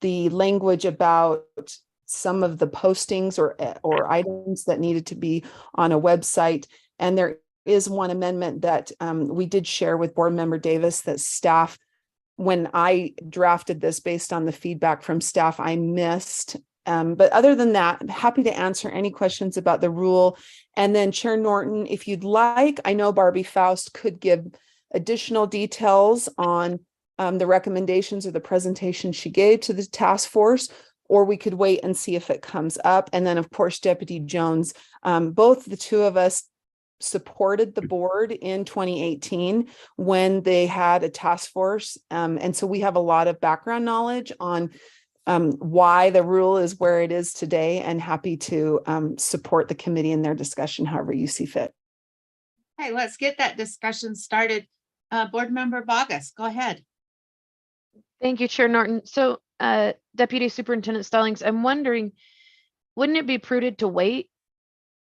the language about some of the postings or items that needed to be on a website. And there is one amendment that we did share with Board Member Davis that staff, when I drafted this based on the feedback from staff, I missed. But other than that, I'm happy to answer any questions about the rule. And then Chair Norton, if you'd like, I know Barbie Faust could give additional details on the recommendations or the presentation she gave to the task force, or we could wait and see if it comes up. And then of course, Deputy Jones, both the two of us supported the board in 2018 when they had a task force. And so we have a lot of background knowledge on why the rule is where it is today, and happy to support the committee in their discussion, however you see fit. Okay, let's get that discussion started. Board Member Bogus, go ahead. Thank you, Chair Norton. So Deputy Superintendent Stallings, I'm wondering, wouldn't it be prudent to wait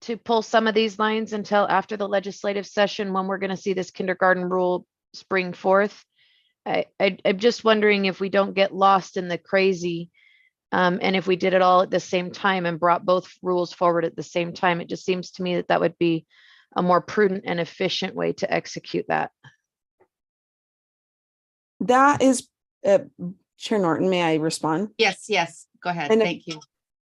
to pull some of these lines until after the legislative session when we're going to see this kindergarten rule spring forth? I'm just wondering if we don't get lost in the crazy, and if we did it all at the same time and brought both rules forward at the same time. It just seems to me that that would be a more prudent and efficient way to execute that. That is, Chair Norton, may I respond? Yes, go ahead. And thank you.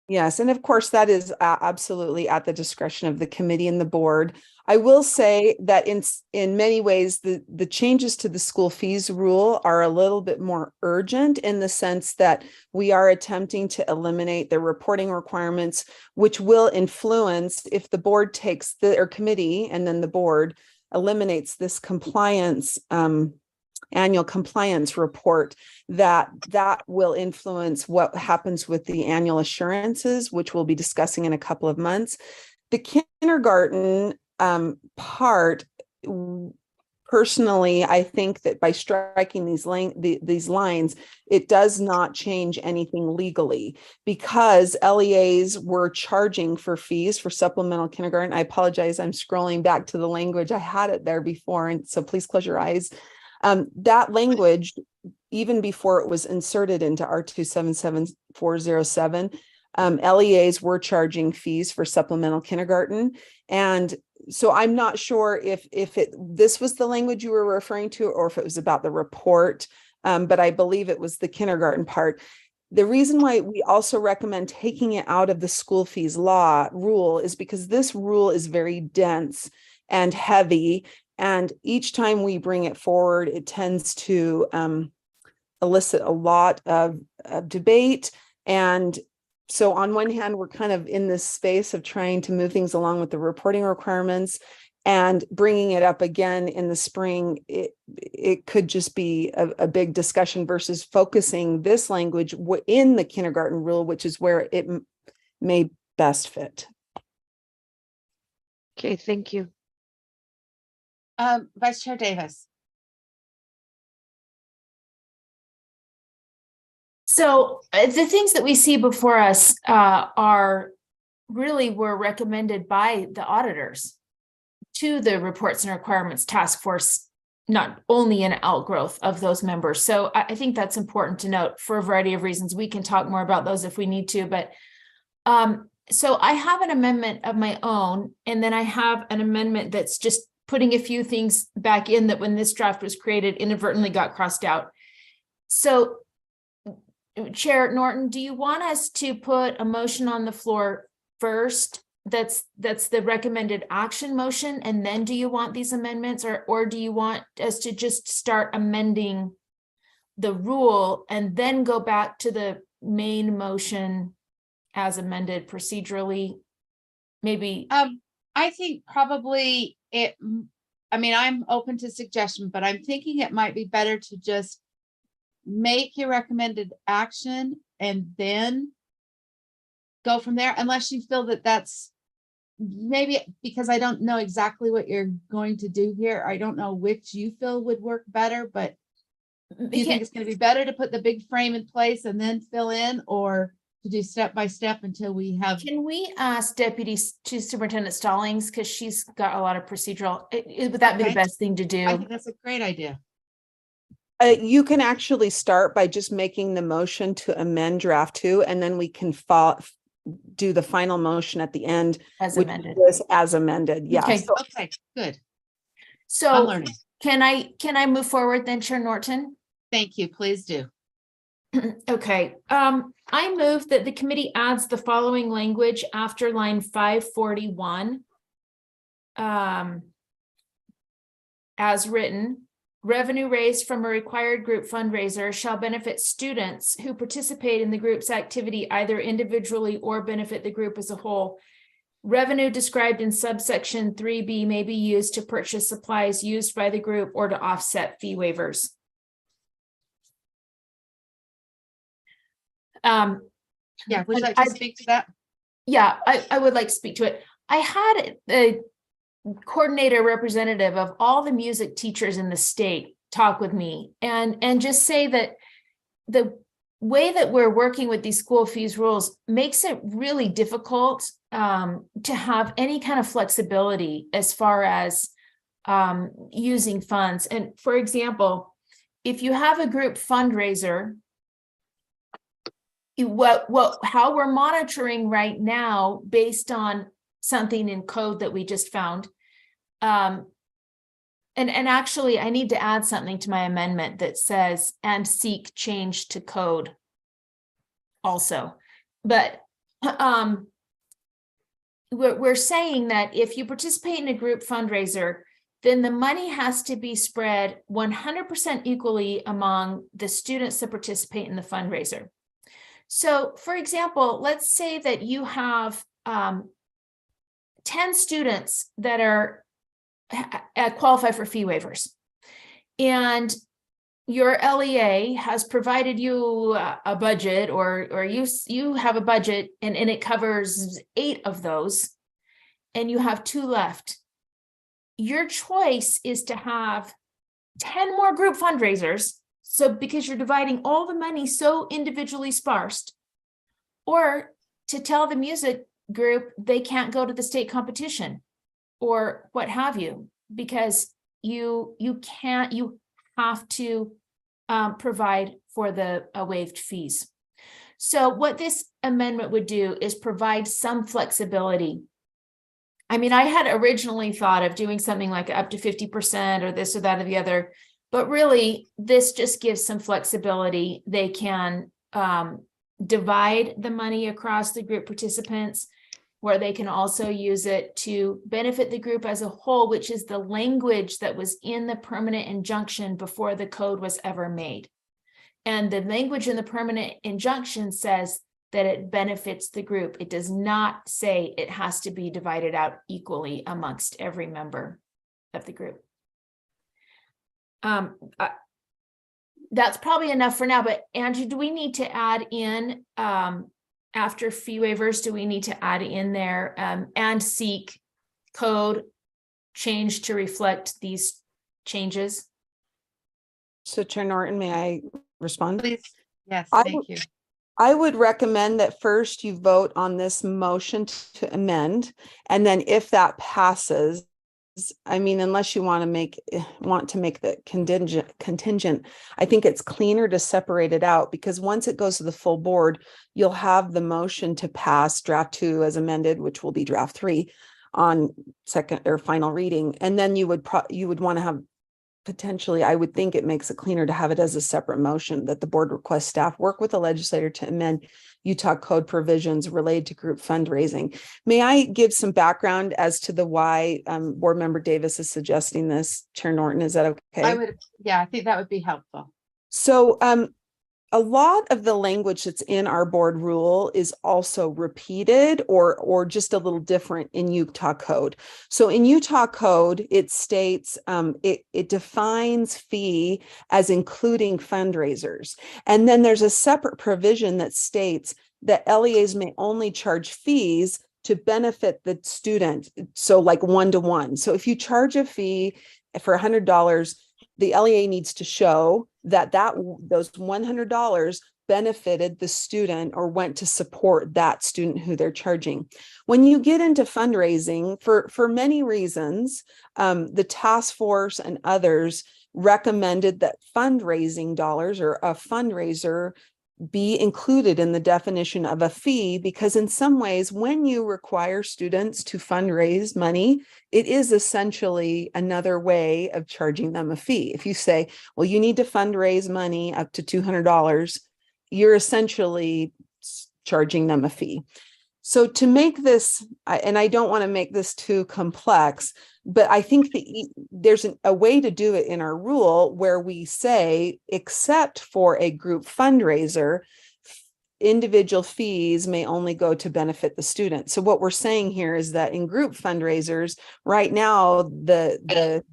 Yes, and of course, that is absolutely at the discretion of the committee and the board. I will say that in many ways, the changes to the school fees rule are a little bit more urgent in the sense that we are attempting to eliminate the reporting requirements, which will influence if the board takes or committee and then the board eliminates this compliance annual compliance report, that will influence what happens with the annual assurances, which we'll be discussing in a couple of months. The kindergarten part, personally, I think that by striking these lines, it does not change anything legally, because LEAs were charging for fees for supplemental kindergarten. I apologize, I'm scrolling back to the language. I had it there before, and so please close your eyes. That language, even before it was inserted into R277407, LEAs were charging fees for supplemental kindergarten. And so I'm not sure if this was the language you were referring to, or if it was about the report, but I believe it was the kindergarten part. The reason why we also recommend taking it out of the school fees rule is because this rule is very dense and heavy. And each time we bring it forward, it tends to elicit a lot of debate. And so on one hand, we're kind of in this space of trying to move things along with the reporting requirements, and bringing it up again in the spring, it could just be a big discussion versus focusing this language in the kindergarten rule, which is where it may best fit. Okay, thank you. Vice Chair Davis. So the things that we see before us were recommended by the auditors to the Reports and Requirements Task Force, not only an outgrowth of those members. So I think that's important to note for a variety of reasons. We can talk more about those if we need to, but so I have an amendment of my own, and then I have an amendment that's just putting a few things back in that when this draft was created inadvertently got crossed out. So Chair Norton, do you want us to put a motion on the floor first that's the recommended action motion, and then do you want these amendments, or do you want us to just start amending the rule and then go back to the main motion as amended procedurally? Maybe. I think probably I mean, I'm open to suggestion, but I'm thinking it might be better to just make your recommended action and then go from there, unless you feel that that's maybe, because I don't know exactly what you're going to do here. I don't know which you feel would work better, but do you think it's going to be better to put the big frame in place and then fill in, or to do step by step until we have? Can we ask Deputy Superintendent Stallings, because she's got a lot of procedural, would that be the best thing to do? I think that's a great idea. You can actually start by just making the motion to amend draft 2, and then we can do the final motion at the end as which amended. is as amended. Yeah. Okay. So, Okay, good. So I'm learning. Can I move forward then, Chair Norton? Thank you. Please do. Okay. I move that the committee adds the following language after line 541. As written, revenue raised from a required group fundraiser shall benefit students who participate in the group's activity either individually or benefit the group as a whole. Revenue described in subsection 3B may be used to purchase supplies used by the group or to offset fee waivers. Yeah, would you like to speak to that? Yeah, I would like to speak to it. I had a coordinator representative of all the music teachers in the state talk with me and just say that the way that we're working with these school fees rules makes it really difficult to have any kind of flexibility as far as using funds. And for example, if you have a group fundraiser, how we're monitoring right now based on something in code that we just found. And actually I need to add something to my amendment that says, and seek change to code also. But we're saying that if you participate in a group fundraiser, then the money has to be spread 100% equally among the students that participate in the fundraiser. So for example, let's say that you have 10 students that are qualify for fee waivers, and your LEA has provided you a budget, or you have a budget and it covers 8 of those, and you have 2 left. Your choice is to have 10 more group fundraisers, so because you're dividing all the money so individually sparsed, or to tell the music group they can't go to the state competition or what have you, because you have to provide for the waived fees. So what this amendment would do is provide some flexibility. I mean, I had originally thought of doing something like up to 50% or this or that or the other, but really this just gives some flexibility. They can divide the money across the group participants, where they can also use it to benefit the group as a whole, which is the language that was in the permanent injunction before the code was ever made. And the language in the permanent injunction says that it benefits the group. It does not say it has to be divided out equally amongst every member of the group. That's probably enough for now, but Andrew, do we need to add in after fee waivers, do we need to add in there and seek code change to reflect these changes? So Chair Norton, may I respond? Please. Yes, thank you. I would recommend that first you vote on this motion to amend, and then if that passes, I mean, unless you want to make the contingent, I think it's cleaner to separate it out, because once it goes to the full board, you'll have the motion to pass draft 2 as amended, which will be draft 3 on second or final reading. And then you would want to have potentially, I would think it makes it cleaner to have it as a separate motion that the board requests staff work with the legislator to amend Utah code provisions related to group fundraising. May I give some background as to the why board member Davis is suggesting this? Chair Norton, is that okay? I would, yeah, I think that would be helpful. So a lot of the language that's in our board rule is also repeated or just a little different in Utah code. So in Utah code, it states, it defines fee as including fundraisers. And then there's a separate provision that states that LEAs may only charge fees to benefit the student. So like 1-to-1. So if you charge a fee for $100, the LEA needs to show that those $100 benefited the student or went to support that student who they're charging. When you get into fundraising, for many reasons, the task force and others recommended that fundraising dollars or a fundraiser be included in the definition of a fee, because in some ways, when you require students to fundraise money, it is essentially another way of charging them a fee. If you say, well, you need to fundraise money up to $200, you're essentially charging them a fee. So to make this, and I don't want to make this too complex, but I think there's a way to do it in our rule where we say, except for a group fundraiser, individual fees may only go to benefit the student. So what we're saying here is that in group fundraisers, right now, the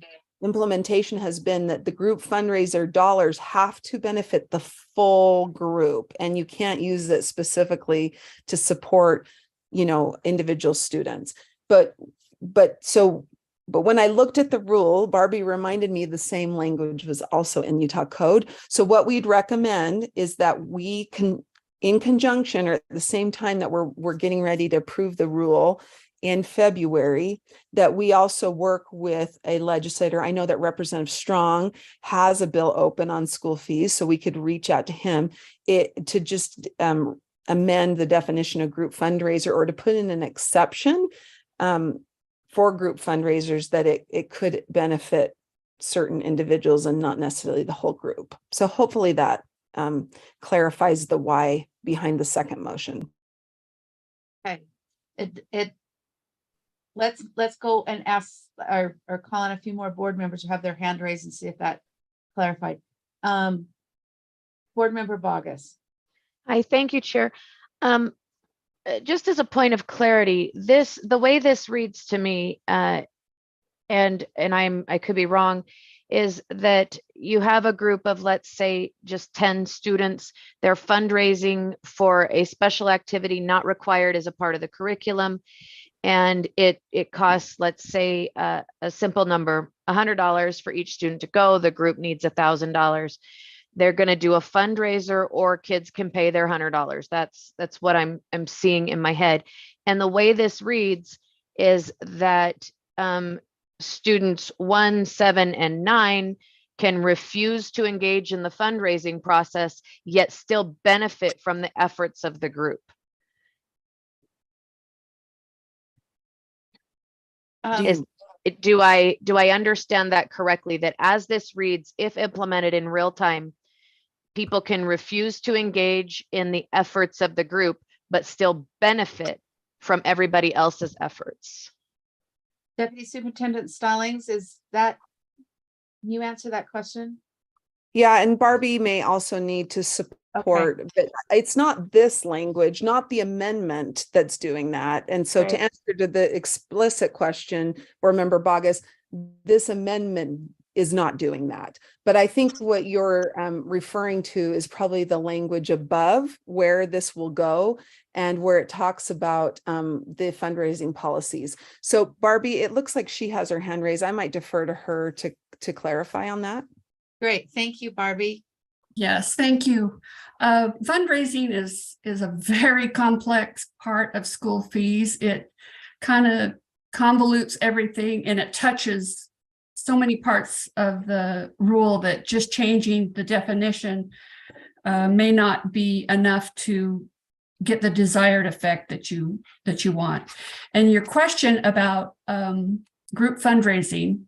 implementation has been that the group fundraiser dollars have to benefit the full group, and you can't use it specifically to support, individual students. But when I looked at the rule, Barbie reminded me the same language was also in Utah code. So what we'd recommend is that we can, in conjunction or at the same time that we're getting ready to approve the rule in February, that we also work with a legislator. I know that Representative Strong has a bill open on school fees, so we could reach out to him to just amend the definition of group fundraiser, or to put in an exception for group fundraisers that it could benefit certain individuals and not necessarily the whole group. So hopefully that clarifies the why behind the second motion. Okay. Let's go and ask or call on a few more board members who have their hand raised and see if that clarified. Board member Bogus. I thank you, Chair. Just as a point of clarity, the way this reads to me, and I could be wrong, is that you have a group of, let's say, just 10 students. They're fundraising for a special activity not required as a part of the curriculum, and it costs, let's say, a simple number, $100 for each student to go. The group needs $1,000. They're going to do a fundraiser, or kids can pay their $100. That's what I'm seeing in my head. And the way this reads is that students 1, 7, and 9 can refuse to engage in the fundraising process, yet still benefit from the efforts of the group. Do I understand that correctly? That as this reads, if implemented in real time, people can refuse to engage in the efforts of the group, but still benefit from everybody else's efforts. Deputy Superintendent Stallings, can you answer that question? Yeah, and Barbie may also need to support, but it's not this language, not the amendment that's doing that. And so to answer to the explicit question, Board Member Bogus, this amendment is not doing that. But I think what you're referring to is probably the language above where this will go and where it talks about the fundraising policies. So Barbie, it looks like she has her hand raised. I might defer to her to clarify on that. Great, thank you, Barbie. Yes, thank you. Fundraising is a very complex part of school fees. It kind of convolutes everything, and it touches so many parts of the rule that just changing the definition may not be enough to get the desired effect that you want. And your question about group fundraising.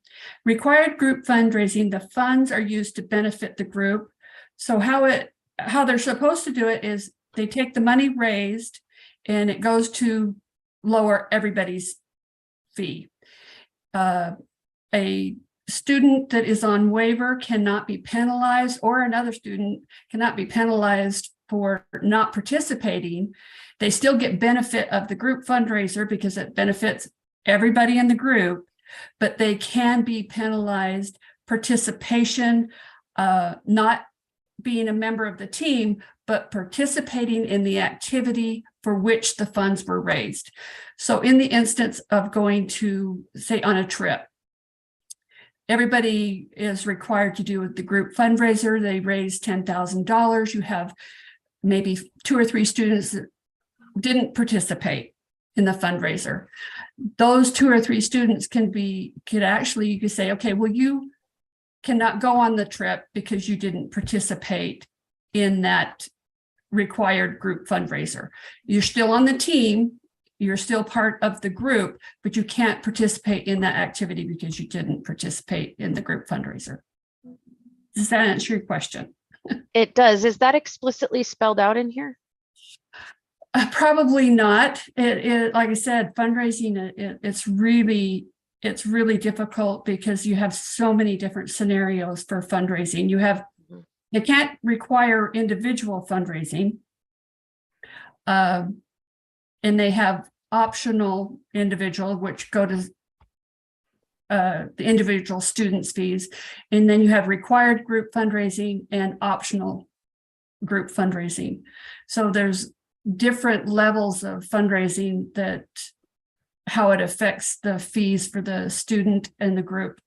Required group fundraising, the funds are used to benefit the group. So how they're supposed to do it is they take the money raised and it goes to lower everybody's fee. A student that is on waiver cannot be penalized, or another student cannot be penalized for not participating. They still get benefit of the group fundraiser because it benefits everybody in the group, but they can be penalized participation, not being a member of the team, but participating in the activity for which the funds were raised. So in the instance of going to, say, on a trip, everybody is required to do the group fundraiser. They raise $10,000. You have maybe 2 or 3 students that didn't participate in the fundraiser. Those 2 or 3 students you could say, okay, well, you cannot go on the trip because you didn't participate in that required group fundraiser. You're still on the team, you're still part of the group, but you can't participate in that activity because you didn't participate in the group fundraiser. Does that answer your question? It does. Is that explicitly spelled out in here? Probably not. Like I said, fundraising, it's really difficult because you have so many different scenarios for fundraising. They can't require individual fundraising. And they have optional individual, which go to the individual students' fees. And then you have required group fundraising and optional group fundraising. So there's different levels of fundraising that how it affects the fees for the student and the group.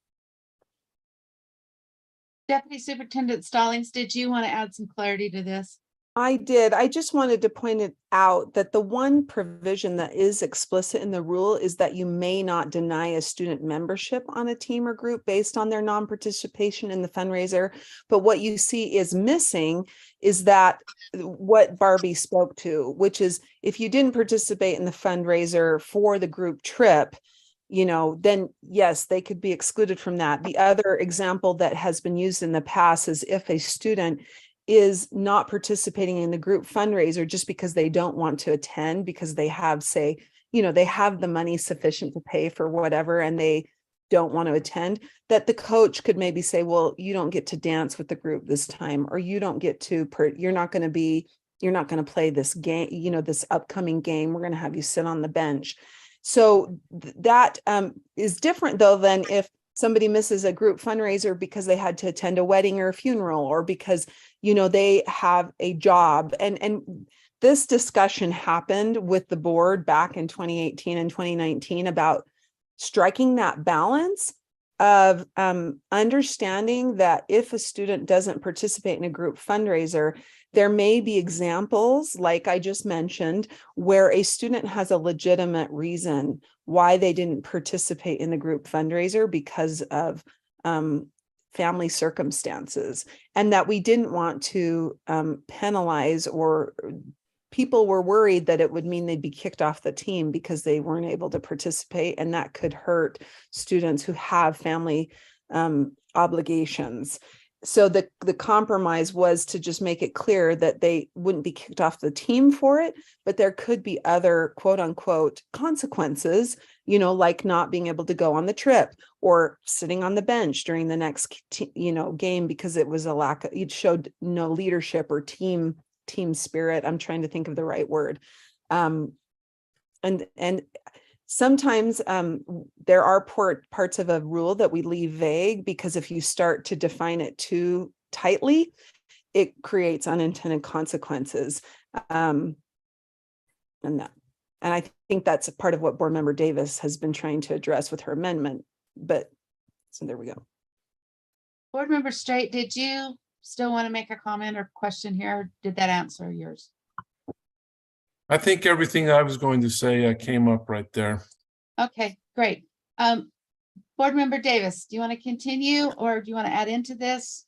Deputy Superintendent Stallings, did you want to add some clarity to this? I did. I just wanted to point it out that the one provision that is explicit in the rule is that you may not deny a student membership on a team or group based on their non-participation in the fundraiser. But what you see is missing is that what Barbie spoke to, which is if you didn't participate in the fundraiser for the group trip, then yes, they could be excluded from that. The other example that has been used in the past is if a student is not participating in the group fundraiser just because they don't want to attend because they have, say, they have the money sufficient to pay for whatever and they don't want to attend, that the coach could maybe say, well, you don't get to dance with the group this time, or you don't get to, you're not going to play this game, this upcoming game. We're going to have you sit on the bench. So that is different though than if somebody misses a group fundraiser because they had to attend a wedding or a funeral, or because, they have a job. And this discussion happened with the board back in 2018 and 2019 about striking that balance of understanding that if a student doesn't participate in a group fundraiser, there may be examples, like I just mentioned, where a student has a legitimate reason why they didn't participate in the group fundraiser because of family circumstances, and that we didn't want to penalize, or people were worried that it would mean they'd be kicked off the team because they weren't able to participate, and that could hurt students who have family obligations. So the compromise was to just make it clear that they wouldn't be kicked off the team for it, but there could be other quote unquote consequences, like not being able to go on the trip or sitting on the bench during the next, game because it was it showed no leadership or team spirit. I'm trying to think of the right word. And sometimes there are parts of a rule that we leave vague because if you start to define it too tightly, it creates unintended consequences. And I think that's a part of what Board Member Davis has been trying to address with her amendment. But so there we go. Board Member Straight, did you still want to make a comment or question here? Or did that answer yours? I think everything I was going to say came up right there. Okay, great. Board Member Davis, do you want to continue or do you want to add into this?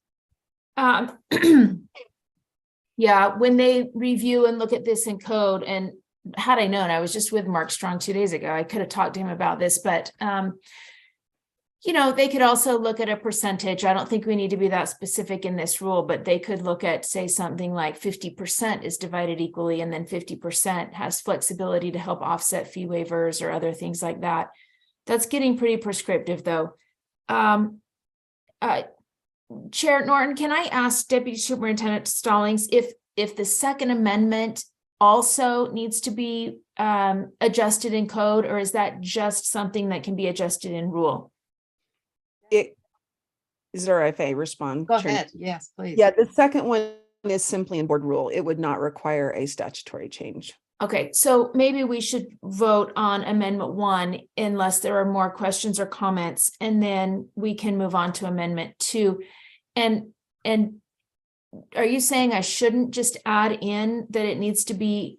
Yeah, when they review and look at this in code, and had I known, I was just with Mark Strong 2 days ago, I could have talked to him about this, but they could also look at a percentage. I don't think we need to be that specific in this rule, but they could look at, say, something like 50% is divided equally, and then 50% has flexibility to help offset fee waivers or other things like that. That's getting pretty prescriptive, though. Chair Norton, can I ask Deputy Superintendent Stallings if the Second Amendment also needs to be adjusted in code, or is that just something that can be adjusted in rule? Is there if I respond? Go ahead. Yes, please. Yeah, the second one is simply in board rule. It would not require a statutory change. Okay, so maybe we should vote on Amendment 1 unless there are more questions or comments, and then we can move on to Amendment 2. And are you saying I shouldn't just add in that it needs to be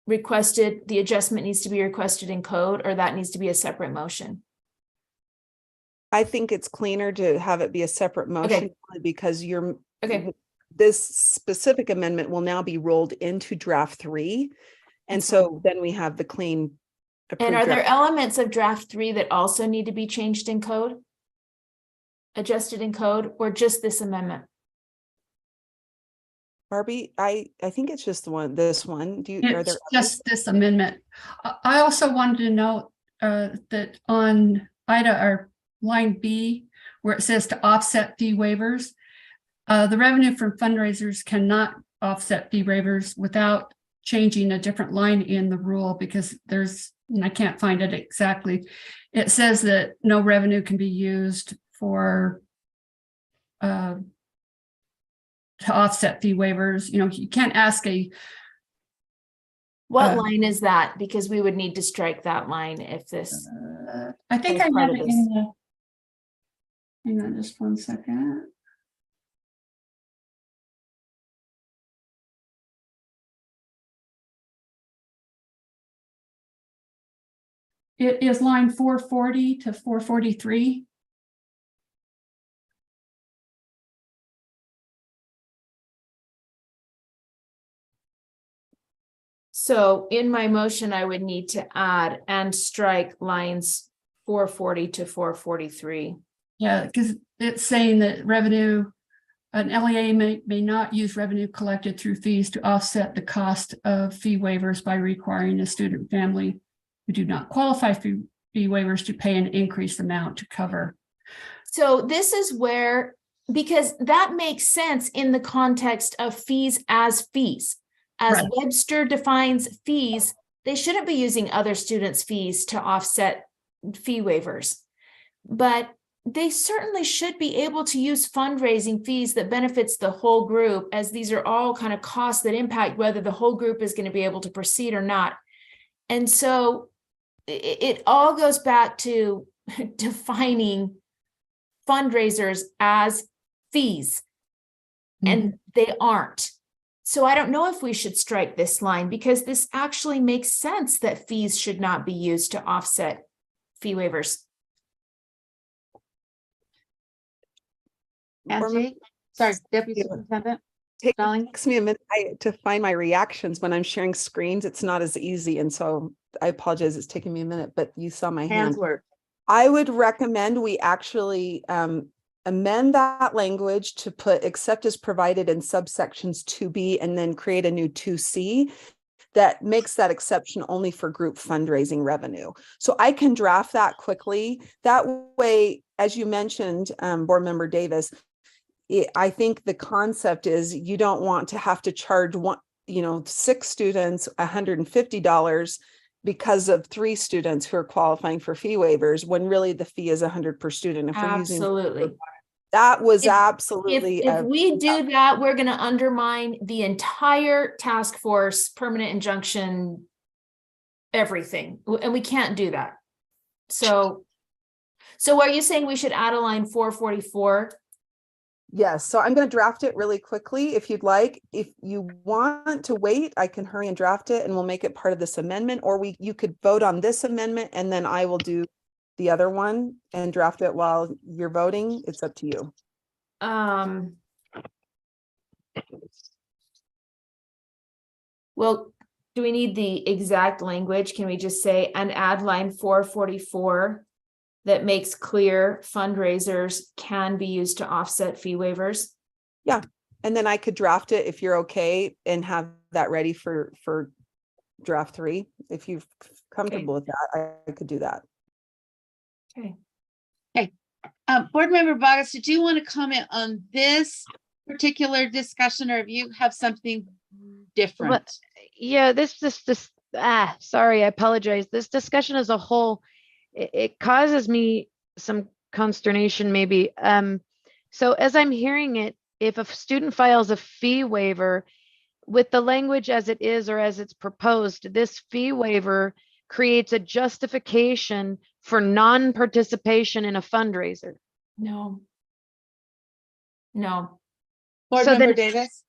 requested, the adjustment needs to be requested in code, or that needs to be a separate motion? I think it's cleaner to have it be a separate motion because this specific amendment will now be rolled into draft 3. And so then we have the clean. And are there elements of draft 3 that also need to be changed in code? Adjusted in code, or just this amendment? Barbie, I think it's just this one. Are there just this amendment? I also wanted to note that on IDA or line B, where it says to offset fee waivers, the revenue from fundraisers cannot offset fee waivers without changing a different line in the rule, because and I can't find it exactly. It says that no revenue can be used for to offset fee waivers. You can't ask what line is that? Because we would need to strike that line if this. I think I have it in the. Hang on just one second. It is line 440 to 443. So in my motion, I would need to add and strike lines 440 to 443. Yeah, because it's saying that an LEA may not use revenue collected through fees to offset the cost of fee waivers by requiring a student family who do not qualify for fee waivers to pay an increased amount to cover. So this is where, because that makes sense in the context of fees as fees. As Right. Webster defines fees, they shouldn't be using other students' fees to offset fee waivers. But they certainly should be able to use fundraising fees that benefits the whole group, as these are all kind of costs that impact whether the whole group is going to be able to proceed or not. And so it all goes back to defining fundraisers as fees, and they aren't. So I don't know if we should strike this line, because this actually makes sense that fees should not be used to offset fee waivers. Angie? Sorry, Deputy Superintendent. Takes me a minute to find my reactions when I'm sharing screens. It's not as easy. And so I apologize. It's taking me a minute, but you saw my hand. I would recommend we actually amend that language to put except as provided in subsections 2B and then create a new 2C that makes that exception only for group fundraising revenue. So I can draft that quickly. That way, as you mentioned, Board Member Davis, I think the concept is you don't want to have to charge 6 students $150 because of 3 students who are qualifying for fee waivers, when really the fee is $100 per student. If Absolutely. We're using that was absolutely. If we do that, we're going to undermine the entire task force, permanent injunction, everything, and we can't do that. So are you saying we should add a line 444? Yes, so I'm going to draft it really quickly if you'd like. If you want to wait, I can hurry and draft it and we'll make it part of this amendment, or you could vote on this amendment and then I will do the other one and draft it while you're voting. It's up to you. Well, do we need the exact language? Can we just say and add line 444 that makes clear fundraisers can be used to offset fee waivers? Yeah, and then I could draft it if you're okay and have that ready for draft 3. If you're comfortable with that, I could do that. Okay. Okay. Board Member Vargas, did you want to comment on this particular discussion, or if you have something different? Yeah, sorry, I apologize. This discussion as a whole, it causes me some consternation maybe. So as I'm hearing it, if a student files a fee waiver with the language as it is or as it's proposed, this fee waiver creates a justification for non-participation in a fundraiser. No. Board So Member then- Davis?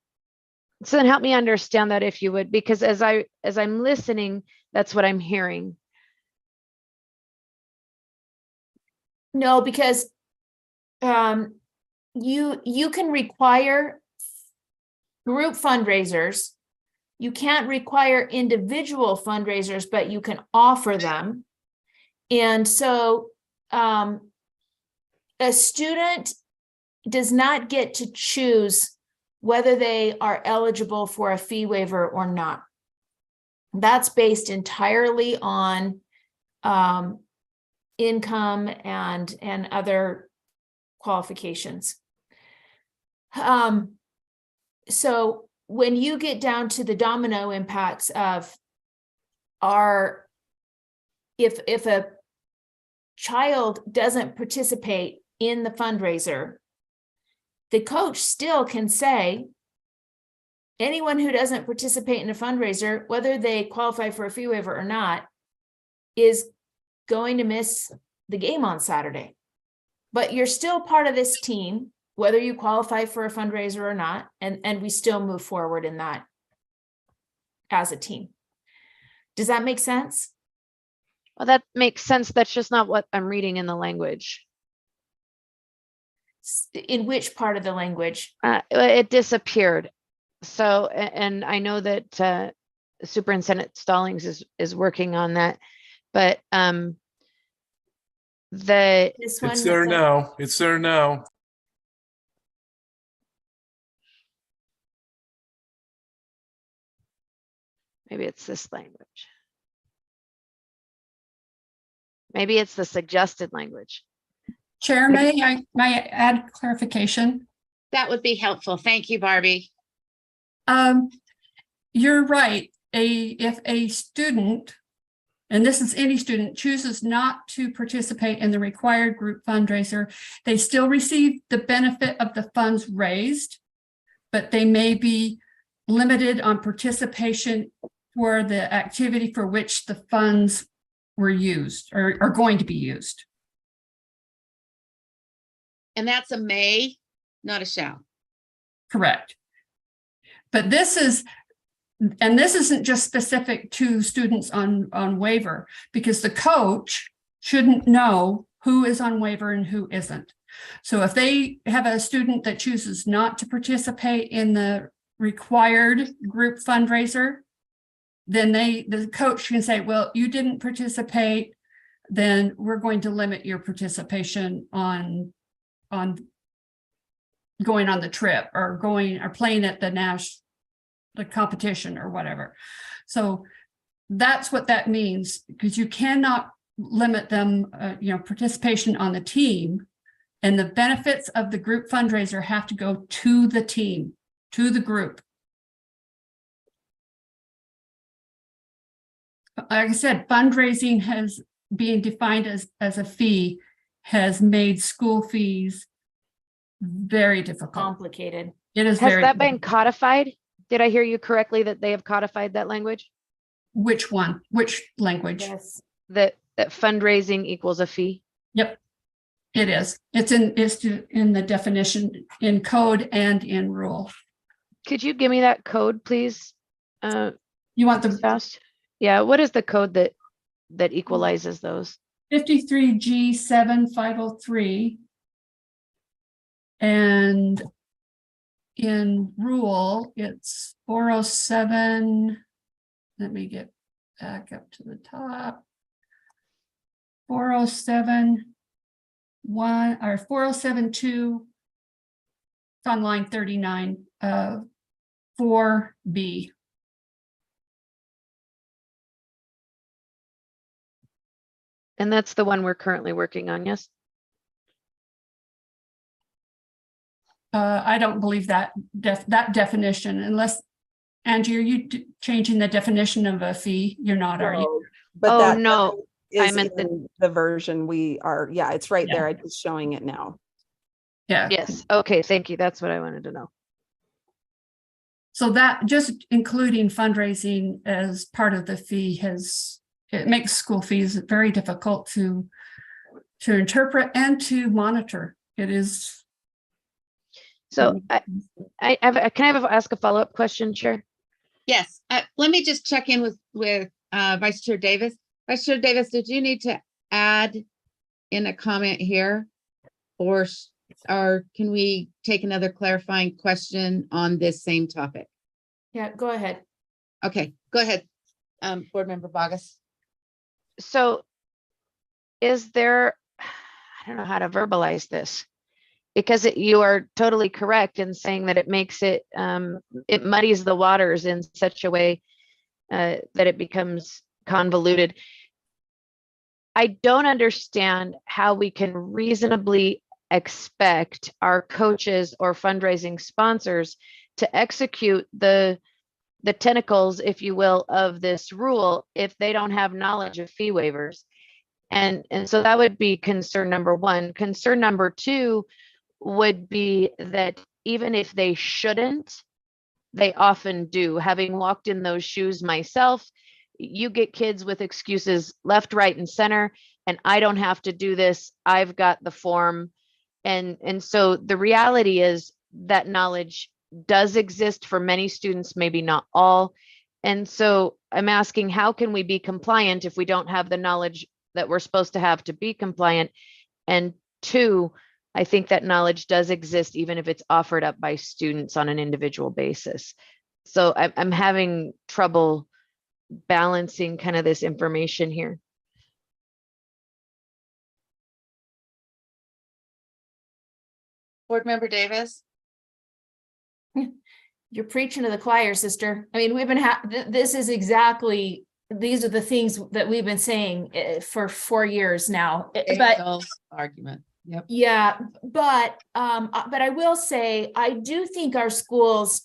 So then help me understand that if you would, because as I'm listening, that's what I'm hearing. No, because you can require group fundraisers. You can't require individual fundraisers, but you can offer them. And so a student does not get to choose whether they are eligible for a fee waiver or not. That's based entirely on income and other qualifications. So when you get down to the domino impacts of if a child doesn't participate in the fundraiser, the coach still can say, anyone who doesn't participate in a fundraiser, whether they qualify for a fee waiver or not, is going to miss the game on Saturday. But you're still part of this team, whether you qualify for a fundraiser or not, and we still move forward in that as a team. Does that make sense? Well, that makes sense. That's just not what I'm reading in the language. In which part of the language? It disappeared. So, and I know that Superintendent Stallings is working on that, but This one, It's there now. It's there now. maybe it's this language. Maybe it's the suggested language. Chair, may I add clarification? That would be helpful. Thank you, Barbie. You're right. If a student, and this is any student, chooses not to participate in the required group fundraiser, they still receive the benefit of the funds raised, but they may be limited on participation for the activity for which the funds were used or are going to be used. And that's a may, not a shall. Correct. But this isn't just specific to students on waiver, because the coach shouldn't know who is on waiver and who isn't. So if they have a student that chooses not to participate in the required group fundraiser, then the coach can say, well, you didn't participate, then we're going to limit your participation on going on the trip or playing at the competition or whatever. So that's what that means, because you cannot limit them, participation on the team, and the benefits of the group fundraiser have to go to the team, to the group. Like I said, fundraising has being defined as a fee has made school fees very difficult. Complicated. It is Has very that been difficult. codified? Did I hear you correctly that they have codified that language? Which one? Which language? Yes. That fundraising equals a fee? Yep, it is. It's in the definition in code and in rule. Could you give me that code, please? You want the Fast? Yeah, what is the code that equalizes those? 53G 7503. And in rule, it's 407. Let me get back up to the top. 407 4072. It's on line 39, 4B. And that's the one we're currently working on, yes? I don't believe that definition, unless, Angie, are you changing the definition of a fee? You're not, are you? No, But Oh, that no, I is meant in the version we are, yeah, it's right Yeah. there. I'm just showing it now. Yeah. Yes, okay, thank you. That's what I wanted to know. So that just including fundraising as part of the fee it makes school fees very difficult to interpret and to monitor. It is. So can I ask a follow-up question, Chair? Yes, let me just check in with Vice Chair Davis. Vice Chair Davis, did you need to add in a comment here? Or can we take another clarifying question on this same topic? Yeah, go ahead. Okay, go ahead, Board Member Bogus. So is there, I don't know how to verbalize this, because you are totally correct in saying that it makes it, it muddies the waters in such a way that it becomes convoluted. I don't understand how we can reasonably expect our coaches or fundraising sponsors to execute the tentacles, if you will, of this rule if they don't have knowledge of fee waivers. And so that would be concern number one. Concern number two would be that even if they shouldn't, they often do. Having walked in those shoes myself, you get kids with excuses left, right, and center, and I don't have to do this. I've got the form. And so the reality is that knowledge does exist for many students, maybe not all. And so I'm asking, how can we be compliant if we don't have the knowledge that we're supposed to have to be compliant? And two, I think that knowledge does exist even if it's offered up by students on an individual basis. So I'm having trouble balancing kind of this information here. Board Member Davis. You're preaching to the choir, sister. I mean, we've been this is exactly, these are the things that we've been saying for 4 years now. But argument. Yep. Yeah, but I will say, I do think our schools,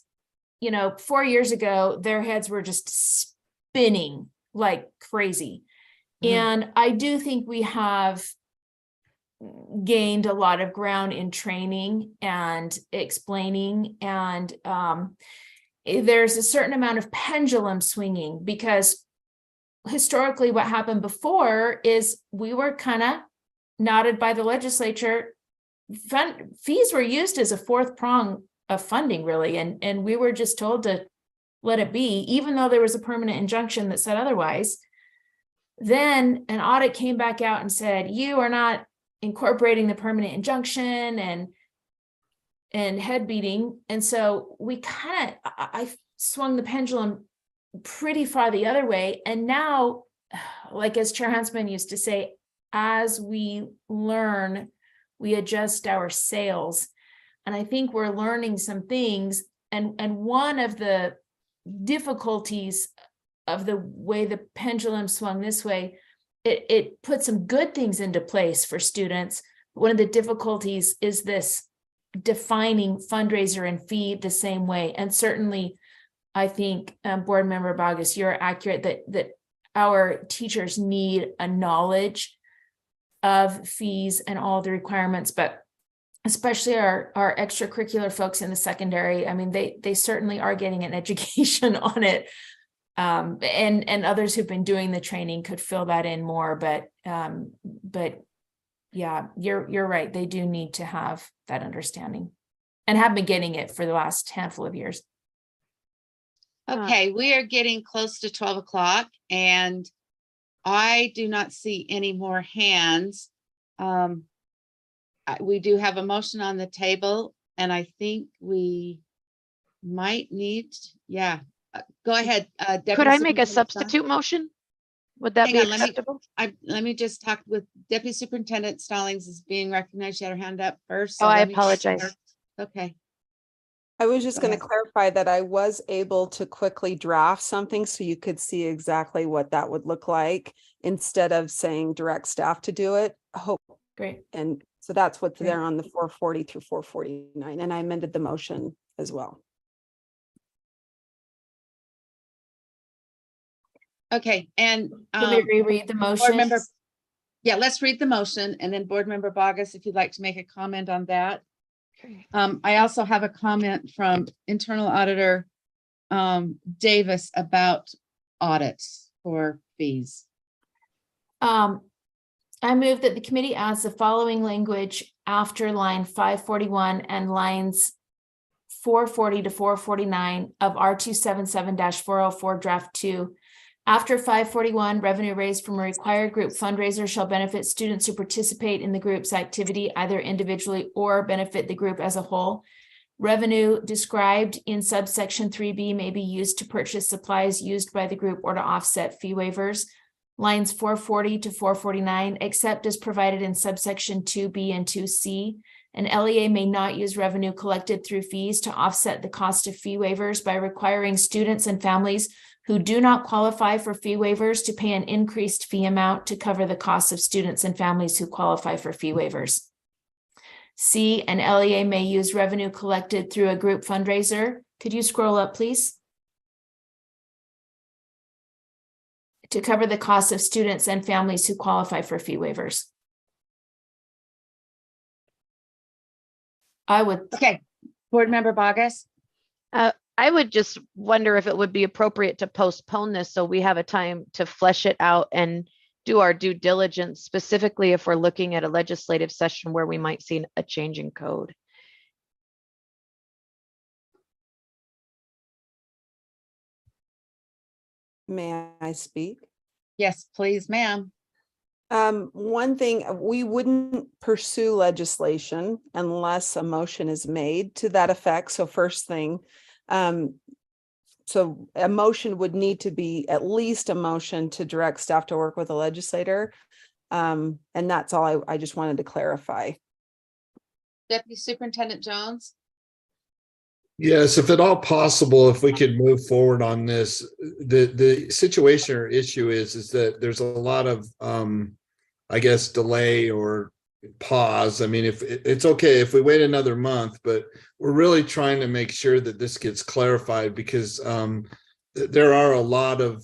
4 years ago, their heads were just spinning like crazy. And I do think we have gained a lot of ground in training and explaining, and there's a certain amount of pendulum swinging, because historically what happened before is we were kind of nodded by the legislature. Fees were used as a fourth prong of funding, really, and we were just told to let it be, even though there was a permanent injunction that said otherwise. Then an audit came back out and said, you are not incorporating the permanent injunction, and head beating. And so we I swung the pendulum pretty far the other way. And now, like as Chair Huntsman used to say, as we learn, we adjust our sails. And I think we're learning some things. And one of the difficulties of the way the pendulum swung this way, it put some good things into place for students. One of the difficulties is this defining fundraiser and fee the same way. And certainly, I think, Board Member Bogus, you're accurate that our teachers need a knowledge of fees and all the requirements, but especially our extracurricular folks in the secondary. I mean, they certainly are getting an education on it. And others who've been doing the training could fill that in more, but yeah, you're right. They do need to have that understanding and have been getting it for the last handful of years. Okay, we are getting close to 12 o'clock and I do not see any more hands. We do have a motion on the table and I think we might need, yeah. Go ahead. Could I make a substitute motion? Would that Hang be on, acceptable? let me just talk with Deputy Superintendent Stallings is being recognized. She had her hand up first. Oh, so I let me just- apologize. Okay. I was just Go going to ahead. clarify that I was able to quickly draft something so you could see exactly what that would look like instead of saying direct staff to do it. Hope. Great. And so that's what's Great. there on the 440 through 449. And I amended the motion as well. Okay, and Can we reread the board motion? member, yeah, let's read the motion and then board member Bogus, if you'd like to make a comment on that. I also have a comment from internal auditor Davis about audits for fees. I move that the committee adds the following language after line 541 and lines 440 to 449 of R277-404 draft 2. After 541, revenue raised from a required group fundraiser shall benefit students who participate in the group's activity either individually or benefit the group as a whole. Revenue described in subsection 3B may be used to purchase supplies used by the group or to offset fee waivers. Lines 440 to 449, except as provided in subsection 2B and 2C. An LEA may not use revenue collected through fees to offset the cost of fee waivers by requiring students and families who do not qualify for fee waivers to pay an increased fee amount to cover the costs of students and families who qualify for fee waivers. C, an LEA may use revenue collected through a group fundraiser. Could you scroll up, please? To cover the costs of students and families who qualify for fee waivers. I would. Okay, board member Bogus. I would just wonder if it would be appropriate to postpone this so we have a time to flesh it out and do our due diligence, specifically if we're looking at a legislative session where we might see a change in code. May I speak? Yes, please, ma'am. One thing, we wouldn't pursue legislation unless a motion is made to that effect. So first thing, so a motion would need to be at least a motion to direct staff to work with a legislator. And that's all I just wanted to clarify. Deputy Superintendent Jones. Yes, if at all possible, if we could move forward on this, the situation or issue is that there's a lot of, I guess, delay or pause. I mean, if it's okay if we wait another month, but we're really trying to make sure that this gets clarified because there are a lot of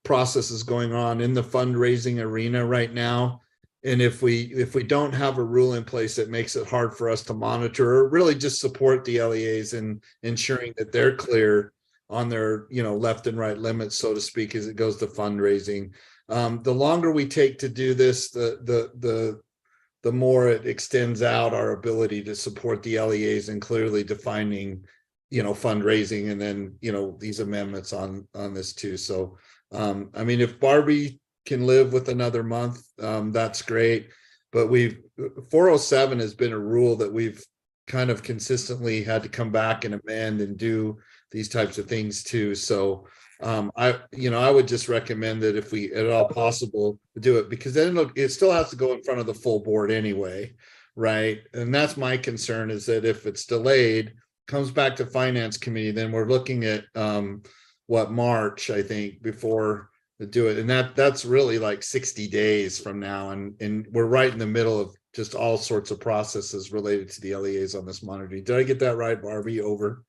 processes going on in the fundraising arena right now. And if we don't have a rule in place that makes it hard for us to monitor or really just support the LEAs in ensuring that they're clear on their, left and right limits, so to speak, as it goes to fundraising. The longer we take to do this, the more it extends out our ability to support the LEAs and clearly defining, fundraising and then, these amendments on this too. So, I mean, if Barbie can live with another month, that's great. But 407 has been a rule that we've kind of consistently had to come back and amend and do these types of things too. So I would just recommend that if we at all possible do it, because then it still has to go in front of the full board anyway, right? And that's my concern, is that if it's delayed, comes back to finance committee, then we're looking at March, I think, before to do it. And that's really like 60 days from now. And we're right in the middle of just all sorts of processes related to the LEAs on this monitoring. Did I get that right, Barbie? Over.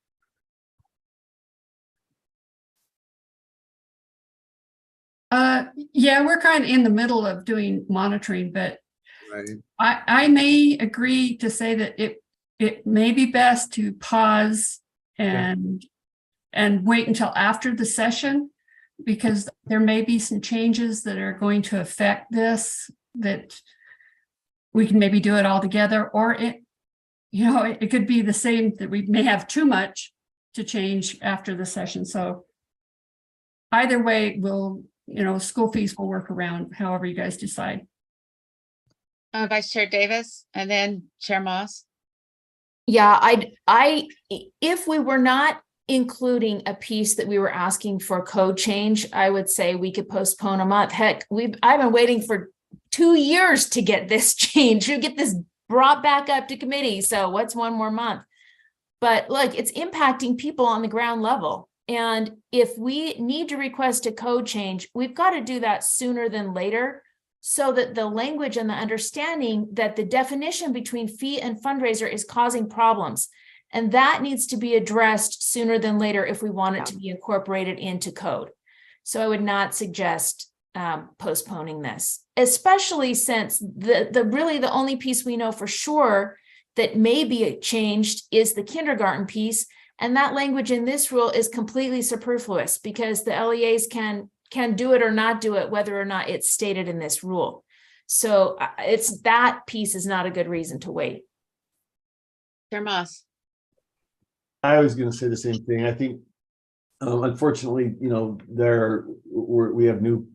Yeah, we're kind of in the middle of doing monitoring, but right. I may agree to say that it may be best to pause and wait until after the session, because there may be some changes that are going to affect this, that we can maybe do it all together, or it could be the same, that we may have too much to change after the session. So either way, school fees will work around however you guys decide. Vice Chair Davis and then Chair Moss. Yeah, if we were not including a piece that we were asking for code change, I would say we could postpone a month. Heck, I've been waiting for 2 years to get this change, to get this brought back up to committee. So what's one more month? But look, it's impacting people on the ground level. And if we need to request a code change, we've got to do that sooner than later, so that the language and the understanding that the definition between fee and fundraiser is causing problems. And that needs to be addressed sooner than later if we want it to be incorporated into code. So I would not suggest postponing this, especially since the only piece we know for sure that may be changed is the kindergarten piece. And that language in this rule is completely superfluous because the LEAs can do it or not do it, whether or not it's stated in this rule. So it's that piece is not a good reason to wait. Chair Moss. I was going to say the same thing. I think, unfortunately, we have new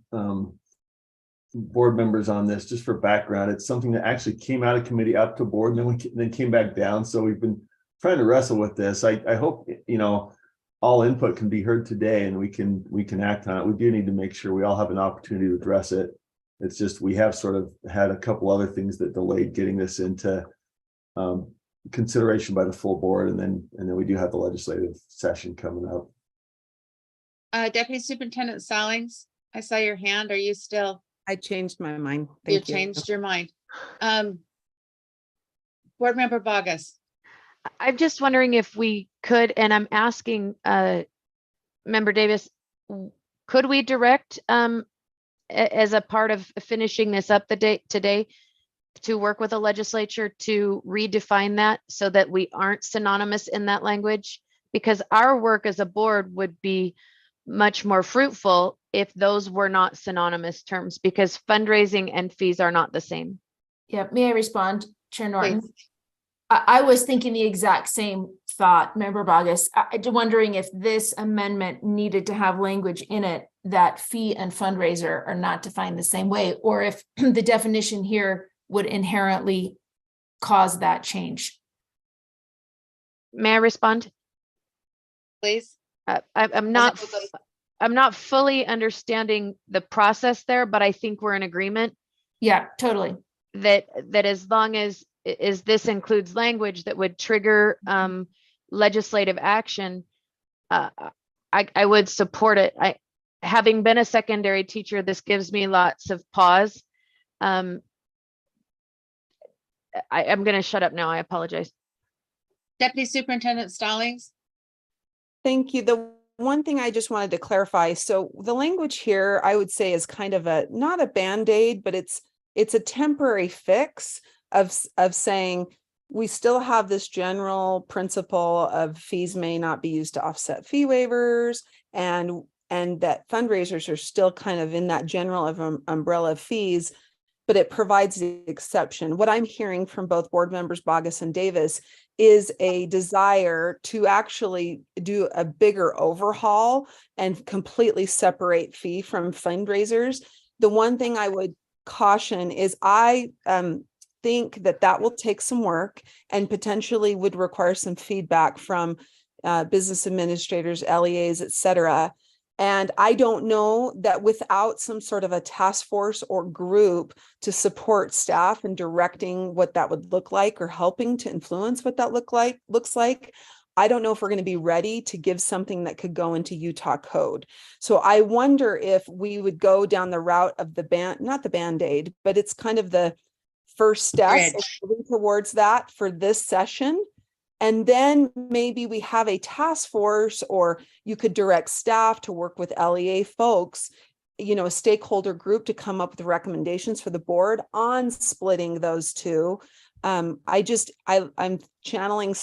board members on this. Just for background, it's something that actually came out of committee up to board and then came back down. So we've been trying to wrestle with this. I hope, all input can be heard today and we can act on it. We do need to make sure we all have an opportunity to address it. It's just, we have sort of had a couple other things that delayed getting this into consideration by the full board. And then we do have the legislative session coming up. Deputy Superintendent Stallings, I saw your hand. Are you still? I changed my mind. You changed your mind. Board Member Bogus. I'm just wondering if we could, and I'm asking Member Davis, could we direct as a part of finishing this up today to work with the legislature to redefine that so that we aren't synonymous in that language? Because our work as a board would be much more fruitful if those were not synonymous terms, because fundraising and fees are not the same. Yeah, may I respond, Chair Norton? Please. I was thinking the exact same thought, Member Bogus. I'm wondering if this amendment needed to have language in it that fee and fundraiser are not defined the same way, or if the definition here would inherently cause that change. May I respond? Please. I'm not fully understanding the process there, but I think we're in agreement. Yeah, totally. That as long as this includes language that would trigger legislative action, I would support it. Having been a secondary teacher, this gives me lots of pause. I'm going to shut up now. I apologize. Deputy Superintendent Stallings. Thank you. The one thing I just wanted to clarify, so the language here, I would say, is kind of not a Band-Aid, but it's a temporary fix of saying we still have this general principle of fees may not be used to offset fee waivers, and that fundraisers are still kind of in that general umbrella of fees, but it provides the exception. What I'm hearing from both board members Bogus and Davis is a desire to actually do a bigger overhaul and completely separate fee from fundraisers. The one thing I would caution is I think that will take some work and potentially would require some feedback from business administrators, LEAs, et cetera. And I don't know that without some sort of a task force or group to support staff and directing what that would look like or helping to influence what that looks like, I don't know if we're going to be ready to give something that could go into Utah code. So I wonder if we would go down the route of not the Band-Aid, but it's kind of the first step towards that for this session. And then maybe we have a task force, or you could direct staff to work with LEA folks, a stakeholder group to come up with recommendations for the board on splitting those two. I'm channeling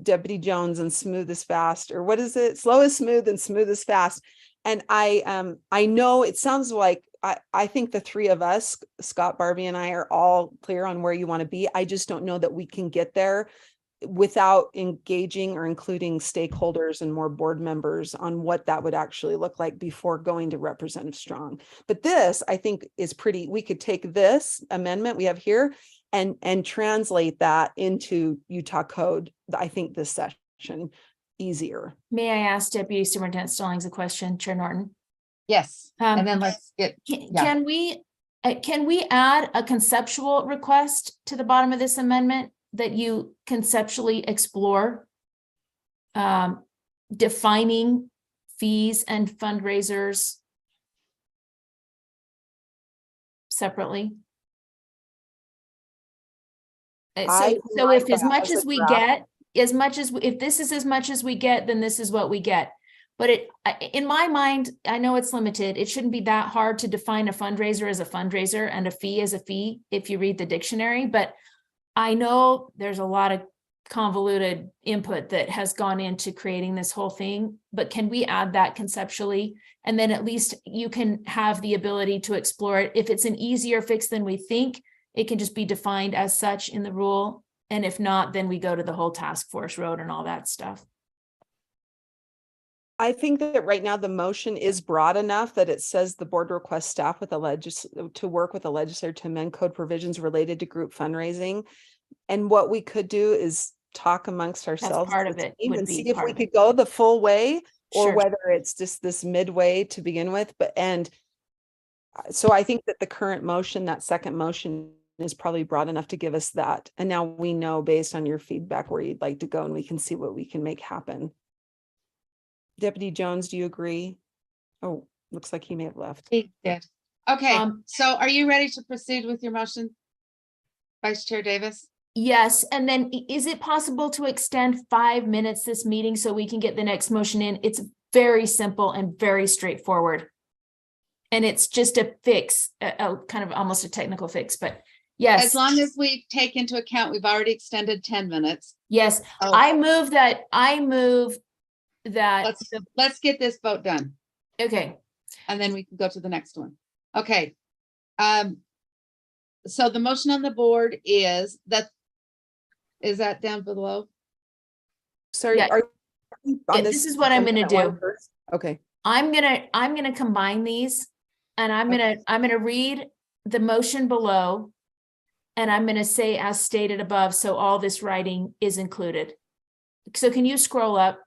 Deputy Jones and smooth is fast, or what is it? Slow is smooth and smooth is fast. And I know it sounds like I think the three of us, Scott, Barbie, and I, are all clear on where you want to be. I just don't know that we can get there without engaging or including stakeholders and more board members on what that would actually look like before going to Representative Strong. But this, I think, is we could take this amendment we have here and translate that into Utah code, I think, this session. easier. May I ask Deputy Superintendent Stallings a question, Chair Norton? Yes, Um, and then let's get, Can we add a conceptual request to the bottom of this amendment that you conceptually explore defining fees and fundraisers separately? So if as much as we get, if this is as much as we get, then this is what we get. But in my mind, I know it's limited. It shouldn't be that hard to define a fundraiser as a fundraiser and a fee as a fee if you read the dictionary. But I know there's a lot of convoluted input that has gone into creating this whole thing. But can we add that conceptually? And then at least you can have the ability to explore it. If it's an easier fix than we think, it can just be defined as such in the rule. And if not, then we go to the whole task force road and all that stuff. I think that right now the motion is broad enough that it says the board requests staff with to work with the legislature to amend code provisions related to group fundraising. And what we could do is talk amongst ourselves part of it would and be see if part we of could go the full way or Sure. whether it's just this midway to begin with. So I think that the current motion, that second motion, is probably broad enough to give us that. And now we know based on your feedback where you'd like to go, and we can see what we can make happen. Deputy Jones, do you agree? Oh, looks like he may have left. he did. Okay, so are you ready to proceed with your motion? Vice Chair Davis? Yes, and then is it possible to extend 5 minutes this meeting so we can get the next motion in? It's very simple and very straightforward. And it's just a fix, a kind of almost a technical fix, but yes. As long as we take into account, we've already extended 10 minutes. Yes, Oh. I move that. Let's get this vote done. Okay. And then we can go to the next one. Okay. So the motion on the board is that down below? Sorry, Yeah. This is what I'm going to do. Okay. I'm going to combine these, and I'm going to read the motion below, and I'm going to say as stated above, so all this writing is included. So can you scroll up?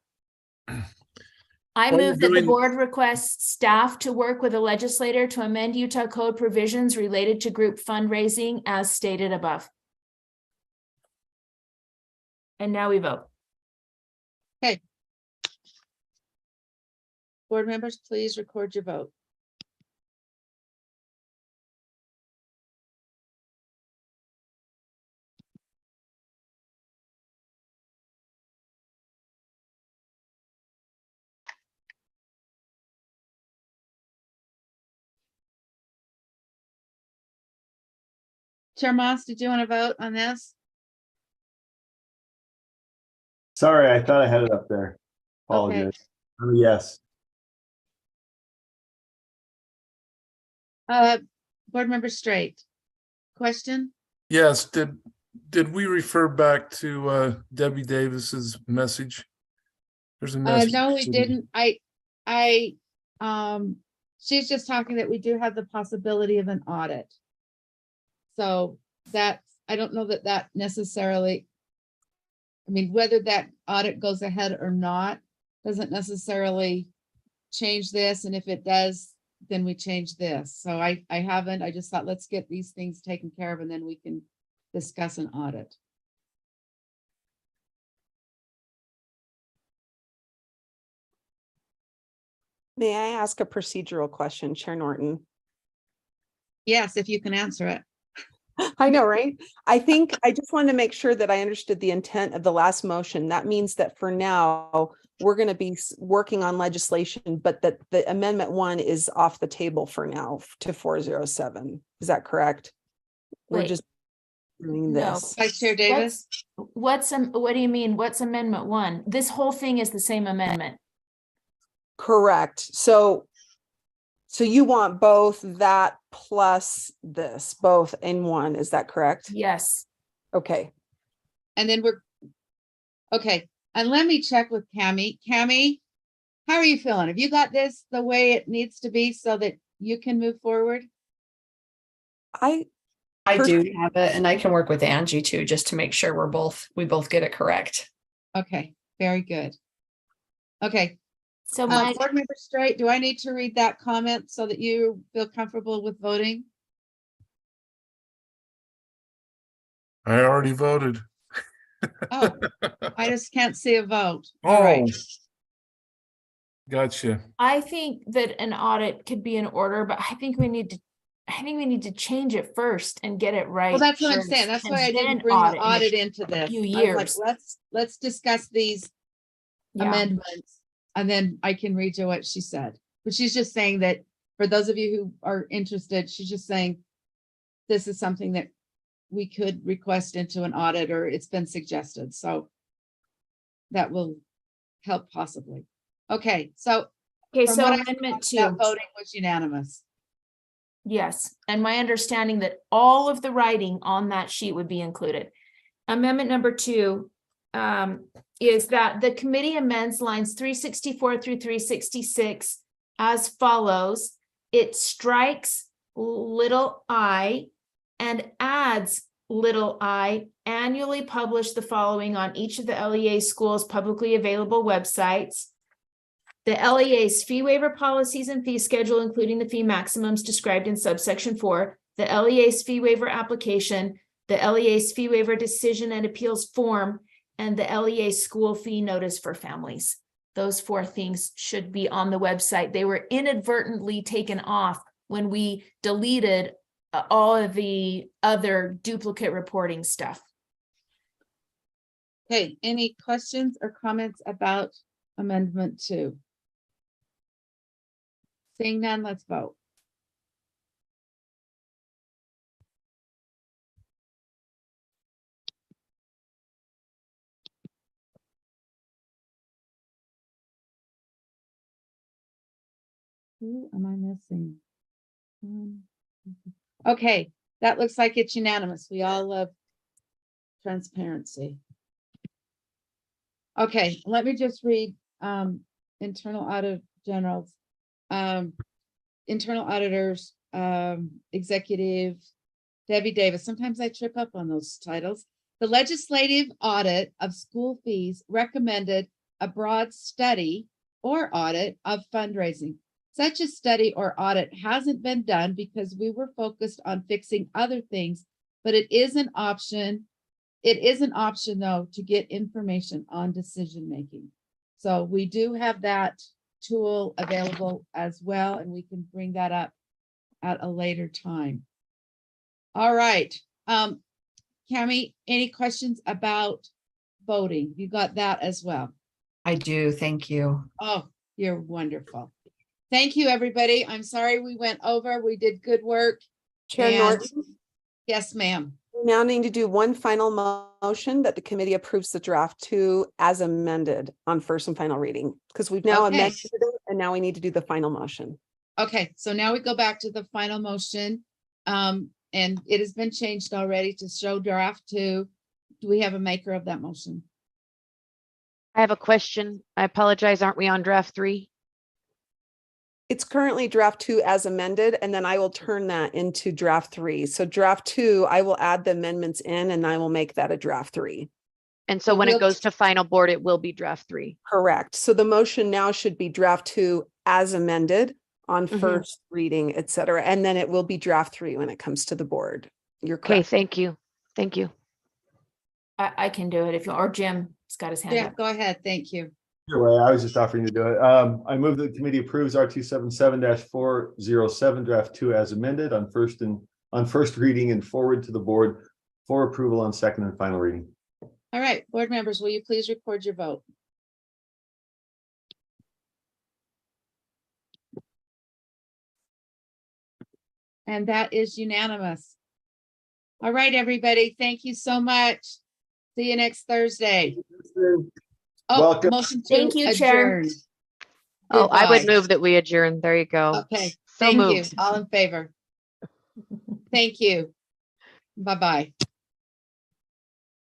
I move that the board requests staff to work with a legislator to amend Utah code provisions related to group fundraising as stated above. And now we vote. Okay. Board members, please record your vote. Chair Moss, did you want to vote on this? Sorry, I thought I had it up there. Apologize. Okay. Yes. Board member Straight. Question? Yes, did we refer back to Debbie Davis's message? There's a message. No, we didn't. She's just talking that we do have the possibility of an audit. So that's, I don't know that necessarily, I mean, whether that audit goes ahead or not, doesn't necessarily change this. And if it does, then we change this. So I just thought, let's get these things taken care of and then we can discuss an audit. May I ask a procedural question, Chair Norton? Yes, if you can answer it. I know, right? I think I just wanted to make sure that I understood the intent of the last motion. That means that for now, we're going to be working on legislation, but that the amendment 1 is off the table for now to 407. Is that correct? We're Wait. just doing this. Vice Chair Davis? What do you mean? What's amendment 1? This whole thing is the same amendment. Correct. So you want both that plus this, both in one, is that correct? Yes. Okay. And then okay. And let me check with Cami. Cami, how are you feeling? Have you got this the way it needs to be so that you can move forward? I do have it, and I can work with Angie too, just to make sure we both get it correct. Okay, very good. Okay. So Board Member Straight, do I need to read that comment so that you feel comfortable with voting? I already voted. Oh, I just can't see a vote. Oh, All right. gotcha. I think that an audit could be in order, but I think we need to change it first and get it right. Well, that's what I'm first, saying. That's and why I didn't then bring the in a audit into this. few I was years. like, let's discuss these Yeah. amendments, and then I can read you what she said. But she's just saying that for those of you who are interested, she's just saying this is something that we could request into an audit, or it's been suggested. So that will help possibly. Okay, so Okay, from so what I amendment saw, that 2. voting was unanimous. Yes, and my understanding that all of the writing on that sheet would be included. Amendment number 2 is that the committee amends lines 364 through 366 as follows. It strikes little I and adds little I, annually publish the following on each of the LEA schools' publicly available websites. The LEA's fee waiver policies and fee schedule, including the fee maximums described in subsection 4, the LEA's fee waiver application, the LEA's fee waiver decision and appeals form, and the LEA school fee notice for families. Those 4 things should be on the website. They were inadvertently taken off when we deleted all of the other duplicate reporting stuff. Okay, any questions or comments about amendment 2? Seeing none, let's vote. Who am I missing? Okay, that looks like it's unanimous. We all love transparency. Okay, let me just read internal audit generals, internal auditors, executive, Debbie Davis. Sometimes I trip up on those titles. The legislative audit of school fees recommended a broad study or audit of fundraising. Such a study or audit hasn't been done because we were focused on fixing other things, but it is an option. It is an option, though, to get information on decision making. So we do have that tool available as well, and we can bring that up at a later time. All right. Cami, any questions about voting? You got that as well? I do, thank you. Oh, you're wonderful. Thank you, everybody. I'm sorry we went over. We did good work. Chair And- Norton, Yes, ma'am. we now need to do one final motion that the committee approves the draft 2 as amended on first and final reading, because we've now Okay. amended it and now we need to do the final motion. Okay, so now we go back to the final motion. And it has been changed already to show draft 2. Do we have a maker of that motion? I have a question. I apologize. Aren't we on draft 3? It's currently draft 2 as amended, and then I will turn that into draft 3. So draft 2, I will add the amendments in and I will make that a draft 3. And so So when we'll- it goes to final board, it will be draft 3. Correct. So the motion now should be draft 2 as amended on Mhm. first reading, et cetera. And then it will be draft 3 when it comes to the board. You're Okay, correct. thank you. Thank you. I can do it if you, or Jim's got his hand Yeah, up. go ahead. Thank you. Either way, I was just offering to do it. I move that the committee approves R277-407 draft 2 as amended on first reading and forward to the board for approval on second and final reading. All right, board members, will you please record your vote? And that is unanimous. All right, everybody, thank you so much. See you next Thursday. Oh, Welcome. motion to Thank you, Chair. adjourn. Oh, I would Goodbye. move that we adjourn. There you go. Okay, So thank you. moved. All in favor? Thank you. Bye-bye.